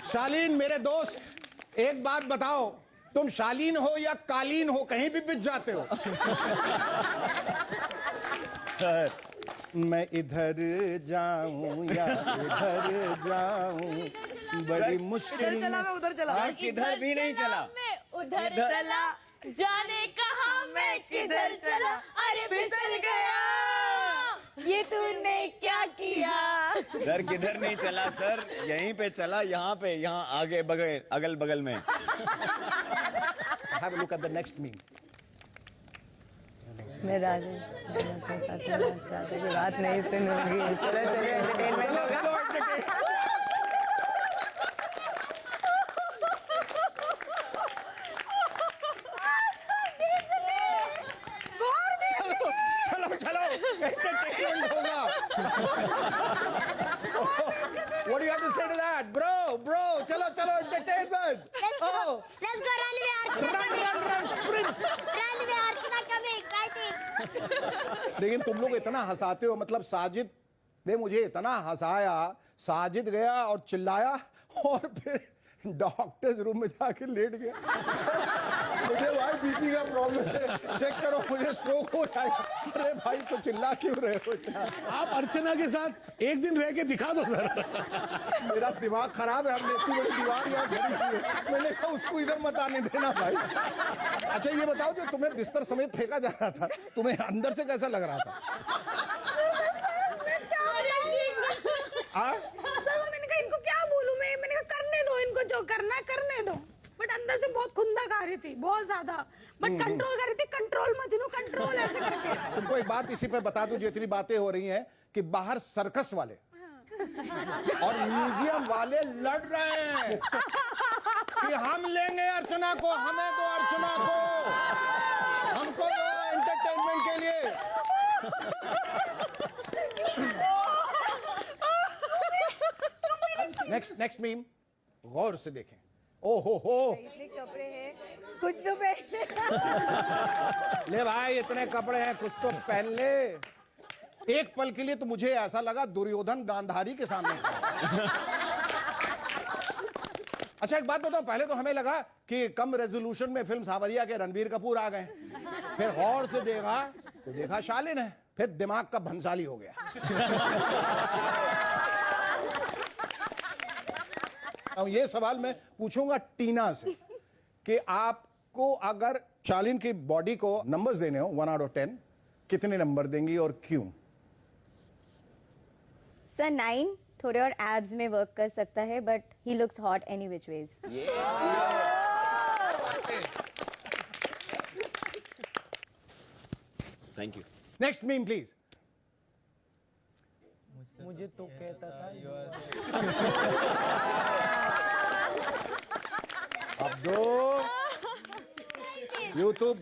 शालीन मेरे दोस्त, एक बात बताओ, तुम शालीन हो या कालीन हो, कहीं भी बिछ जाते हो। मैं इधर जाऊं या इधर जाऊं, बड़ी मुश्किल। चला मैं उधर चला, किधर भी नहीं चला, मैं उधर चला, जाने कहाँ मैं किधर चला, अरे फिसल गया, ये तूने क्या किया। सर किधर नहीं चला सर, यहीं पे चला, यहाँ आगे अगल बगल में। Have a look at the next meme. मैं राजा की बात नहीं सुनूंगी। चलो एंटरटेनमेंट होगा। चलो एंटरटेनमेंट होगा। What do you have to say to that, bro? चलो entertainment. Let's go runway Archana coming, fighting. लेकिन तुम लोग इतना हंसाते हो, मतलब साजिद ने मुझे इतना हंसाया, साजिद गया और चिल्लाया और फिर डॉक्टर्स रूम में जाके लेट गया। मुझे भाई बीपी का प्रॉब्लम है, चेक करो, मुझे स्ट्रोक हो जाएगा। अरे भाई तो चिल्ला क्यों रहे हो? आप अर्चना के साथ एक दिन रह के दिखा दो सर। मेरा दिमाग खराब है, हमने इतनी बड़ी दीवार यहाँ खड़ी की है। मैंने कहा उसको इधर मत आने देना भाई। अच्छा ये बताओ, जो तुम्हें बिस्तर समेत फेंका जा रहा था, तुम्हें अंदर से कैसा लग रहा था? सर मैंने कहा इनको क्या बोलूं मैं, मैंने कहा करने दो इनको, जो करना है करने दो, बट अंदर से बहुत खुंदक आ रही थी, बहुत ज्यादा, बट कंट्रोल कर रही थी, कंट्रोल मजनू कंट्रोल ऐसे करके। तुमको एक बात इसी पे बता दूं, जितनी बातें हो रही हैं कि बाहर सर्कस वाले और म्यूजियम वाले लड़ रहे हैं कि हम लेंगे अर्चना को, हमें दो अर्चना को, हमको दो एंटरटेनमेंट के लिए। नेक्स्ट मीम गौर से देखें। ओहो हो, इतने कपड़े हैं, कुछ तो पहने। ले भाई इतने कपड़े हैं, कुछ तो पहन ले। एक पल के लिए तो मुझे ऐसा लगा दुर्योधन गांधारी के सामने। अच्छा एक बात बताओ, पहले तो हमें लगा कि कम रेजोल्यूशन में फिल्म सावरिया के रणबीर कपूर आ गए, फिर गौर से देखा तो देखा शालिन है, फिर दिमाग का भंसाली हो गया। अब ये सवाल मैं पूछूंगा टीना से कि आपको अगर शालिन की बॉडी को नंबर्स देने हो 1 out of 10, कितने नंबर देंगी और क्यों? सर 9, थोड़े और एब्स में वर्क कर सकता है, but he looks hot any which ways. Thank you. Next meme please. मुझे तो कहता था अब्दुल, यूट्यूब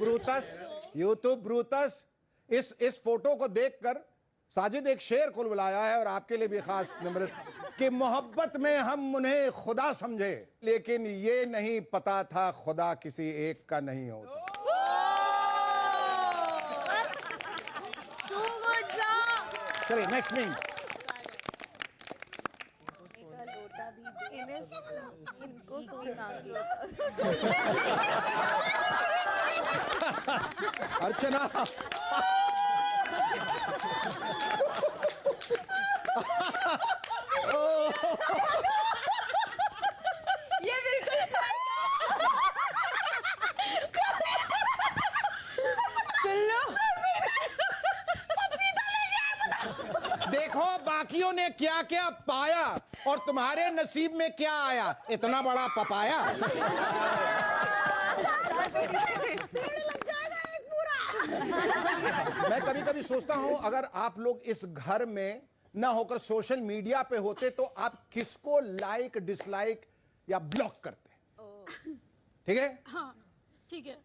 ब्रूतस, इस फोटो को देखकर साजिद एक शेर को बुलाया है और आपके लिए भी खास निम्रत कि मोहब्बत में हम उन्हें खुदा समझे, लेकिन ये नहीं पता था खुदा किसी एक का नहीं होता। चलिए नेक्स्ट मीम। अर्चना ये बिल्कुल देखो बाकियों ने क्या क्या पाया और तुम्हारे नसीब में क्या आया, इतना बड़ा पपाया। मैं कभी कभी सोचता हूं अगर आप लोग इस घर में ना होकर सोशल मीडिया पे होते तो आप किसको लाइक, डिसलाइक या ब्लॉक करते? ठीक है, हाँ ठीक है।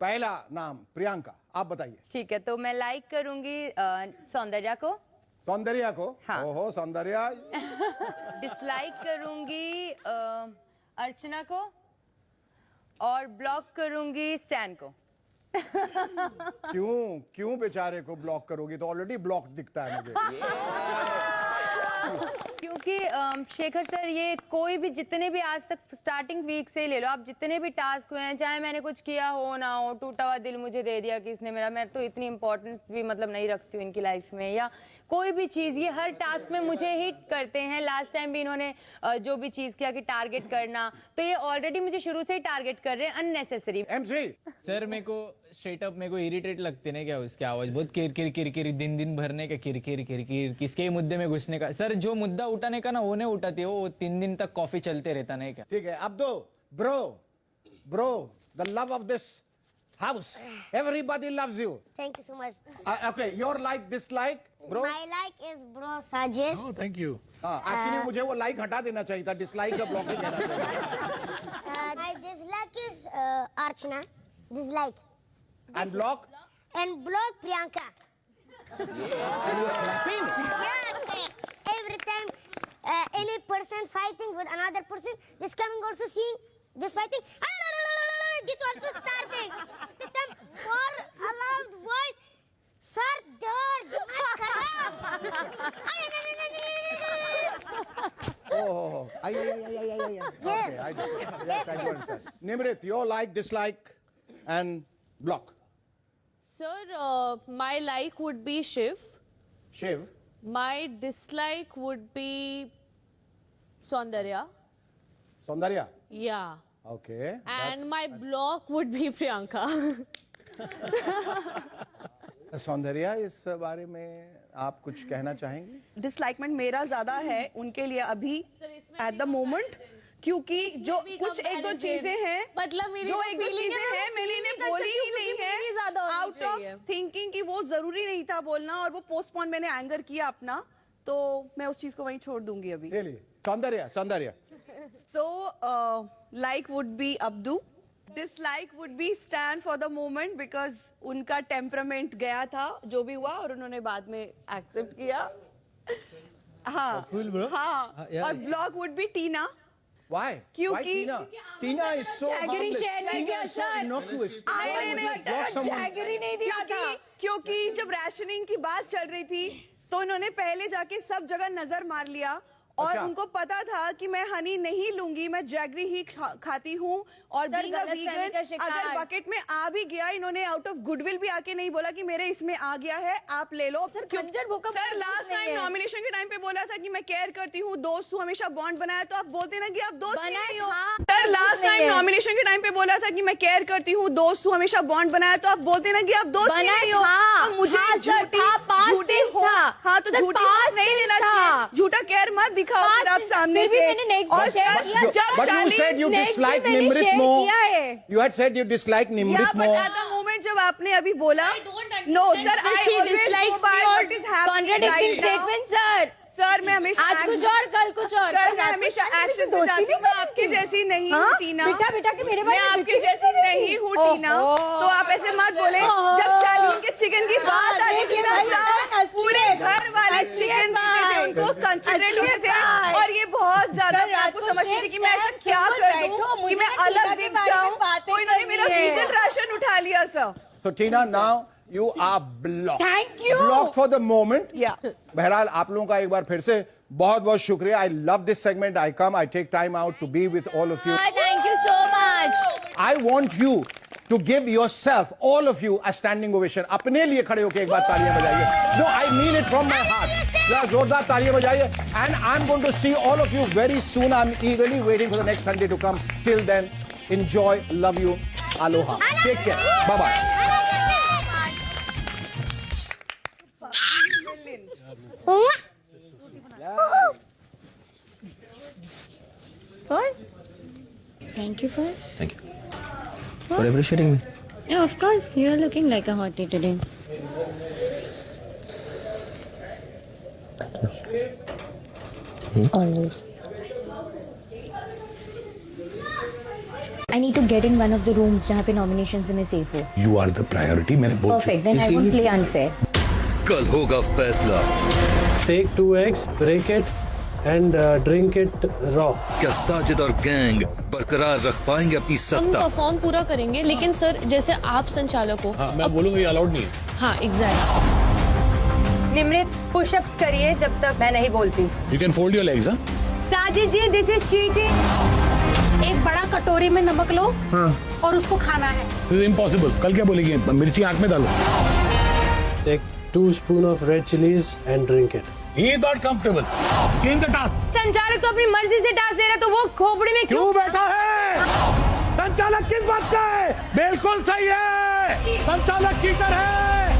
पहला नाम प्रियंका, आप बताइए। ठीक है, तो मैं लाइक करूंगी सौंदर्या को। सौंदर्या को? हाँ। ओहो सौंदर्या। डिसलाइक करूंगी अर्चना को और ब्लॉक करूंगी स्टैन को। क्यों बेचारे को ब्लॉक करोगी? तो ऑलरेडी ब्लॉक दिखता है मुझे। क्योंकि शेखर सर, ये कोई भी जितने भी आज तक स्टार्टिंग वीक से ले लो आप, जितने भी टास्क हुए हैं, चाहे मैंने कुछ किया हो ना हो, टूटा हुआ दिल मुझे दे दिया कि इसने मेरा, मैं तो इतनी इंपॉर्टेंस भी मतलब नहीं रखती हूँ इनकी लाइफ में, या कोई भी चीज, ये हर टास्क में मुझे हिट करते हैं। लास्ट टाइम भी इन्होंने जो भी चीज किया कि टारगेट करना, तो ये ऑलरेडी मुझे शुरू से ही टारगेट कर रहे हैं अननेसेसरी। एमसी सर मेरे को स्ट्रेट अप मेरे को इरिटेट लगते ना क्या उसकी आवाज, बहुत किरकिर किरकिर दिन भरने का किरकिर किरकिर, किसके मुद्दे में घुसने का। सर जो मुद्दा उठाने का ना वो नहीं उठाती, वो 3 दिन तक कॉफी चलते रहता नहीं क्या। ठीक है, अब दो bro the love of this house, everybody loves you. Thank you so much. Okay, your like, dislike, bro? My like is bro Sajid. Oh, thank you. Actually मुझे वो like हटा देना चाहिए था, dislike या block ही कहना चाहिए। My dislike is Archana. Dislike. And block? And block Priyanka. Yes. Every time any person fighting with another person, this coming also seeing this fighting. This also starting. Become more loud voice. Sir, don't Oh, okay, I do. Yes, I do understand. Nimrit, your like, dislike, and block. Sir, my like would be Shiv. Shiv. My dislike would be Saundarya. Saundarya. Yeah. Okay. And my block would be Priyanka. Soundarya, इस बारे में आप कुछ कहना चाहेंगे? डिसलाइकमेंट मेरा ज्यादा है उनके लिए अभी एट द मोमेंट, क्योंकि जो कुछ एक दो चीजें हैं, मतलब जो एक दो चीजें हैं मैंने इन्हें बोली ही नहीं है, आउट ऑफ थिंकिंग कि वो जरूरी नहीं था बोलना, और वो पोस्टपोन मैंने एंगर किया अपना, तो मैं उस चीज को वहीं छोड़ दूंगी अभी। Soundarya. So, like would be Abdu. Dislike would be Stan for the moment because उनका temperament गया था जो भी हुआ, और उन्होंने बाद में accept किया। हाँ, हाँ, और block would be Tina. Why? क्योंकि Tina is so harmless. Tina is so innocuous. क्योंकि जब rationing की बात चल रही थी तो उन्होंने पहले जाके सब जगह नजर मार लिया और उनको पता था कि मैं हनी नहीं लूंगी, मैं जैगरी ही खाती हूँ। और बीइंग अ वीगन, अगर बकेट में आ भी गया, इन्होंने आउट ऑफ गुडविल भी आके नहीं बोला कि मेरे इसमें आ गया है, आप ले लो। सर लास्ट टाइम नॉमिनेशन के टाइम पे बोला था कि मैं केयर करती हूँ, दोस्त हूँ, हमेशा बॉन्ड बनाया, तो आप बोलते ना कि आप दोस्त नहीं हो। सर लास्ट टाइम नॉमिनेशन के टाइम पे बोला था कि मैं केयर करती हूँ, दोस्त हूँ, हमेशा बॉन्ड बनाया, तो आप बोलते ना कि आप दोस्त नहीं हो। तो मुझे झूठी हो, हाँ तो झूठी नहीं देना चाहिए, झूठा केयर मत दिखाओ फिर आप सामने से। और But you said you dislike Nimrit more. You had said you dislike Nimrit more. At the moment जब आपने अभी बोला, no sir, I always go by what is happening right now. Sir मैं हमेशा आज कुछ और कल कुछ और। सर मैं हमेशा एक्सेस में जाती हूँ, मैं आपकी जैसी नहीं हूँ टीना। बेटा के मेरे मैं आपकी जैसी नहीं हूँ टीना, तो आप ऐसे मत बोले। जब शालीन के चिकन की बात आई थी ना सर, पूरे घर वाले चिकन उनको कंसिडरेट हुए थे, और ये बहुत ज्यादा आपको समझती थी कि मैं ऐसा क्या कर दूँ कि मैं अलग दिख जाऊँ, तो इन्होंने मेरा वीगन राशन उठा लिया sir. So Tina, now you are blocked. Thank you. Blocked for the moment. Yeah. बहरहाल आप लोगों का एक बार फिर से बहुत बहुत शुक्रिया. I love this segment. I come, I take time out to be with all of you. Thank you so much. I want you to give yourself, all of you, a standing ovation. अपने लिए खड़े होकर एक बार तालियां बजाइए. No, I mean it from my heart. जरा जोरदार तालियां बजाइए. And I'm going to see all of you very soon. I'm eagerly waiting for the next Sunday to come. Till then, enjoy. Love you. Aloha. Take care. Bye bye. Thank you for. Thank you for appreciating me. Yeah, of course. You are looking like a hottie today. Always. I need to get in one of the rooms जहाँ पे nominations में safe हो. You are the priority. मैंने बोल Perfect. Then I won't play unfair. कल होगा फैसला. Take 2 eggs, break it and drink it raw. क्या साजिद और गैंग बरकरार रख पाएंगे अपनी हम सत्ता? परफॉर्म पूरा करेंगे, लेकिन सर जैसे आप संचालक हो। हाँ, मैं बोलूँगा ये अलाउड नहीं है. हाँ एग्जैक्ट। निमृत पुशअप्स करिए जब तक मैं नहीं बोलती. You can fold your legs, हाँ? साजिद जी, दिस इज चीटिंग. एक बड़ा कटोरी में नमक लो और उसको खाना है. This is impossible. कल क्या बोलेगी? मिर्ची आँख में डालो. Take 2 spoons of red chilies and drink it. He is not comfortable. Change the task. संचालक तो अपनी मर्जी से टास्क दे रहा, तो वो खोपड़ी में क्यों बैठा है? संचालक किस बात का है? बिल्कुल सही है. संचालक चीटर है.